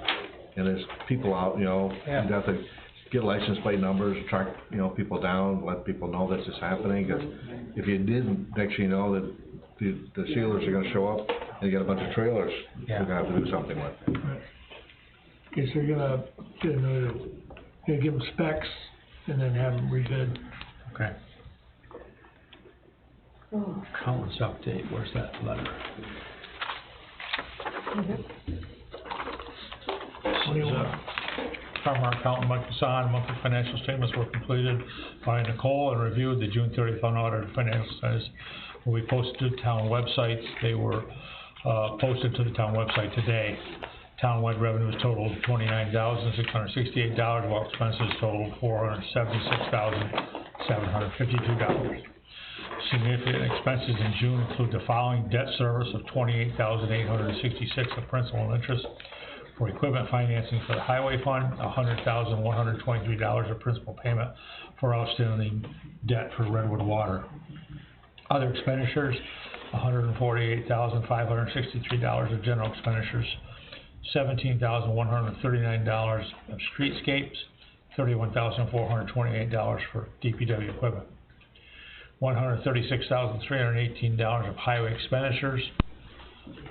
And there's people out, you have to get license plate numbers, track, people down, let people know this is happening, 'cause if you didn't, next thing you know, that the sealers are gonna show up, and you got a bunch of trailers, you're gonna have to do something with. Right. Okay, so you're gonna give them specs and then have them rebid. Okay. Accountant's update, where's that letter? What do you want? From our accountant, Mike Hassan, monthly financial statements were completed by Nicole and reviewed. The June 30th unaudited financial statements will be posted to town websites. They were, posted to the town website today. Townwide revenues totaled $29,668, while expenses totaled $476,752. Significant expenses in June include the following: debt service of $28,866 of principal and interest for equipment financing for the highway fund, $100,123 of principal payment for outstanding debt for Redwood Water. Other expenditures, $148,563 of general expenditures, $17,139 of streetscapes, $31,428 for DPW equipment, $136,318 of highway expenditures,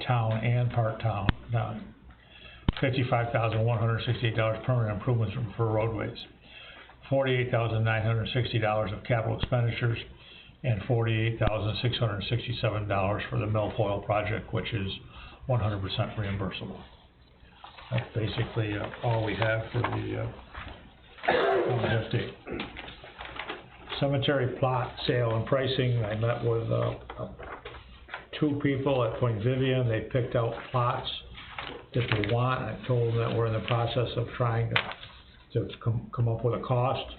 town and part-town, $55,168 permanent improvements for roadways, $48,960 of capital expenditures, and $48,667 for the milfoil project, which is 100% reimbursable. That's basically all we have for the update. Cemetery plot sale and pricing. I met with 2 people at Point Vivian. They picked out plots that they want. I told them that we're in the process of trying to come up with a cost.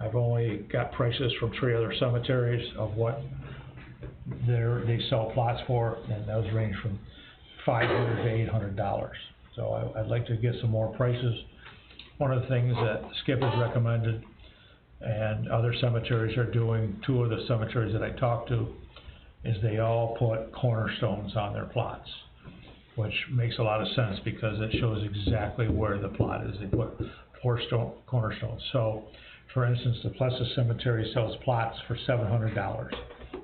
I've only got prices from 3 other cemeteries of what they sell plots for, and those range from $500 to $800. So I'd like to get some more prices. One of the things that Skip has recommended and other cemeteries are doing, 2 of the cemeteries that I talked to, is they all put cornerstones on their plots, which makes a lot of sense because it shows exactly where the plot is. They put 4 cornerstones. So, for instance, the Plessis Cemetery sells plots for $700.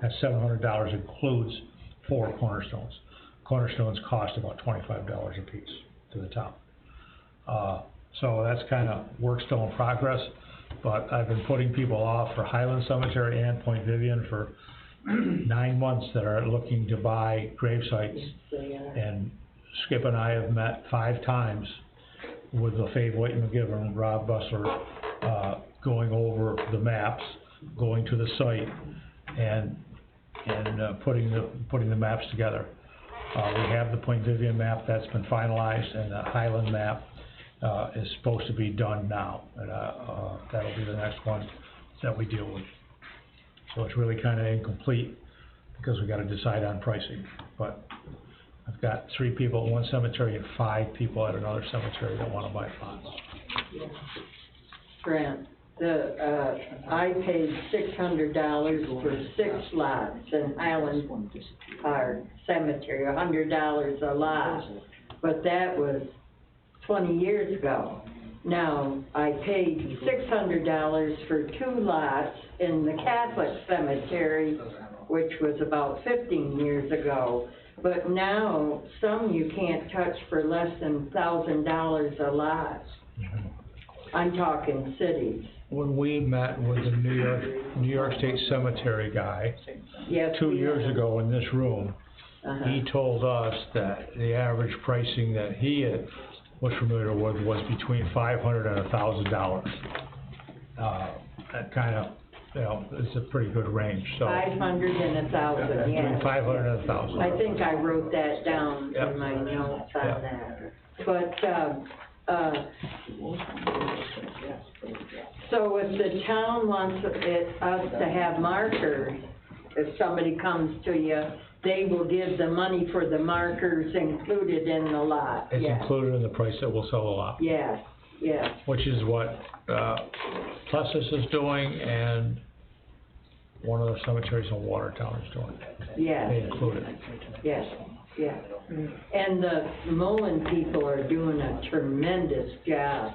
That $700 includes 4 cornerstones. Cornerstones cost about $25 a piece to the town. So that's kind of work still in progress, but I've been putting people off for Highland Cemetery and Point Vivian for 9 months that are looking to buy grave sites. And Skip and I have met 5 times with LaFave White McGivern and Rob Bussler, going over the maps, going to the site, and putting the maps together. We have the Point Vivian map that's been finalized, and the Highland map, is supposed to be done now, and, that'll be the next one that we deal with. So it's really kinda incomplete, because we gotta decide on pricing, but I've got 3 people at one cemetery and 5 people at another cemetery that wanna buy plots. Grant, I paid $600 for 6 lots in Highland Park Cemetery, $100 a lot, but that was 20 years ago. Now, I paid $600 for 2 lots in the Catholic Cemetery, which was about 15 years ago. But now, some you can't touch for less than $1,000 a lot. I'm talking cities. When we met with the New York State Cemetery guy, Yes, 2 we years have. ago in this room, Uh-huh. he told us that the average pricing that he was familiar with was between $500 and $1,000. That kinda, is a pretty good range, so. 500 and 1,000, yeah. Between 500 and 1,000. I think I wrote that down Yep. in my notes on Yep. that. But, so if the town wants us to have markers, if somebody comes to you, they will give the money for the markers included in the lot, It's yes. included in the price that we'll sell a lot. Yes, yes, Which is what, Plessis is doing, and one of the cemeteries in Watertown is doing. yes. They include it. Yes, yes. And the Mullen people are doing a tremendous job.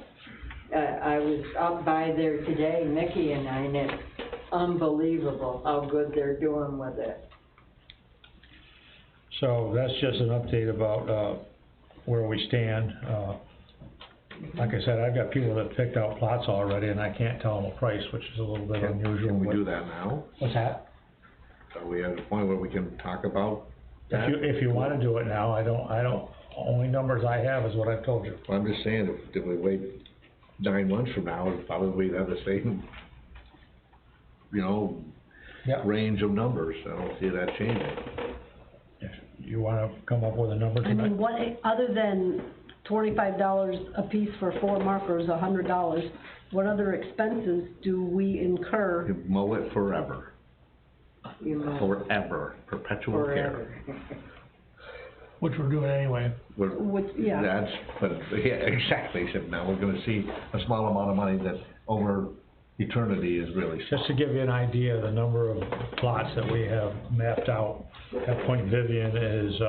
I was up by there today, Mickey and I, and it's unbelievable how good they're doing with it. So that's just an update about, where we stand. Like I said, I've got people that picked out plots already, and I can't tell them a price, which is a little bit unusual. Can we but- do that now? What's that? Are we at a point where we can talk about that? If you wanna do it now, I don't, only numbers I have is what I've told you. Well, I'm just saying, if we wait 9 months from now, it'll probably have the same, Yeah. range of numbers. I don't see that changing. If you wanna come up with a number I tonight? mean, what, other than $25 a piece for 4 markers, $100, what other expenses do we incur? You mow it forever, You know, forever, perpetual care. forever. Which we're doing anyway. Yeah. That's, but, yeah, exactly, except now we're gonna see a small amount of money that over eternity is really small. Just to give you an idea, the number of plots that we have mapped out at Point Vivian is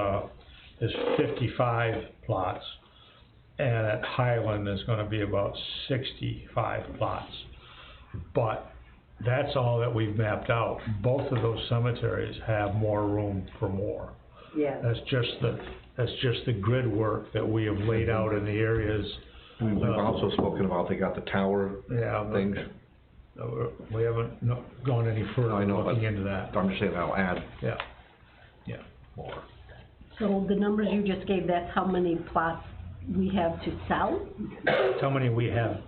55 plots. And at Highland is gonna be about 65 plots. But that's all that we've mapped out. Both of those cemeteries have more room for more. Yeah, That's just the grid work that we have laid out in the areas. We've also spoken about, they got the tower Yeah, things. we haven't gone any further I know, looking but into that. I'm just saying that'll add Yeah, more. So the numbers you just gave, that's how many plots we have to sell? That's how many we have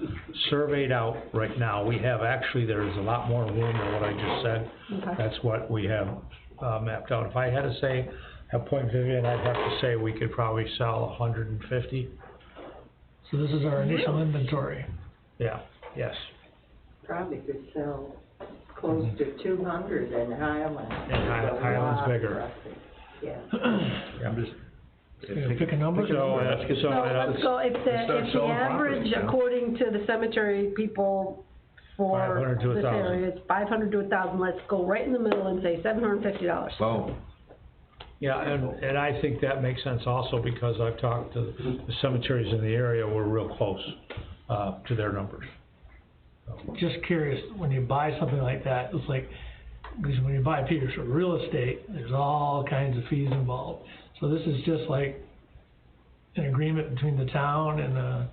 surveyed out right now. We have, actually, there's a lot more room than what I just said. Okay. That's what we have, mapped out. If I had to say, at Point Vivian, I'd have to say we could probably sell 150. So this is our initial inventory. Yeah, yes. probably could sell close to 200 in Highland. And Highland's bigger. Yeah. I'm just. Pick a number? So let's go, if the selling average, properties, yeah. according to the cemetery people for 500 to this 1,000. area, it's 500 to 1,000, let's go right in the middle and say $750. Well, Yeah, and I think that makes sense also, because I've talked to the cemeteries in the area, we're real close, to their numbers. Just curious, when you buy something like that, it's like, because when you buy a piece of real estate, there's all kinds of fees involved. So this is just like an agreement between the town and, I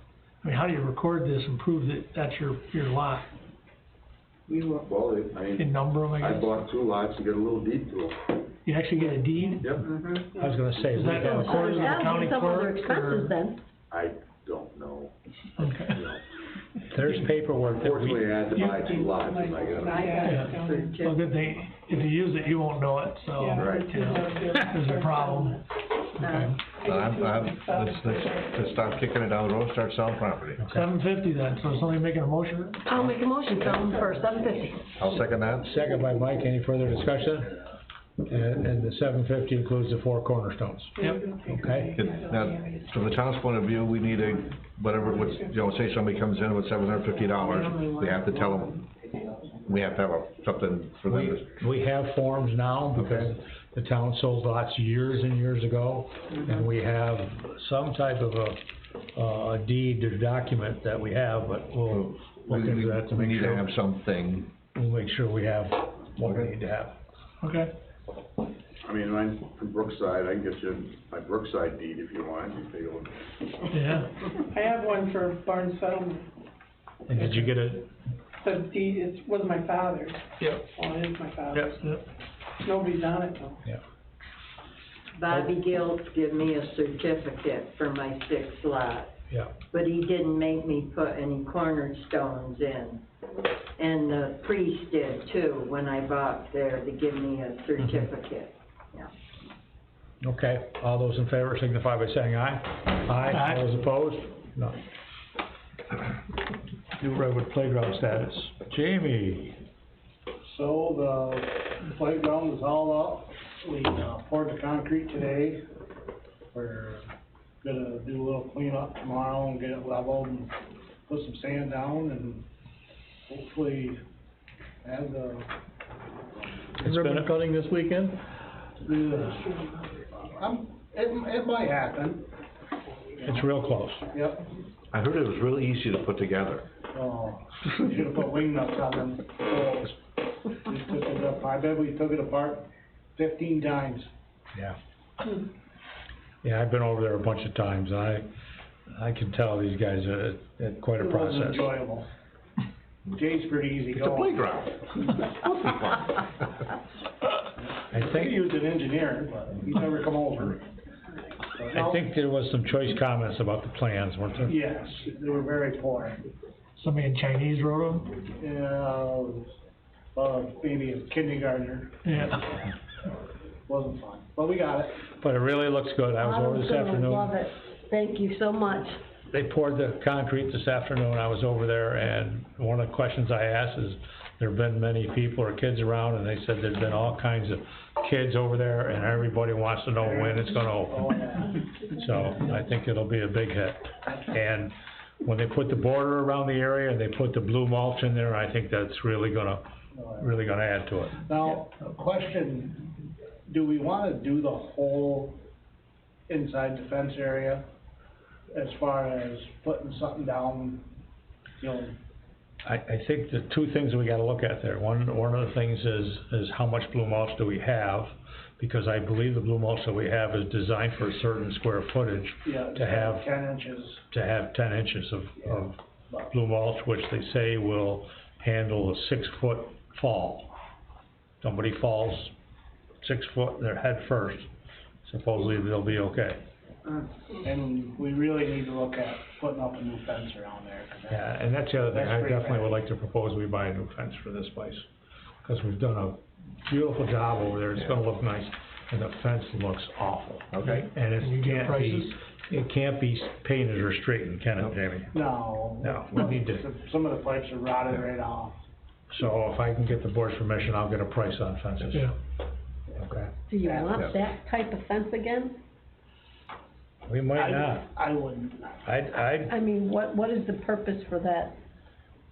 mean, how do you record this and prove that that's your lot? Well, And number them, I I guess? bought 2 lots to get a little deed to them. You actually get a deed? Yep. I was gonna say, Is that we have- recorded with the That'll county be some other clerk, expenses or? then. I don't know. Okay. You know. there's paperwork that Unfortunately, we, I had to buy 2 lots, and I got I got Yeah. a Well, certificate. good thing, if you use it, you won't know it, so, Right. you know, there's a problem. Okay. Let's stop kicking it down the road, start selling property. $750 then, so somebody making a motion? I'll make a motion, Tom, for $750. I'll second that. second by Mike, any further discussion? And the $750 includes the 4 cornerstones. Yep. Okay? Now, from the town's point of view, we need a, whatever, what's, you know, say somebody comes in with $750, we have to tell them, we have to have something for them to. We have forms now, because the town sold lots years and years ago, and we have some type of a deed or document that we have, but we'll look into that to We make need to sure. have something. We'll make sure we have what we need to have. Okay. I mean, I'm from Brookside, I can get you my Brookside deed if you want, you take a look. Yeah. I have one for barn settlement. And did you get it? The deed, it was my father's. Yep. Well, it is my father's. Yep. Nobody's on it though. Yeah. Bobby Giltz give me a certificate for my 6th lot, Yeah. but he didn't make me put any cornerstones in. And the priest did too, when I bought there, to give me a certificate. Okay, all those in favor signify by saying aye. Aye. All those opposed? None. New Redwood playground status. Jamie? So the playground is all up. We poured the concrete today. We're gonna do a little cleanup tomorrow and get it leveled and put some sand down and hopefully have the, Ribbon cutting this weekend? it might happen. It's real close. Yep. I heard it was really easy to put together. Oh, we should've put wing nuts on them poles. We took it up, I bet we took it apart 15 times. Yeah. Yeah, I've been over there a bunch of times, and I can tell these guys are at quite a It was process. enjoyable. Jay's pretty easy It's a going. playground. I He think, was an engineer, but he never come over. But I no, think there was some choice comments about the plans, weren't there? Yes, they were very poor. Somebody in Chinese wrote them? Yeah, maybe a kindergartner, Yeah. wasn't fun, but we got it. But it really looks good. I was over this afternoon. Love it. Thank you so much. They poured the concrete this afternoon, I was over there, and one of the questions I asked is, there've been many people or kids around, and they said there's been all kinds of kids over there, and everybody wants to know when it's gonna Oh, open. yeah. So, I think it'll be a big hit. And when they put the border around the area, and they put the blue mulch in there, I think that's really gonna add to it. Now, a question, do we wanna do the whole inside the fence area as far as putting something down, you know? I think the 2 things we gotta look at there, one of the things is how much blue mulch do we have? Because I believe the blue mulch that we have is designed for a certain square footage, Yeah, to have 10 inches. to have 10 inches of blue mulch, which they say will handle a 6-foot fall. Somebody falls 6 foot, their head first, supposedly they'll be okay. And we really need to look at putting up a new fence around there. 'Cause that- Yeah, and that's the other thing, That's I pretty definitely bad. would like to propose we buy a new fence for this place, cause we've done a beautiful job over there, it's gonna look nice, and the fence looks awful. Okay. And Can you it get can't prices? it can't be painted or straightened, can it, Jamie? No. No, we need to, Some of the pipes are rotted right off. so if I can get the board's permission, I'll get a price on fences. Yeah. Okay, Do you Yeah. want that type of fence again? we might not, I wouldn't. I I mean, what is the purpose for that?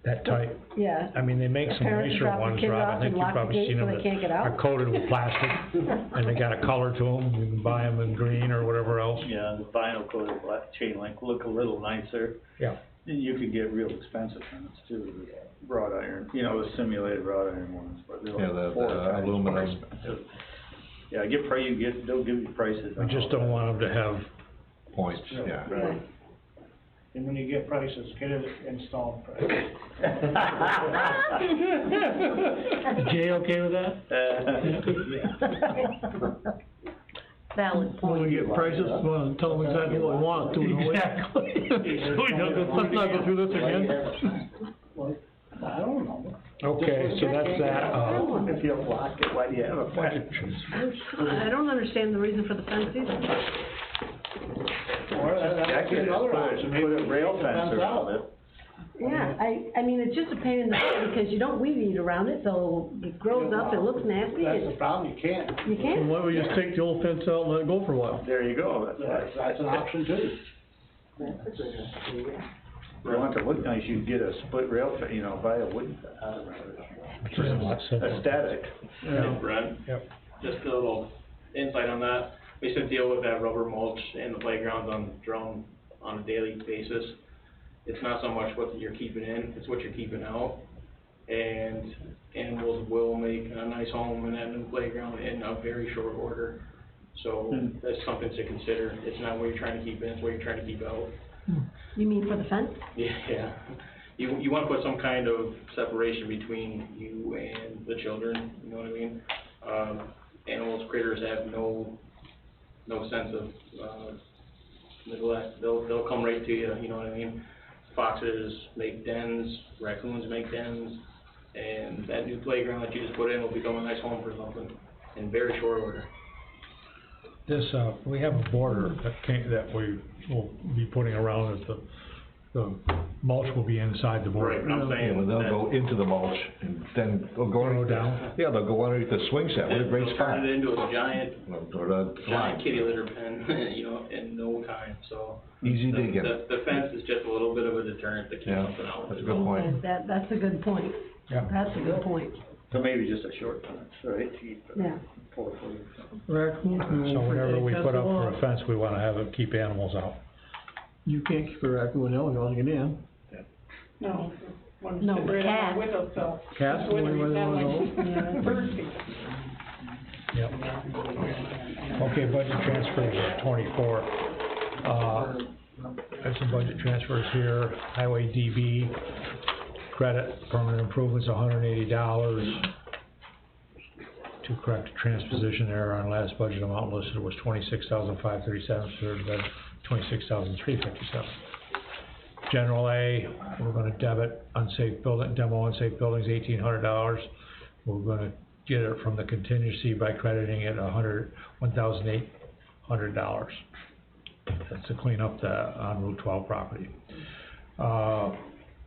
that type, Yeah. I mean, they make some Parents nicer drop the ones, kids Rob, off I and think you've lock the probably gate seen so them they can't get that out? are coated with plastic, and they got a color to them, you can buy them in green or whatever else. Yeah, the vinyl coated black chain link look a little nicer. Yeah. And you could get real expensive ones too, wrought iron, you know, the simulated wrought iron ones, but they're Yeah, like the 4 times more aluminum. expensive. Yeah, they'll give you prices. We on just all don't that. want them to have, Points, yeah. Right. And when you get prices, get it installed first. Is Jay okay with that? valid When we point. get prices, we'll tell them exactly what we want to, don't we? Exactly. Let's not go through this again. I don't know. Okay, so that's that, If you block it, why do you have a budget? I don't understand the reason for the fence either. Or that could be another option. Put a rail fence around it. Yeah, I mean, it's just a pain in the butt because you don't weed eat around it, so it grows up, it looks nasty, That's the and problem, you can't. you And can't. why don't we just take the old fence out and let it go for a while? There you go, That's an option too. If you want to look nice, you can get a split rail fence, you know, buy a wooden, aesthetic. Hey, Brent? Yep. Just a little insight on that. We used to deal with that rubber mulch in the playgrounds on a daily basis. It's not so much what you're keeping in, it's what you're keeping out. And animals will make a nice home in that new playground in a very short order. So that's something to consider. It's not what you're trying to keep in, it's what you're trying to keep out. You mean for the fence? Yeah. You wanna put some kind of separation between you and the children, you know what I mean? Animals, critters have no sense of, neglect. They'll come right to you, you know what I mean? Foxes make dens, raccoons make dens, and that new playground that you just put in will become a nice home for something in very short order. this, we have a border that we will be putting around it, the mulch will be inside the border. Right, but I'm saying Yeah, they'll that- go into the mulch, and then they'll go underneath down? Yeah, they'll go underneath the swing set, what a great They'll spot. turn it into a giant Or the giant kitty litter pen, you know, in no time, so. Easy The- digging. The fence is just a little bit of a deterrent to keep Yeah, something out. that's a good point. That's a good point. Yeah. That's a good point, So maybe just a short fence, right, to keep yeah. 4 foot or something. Raccoons. So whenever we put up for a That's fence, we wanna have it, keep animals out. You can't keep a raccoon out, you want to get in. No, one No, sitting but right on cats. my windowsill. Cats, This winter, the only we've had way they like wanna bird feed. Yep. Okay, budget transfers, 24. Have some budget transfers here, highway DB, credit, permanent improvements, $180. To correct a transposition error on last budget amount listed was $26,537, so there's been $26,357. General A, we're gonna debit unsafe building, demo unsafe buildings, $1,800. We're gonna get it from the contingency by crediting it $1,800. That's to clean up the on Route 12 property.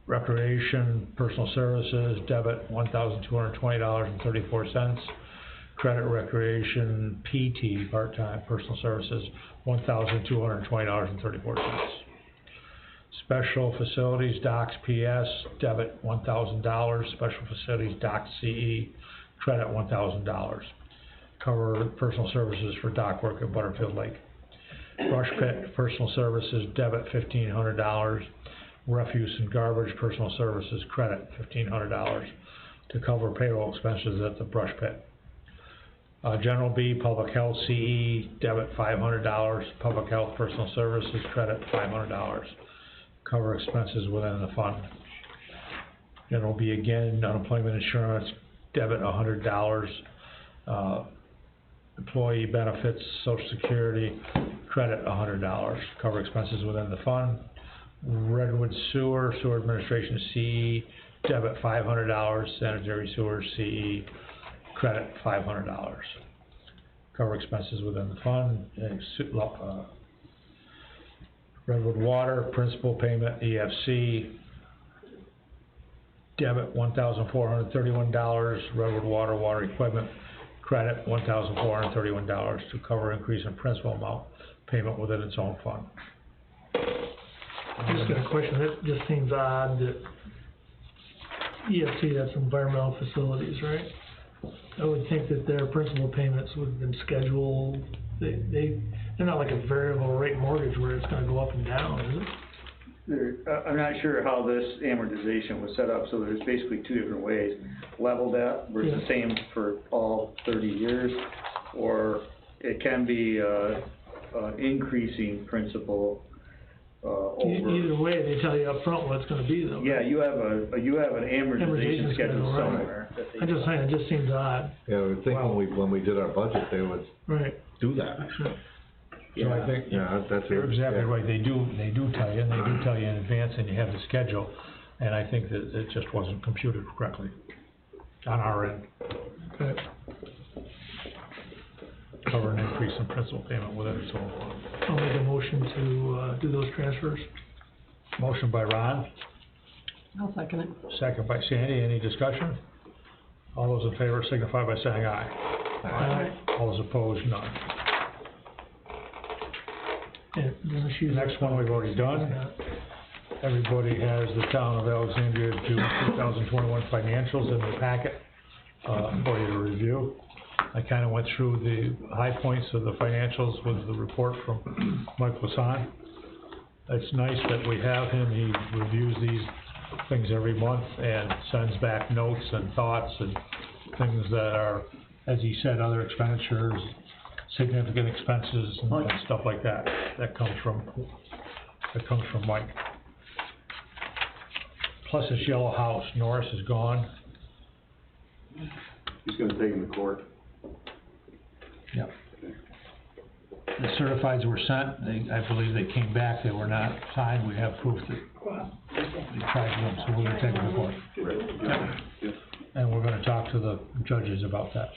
Recreation, personal services, debit $1,220.34. Credit recreation, PT, part-time, personal services, $1,220.34. Special facilities, docks, PS, debit $1,000, special facilities, docks, CE, credit $1,000. Cover personal services for dock work at Butterfield Lake. Brush pit, personal services, debit $1,500. Refuse and garbage, personal services, credit $1,500 to cover payroll expenses at the brush pit. General B, public health, CE, debit $500, public health, personal services, credit $500. Cover expenses within the fund. General B again, unemployment insurance, debit $100, employee benefits, social security, credit $100, cover expenses within the fund. Redwood sewer administration, CE, debit $500, sanitary sewer, CE, credit $500. Cover expenses within the fund. Redwood water, principal payment, EFC, debit $1,431, Redwood water, water equipment, credit $1,431 to cover increase in principal amount, payment within its own fund. I just got a question, it just seems odd that EFC, that's environmental facilities, right? I would think that their principal payments would have been scheduled, they're not like a variable rate mortgage where it's gonna go up and down, is it? I'm not sure how this amortization was set up, so there's basically 2 different ways. Level debt, where it's the same for all 30 years, or it can be, increasing principal, over. Either way, they tell you up front what it's gonna be though. Yeah, you have an amortization schedule right. somewhere. I'm just saying, it just seems odd. Yeah, I would think when we did our budget, they would, Right. do that. So I think, Yeah, that's. you're exactly right, they do tell you, and they do tell you in advance, and you have the schedule, and I think that it just wasn't computed correctly on our end. Okay. Cover an increase in principal payment with it, so. I'll make a motion to, do those transfers. Motion by Ron, I'll second it. second by Sandy, any discussion? All those in favor signify by saying aye. Aye. All those opposed, none. And then the shoes. Next one we've already done. Everybody has the town of Alexandria June 2021 financials in their packet, for you to review. I kinda went through the high points of the financials with the report from Mike Lasan. It's nice that we have him, he reviews these things every month and sends back notes and thoughts and things that are, as he said, other expenditures, significant expenses and stuff like that, that comes from Mike. Plus this yellow house, Norris is gone. He's gonna take him to court. Yep. The certifieds were sent, I believe they came back, they were not signed, we have proof that they tried them, so we're gonna take them to court. Yep. And we're gonna talk to the judges about that.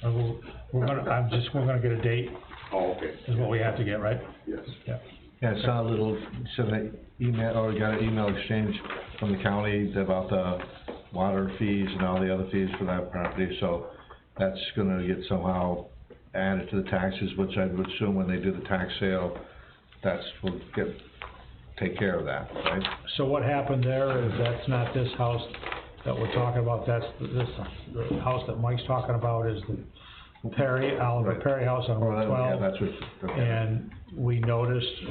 Or we're gonna get a date, Oh, okay. is what we have to get, right? Yes. Yeah. Yeah, I saw a little, sent an email, or got an email exchange from the county about the water fees and all the other fees for that property, so that's gonna get somehow added to the taxes, which I would assume when they do the tax sale, will take care of that, right? So what happened there is that's not this house that we're talking about, that's the house that Mike's talking about is the Perry, Oliver Right. Perry house on Route 12. Yeah, that's what, okay. And we noticed,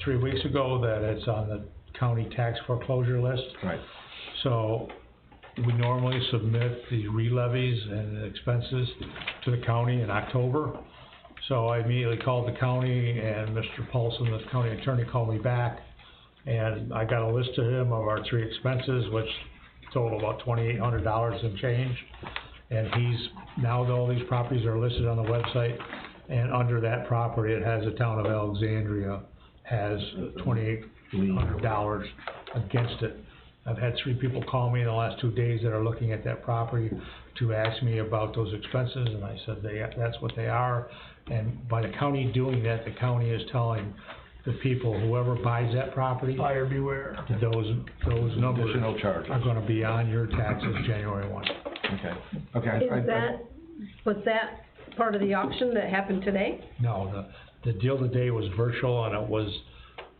3 weeks ago that it's on the county tax foreclosure list. Right. So, we normally submit the re-levies and the expenses to the county in October. So I immediately called the county and Mr. Paulson, the county attorney, called me back. And I got a list to him of our 3 expenses, which total about $2,800 and change. And now all these properties are listed on the website, and under that property, it has the town of Alexandria has $2,800 against it. I've had 3 people call me in the last 2 days that are looking at that property to ask me about those expenses, and I said that's what they are. And by the county doing that, the county is telling the people, whoever buys that property, Buyer beware. those numbers Additional charges. are gonna be on your taxes January 1. Okay. Was that part of the auction that happened today? No, the deal today was virtual, and it was,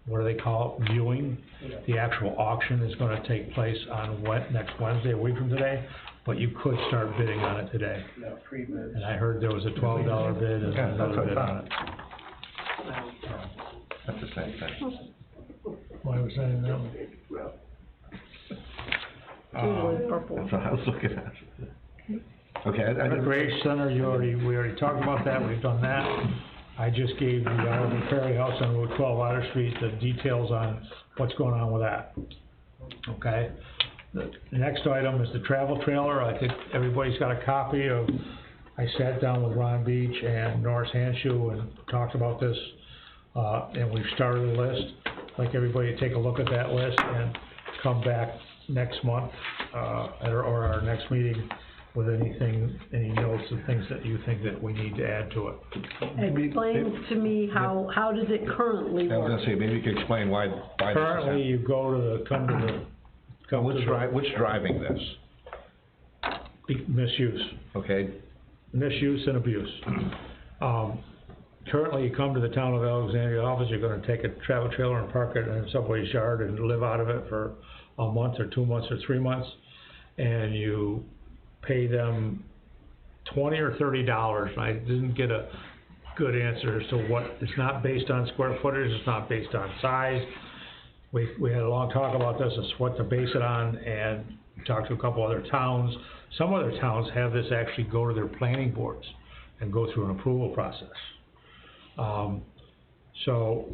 what do they call it, viewing? The actual auction is gonna take place on next Wednesday, a week from today, but you could start bidding on it today. Yeah, pre-bids. And I heard there was a $12 bid and Yeah, that's another what bid I on it. That's the same thing. Why was saying that? Usually purple. That's what I was looking at. Okay, I didn't. Recreation Center, we already talked about that, we've done that. I just gave the Oliver Perry House on Route 12 Otter Street the details on what's going on with that. Okay? The next item is the travel trailer. I think everybody's got a copy of, I sat down with Ron Beach and Norris Hanshu and talked about this, and we've started a list. I'd like everybody to take a look at that list and come back next month, or our next meeting with any notes and things that you think that we need to add to it. Explain to me how does it currently I was work? gonna say, maybe you could explain why this is Currently, happening. you go to What's driving this? misuse. Okay, Misuse and abuse. Currently, you come to the town of Alexandria office, you're gonna take a travel trailer and park it in somebody's yard and live out of it for a month or 2 months or 3 months, and you pay them $20 or $30, and I didn't get a good answer as to what, it's not based on square footage, it's not based on size. We had a long talk about this, as what to base it on, and talked to a couple other towns. Some other towns have this actually go to their planning boards and go through an approval process. So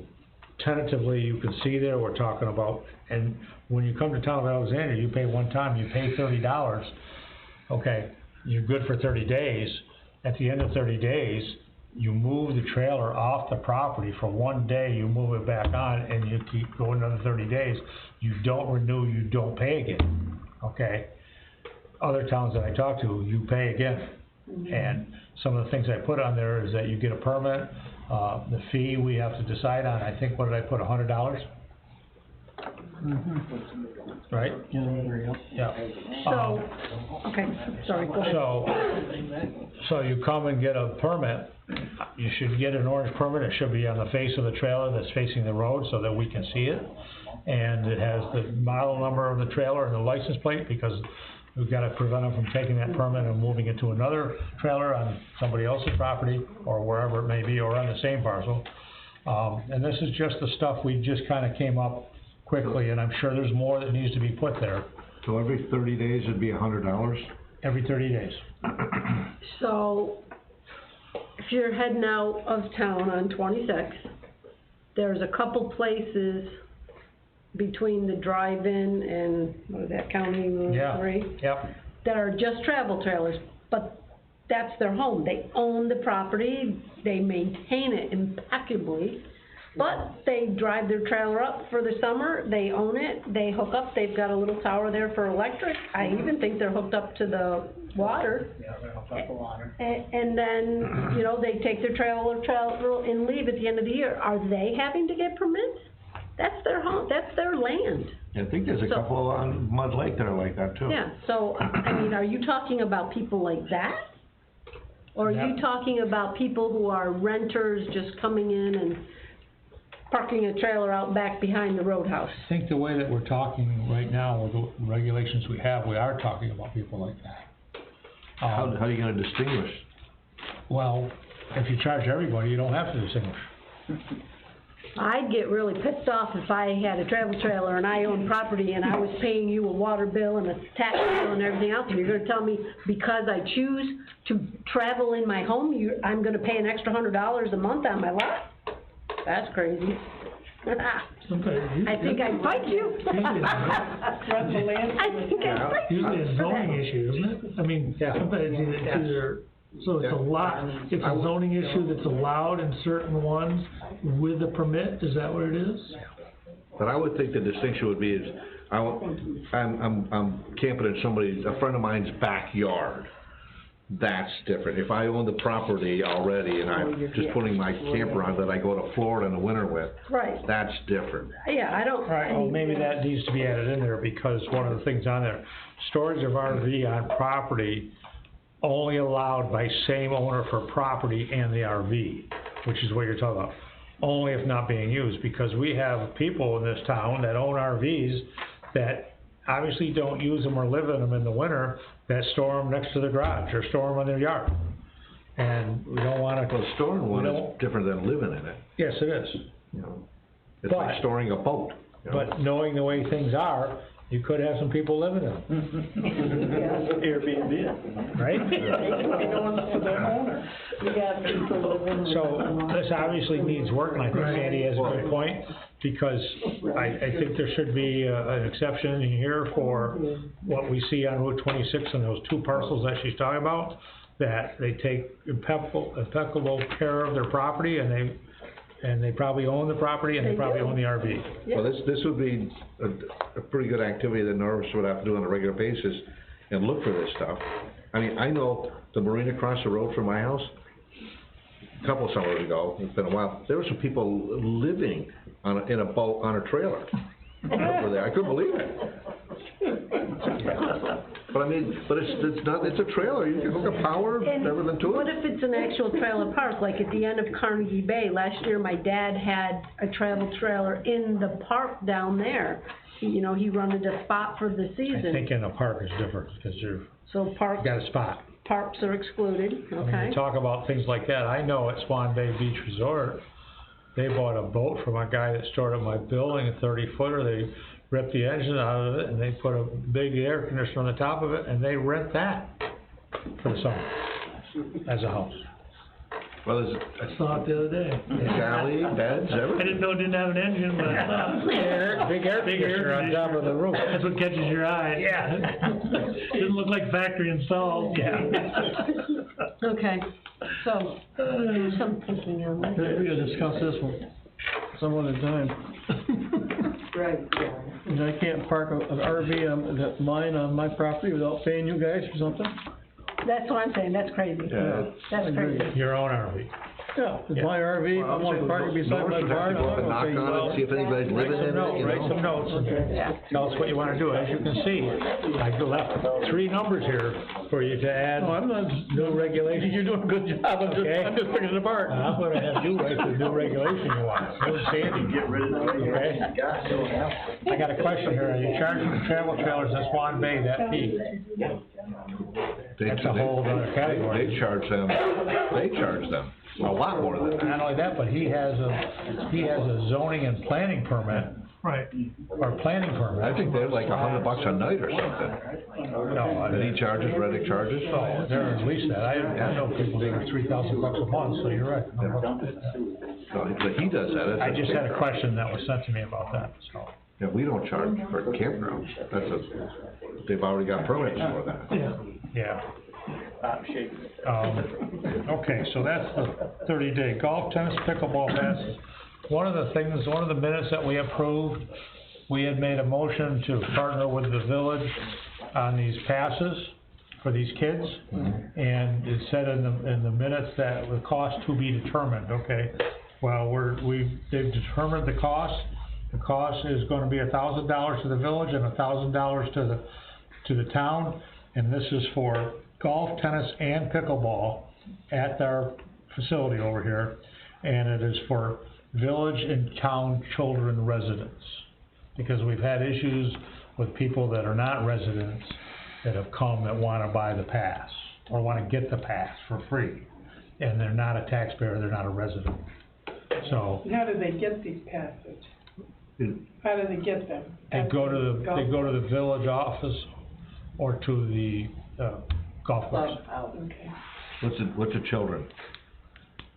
tentatively, you can see there, we're talking about, and when you come to town of Alexandria, you pay one time, you pay $30. Okay, you're good for 30 days. At the end of 30 days, you move the trailer off the property for one day, you move it back on, and you keep going another 30 days, you don't renew, you don't pay again, okay? Other towns that I talk to, you pay again. And some of the things I put on there is that you get a permit, the fee we have to decide on, I think, what did I put, $100? Right? Yeah. So, okay, sorry, go ahead. So you come and get a permit, you should get an orange permit, it should be on the face of the trailer that's facing the road so that we can see it. And it has the model number of the trailer and the license plate, because we've gotta prevent them from taking that permit and moving it to another trailer on somebody else's property, or wherever it may be, or on the same parcel. And this is just the stuff we just kinda came up quickly, and I'm sure there's more that needs to be put there. So every 30 days it'd be $100? Every 30 days. So, if you're heading out of town on 26, there's a couple places between the drive-in and, what is that, County Route 3? Yep. That are just travel trailers, but that's their home. They own the property, they maintain it impeccably, but they drive their trailer up for the summer, they own it, they hook up, they've got a little tower there for electric. I even think they're hooked up to the water. Yeah, they're hooked up to water. And then, you know, they take their trailer and leave at the end of the year. Are they having to get permits? That's their home, that's their land. I think there's a couple on Mud Lake that are like that too. Yeah, so, I mean, are you talking about people like that? Or are you talking about people who are renters just coming in and parking a trailer out back behind the roadhouse? I think the way that we're talking right now with the regulations we have, we are talking about people like that. How are you gonna distinguish? Well, if you charge everybody, you don't have to distinguish. I'd get really pissed off if I had a travel trailer and I owned property and I was paying you a water bill and a tax bill and everything else, and you're gonna tell me because I choose to travel in my home, I'm gonna pay an extra $100 a month on my lot? That's crazy. I think I'd fight you. Usually a zoning issue, isn't it? I mean, sometimes it's either, so it's it's a zoning issue that's allowed in certain ones with a permit, is that what it is? But I would think the distinction would be is, I'm camping in a friend of mine's backyard. That's different. If I own the property already and I'm just putting my camper on that I go to Florida in the winter with, right, that's different. Yeah, I don't. Right, well, maybe that needs to be added in there, because one of the things on there, storage of RV on property only allowed by same owner for property and the RV, which is what you're talking about. Only if not being used, because we have people in this town that own RVs that obviously don't use them or live in them in the winter, that store them next to the garage or store them in their yard. And we don't wanna. Well, storing one is different than living in it. Yes, it is. You know, it's like storing a boat. You know? But knowing the way things are, you could have some people living in them. Airbnb. Right? For their owner. So, this obviously needs work, and I think Sandy has a good point, because I think there should be an exception in here for what we see on Route 26 and those two parcels that she's talking about, that they take impeccable care of their property, and they probably own the property, and they probably own the RV. Well, this would be a pretty good activity that Norris would have to do on a regular basis, and look for this stuff. I mean, I know the marina across the road from my house, a couple of summers ago, it's been a while, there were some people living in a boat, on a trailer over there. I couldn't believe it. But I mean, it's a trailer, you can hook a power, everything to it. What if it's an actual trailer park, like at the end of Carnegie Bay? Last year, my dad had a travel trailer in the park down there. You know, he rented a spot for the season. I think in a park is different, because you got a spot. Parks are excluded, okay. I mean, you talk about things like that, I know at Swan Bay Beach Resort, they bought a boat from a guy that stored at my building, a 30-footer, they ripped the engine out of it, and they put a big air conditioner on the top of it, and they rent that for the summer, as a house. Well, I saw it the other day. Galley, beds, everything. I didn't know it didn't have an engine, but I saw it. Big air conditioner on top of the roof. That's what catches your eye. Yeah. Didn't look like factory installed. Yeah. Okay, So, do some thinking on this. We gotta discuss this one, some other time. Right, yeah. And I can't park an RV on, mine on my property without paying you guys for something? That's what I'm saying, that's crazy. Yeah. That's crazy. Your own RV. Yeah, it's my RV, I want to park it beside my barn, I'm not gonna pay you. See if anybody's living in it, you Write some know? notes. Yeah. Tell us what you wanna do. As you can see, I left 3 numbers here for you to add. No, I'm not, New regulations. you're doing a good job, Okay. I'm just picking it apart. I'm gonna have you write the new regulation you want. You and Sandy, Get rid of the. okay? I got a question here. Are you charging the travel trailers in Swan Bay that fee? That's a whole other category. They charge them a lot more than that. Not only that, but he has a zoning and planning permit, Right. or planning permit. I think they're like $100 a night or something. No, That he charges, Reddick charges? oh, they're at least that. I know people that are $3,000 a month, so you're right. No, but he does that. I just had a question that was sent to me about that, so. Yeah, we don't charge for campgrounds. They've already got permits for that. Yeah. Yeah. I'm shaking. Okay, so that's the 30-day golf, tennis, pickleball passes. One of the minutes that we approved, we had made a motion to partner with the village on these passes for these kids. And it said in the minutes that the cost to be determined, okay? Well, they've determined the cost. The cost is gonna be $1,000 to the village and $1,000 to the town. And this is for golf, tennis, and pickleball at our facility over here. And it is for village and town children residents. Because we've had issues with people that are not residents that have come that wanna buy the pass, or wanna get the pass for free. And they're not a taxpayer, they're not a resident. So, How do they get these passes? How do they get them? they go to the village office or to the, golf course. Okay. What's the children?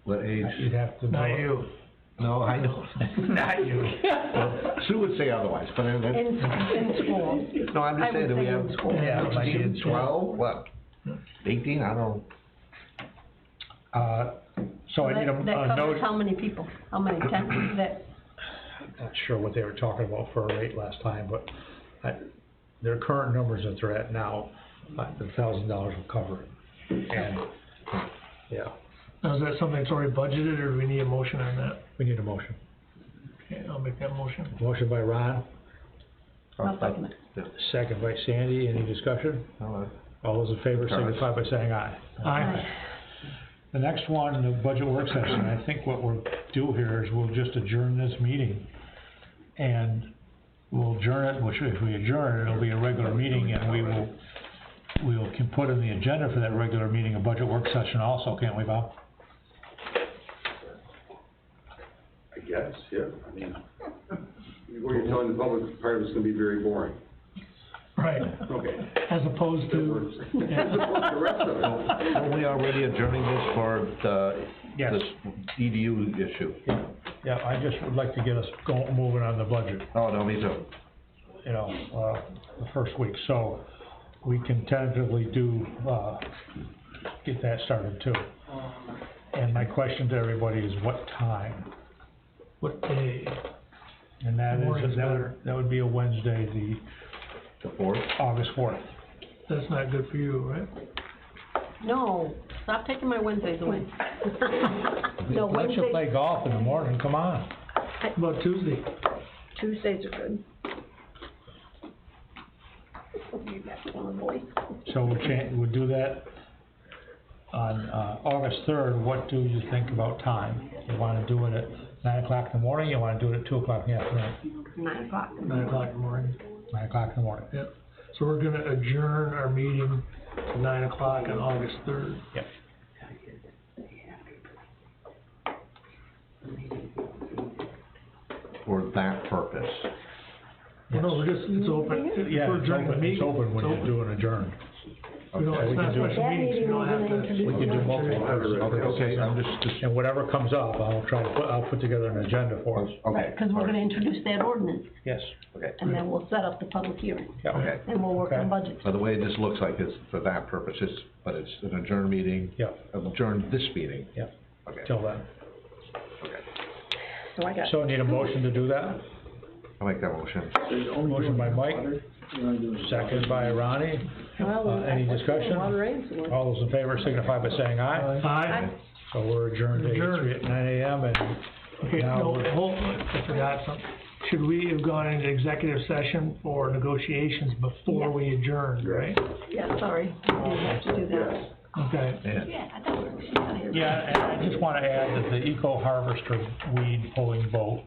What age? You'd have to know. Not you. No, I know. Not you. Well, Sue would say otherwise, but then. In school. No, I'm just saying, do we have in school. Yeah, like 16, 12, what? 18, I don't. So I need That a covers note. how many people, how many, 10, that, Not sure what they were talking about for a rate last time, but their current numbers that they're at now, the $1,000 will cover it. And, yeah, Now, is that something that's already budgeted, or do we need a motion on that? we need a motion. Okay, I'll make that motion. Motion by Ron, I'll second it. second by Sandy. Any discussion? All those in favor signify by saying aye. Aye. The next one, the budget work session, I think what we'll do here is we'll just adjourn this meeting. And we'll adjourn it, which if we adjourn it, it'll be a regular meeting, and we can put in the agenda for that regular meeting a budget work session also, can't we, Bob? I guess, yeah, I mean, what you're telling the public, part of it's gonna be very boring. Right, Okay. as opposed to, The rest of it. Are we already adjourning this for Yes. this EDU issue? Yeah, I just would like to get us moving on the budget, Oh, no, me too. you know, the first week, so we can tentatively get that started too. And my question to everybody is what time? what day? And that Morning's is, better. that would be a Wednesday, The 4th? August 4th. That's not good for you, right? No, stop taking my Wednesdays away. No, Why don't you Wednesday, play golf in the morning, come on. How about Tuesday? Tuesdays are good. You got one voice. So we'll do that on, August 3rd. What do you think about time? You wanna do it at 9 o'clock in the morning, you wanna do it at 2 o'clock in the afternoon? 9 o'clock. 9 o'clock in the morning. 9 o'clock in the morning. Yep. So we're gonna adjourn our meeting to 9 o'clock on August 3rd. Yep. For that purpose. Well, no, we're just, it's open, Yeah, we're it's adjourning the open, meeting. it's open when It's you do an adjourn. We're don't, it's we not can do it. special That meetings, we meeting don't we're have gonna to. introduce. We can do multiple. Okay, I'm just, And whatever comes up, I'll put together an agenda for us. okay. Cause we're gonna introduce that ordinance, Yes. Okay. and then we'll set up the public hearing, Yeah. Okay. and we'll work on budget. By the way, this looks like it's for that purpose, but it's an adjourned meeting. Yeah. Adjourned this meeting. Yeah. Okay. Till then. Okay. So I got. So need a motion to do that? I'll make that motion. Motion by Mike, second by Ronnie. Well, Any discussion? Water rains. All those in favor signify by saying aye. Aye. So we're adjourned to Adjourned. 9 AM and Okay, now no, we're- hold, I forgot something. Should we have gone into executive session for negotiations before we adjourned, right? Yeah, sorry, we have to do that. Okay. Yeah, I thought we were here. Yeah, and I just wanna add that the Eco Harvester weed pulling boat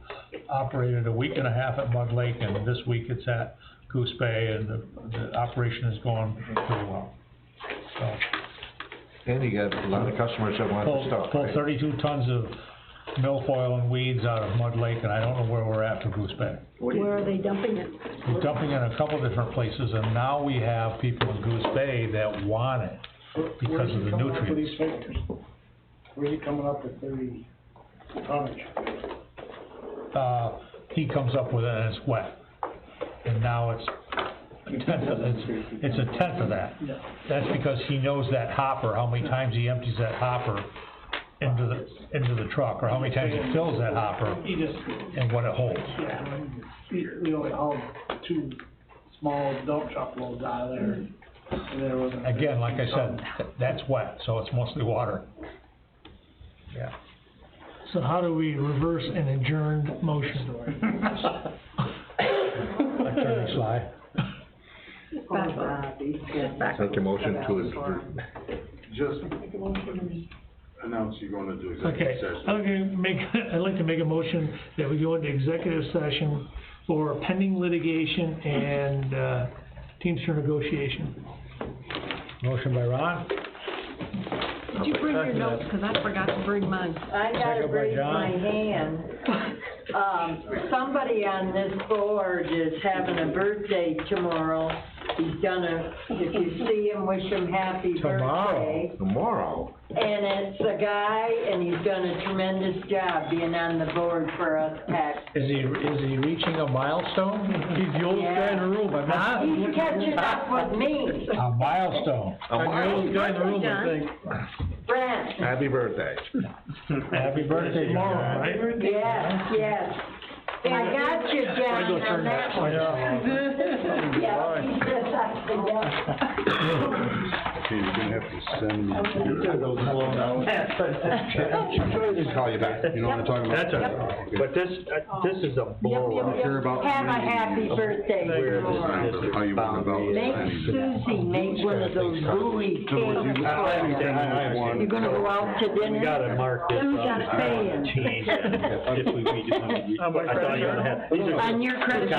operated a week and a half at Mud Lake, and this week it's at Goose Bay, and the operation is going pretty well. So, And you got a lot of customers that want the stuff, pulled right? 32 tons of milfoil and weeds out of Mud Lake, and I don't know where we're at for Goose Bay. Where are they dumping it? We're dumping in a couple different places, and now we have people in Goose Bay that want it because of the nutrients. Where's he coming up with 30 tonnage? He comes up with it and it's wet. And now it's a tenth of that. That's because he knows that hopper, how many times he empties that hopper into the truck, or how many times he fills that hopper He just, and what it holds. yeah, we only hauled 2 small dump truck loads out of there. And there was a- Again, like I said, that's wet, so it's mostly water. Yeah. So how do we reverse an adjourned motion? Attorney Sly. Take a motion to adjourn. Just announce you're gonna do Okay, executive session. I'd like to make a motion that we go into executive session for pending litigation and, Teamster negotiation. Motion by Ron. Did you bring your notes, cause I forgot to bring mine. I gotta Second by raise John. my hand. Somebody on this board is having a birthday tomorrow. He's gonna, if you see him, wish him happy birthday. Tomorrow? And it's a guy, and he's done a tremendous job being on the board for us tax. Is he reaching a milestone? He's the oldest guy in the room, I'm not. He's catching up with me. A milestone. I'm the oldest guy in the room, I think. Brent, Happy birthday. Happy birthday, Tomorrow, John. right? yes, yes. I got you, John, on that one. Yeah, he says I forgot. Okay, you're gonna have to send me. Sure, they call you back. You know what I'm talking about? That's Okay. But this is a blowout. Care about Have a happy birthday tomorrow. How you want to develop Make planning. Susie make one of those gooey cakes for you. You're gonna go out to dinner? We gotta mark this Who's up. paying? Change it. If we do, I thought you would have. These are On your credit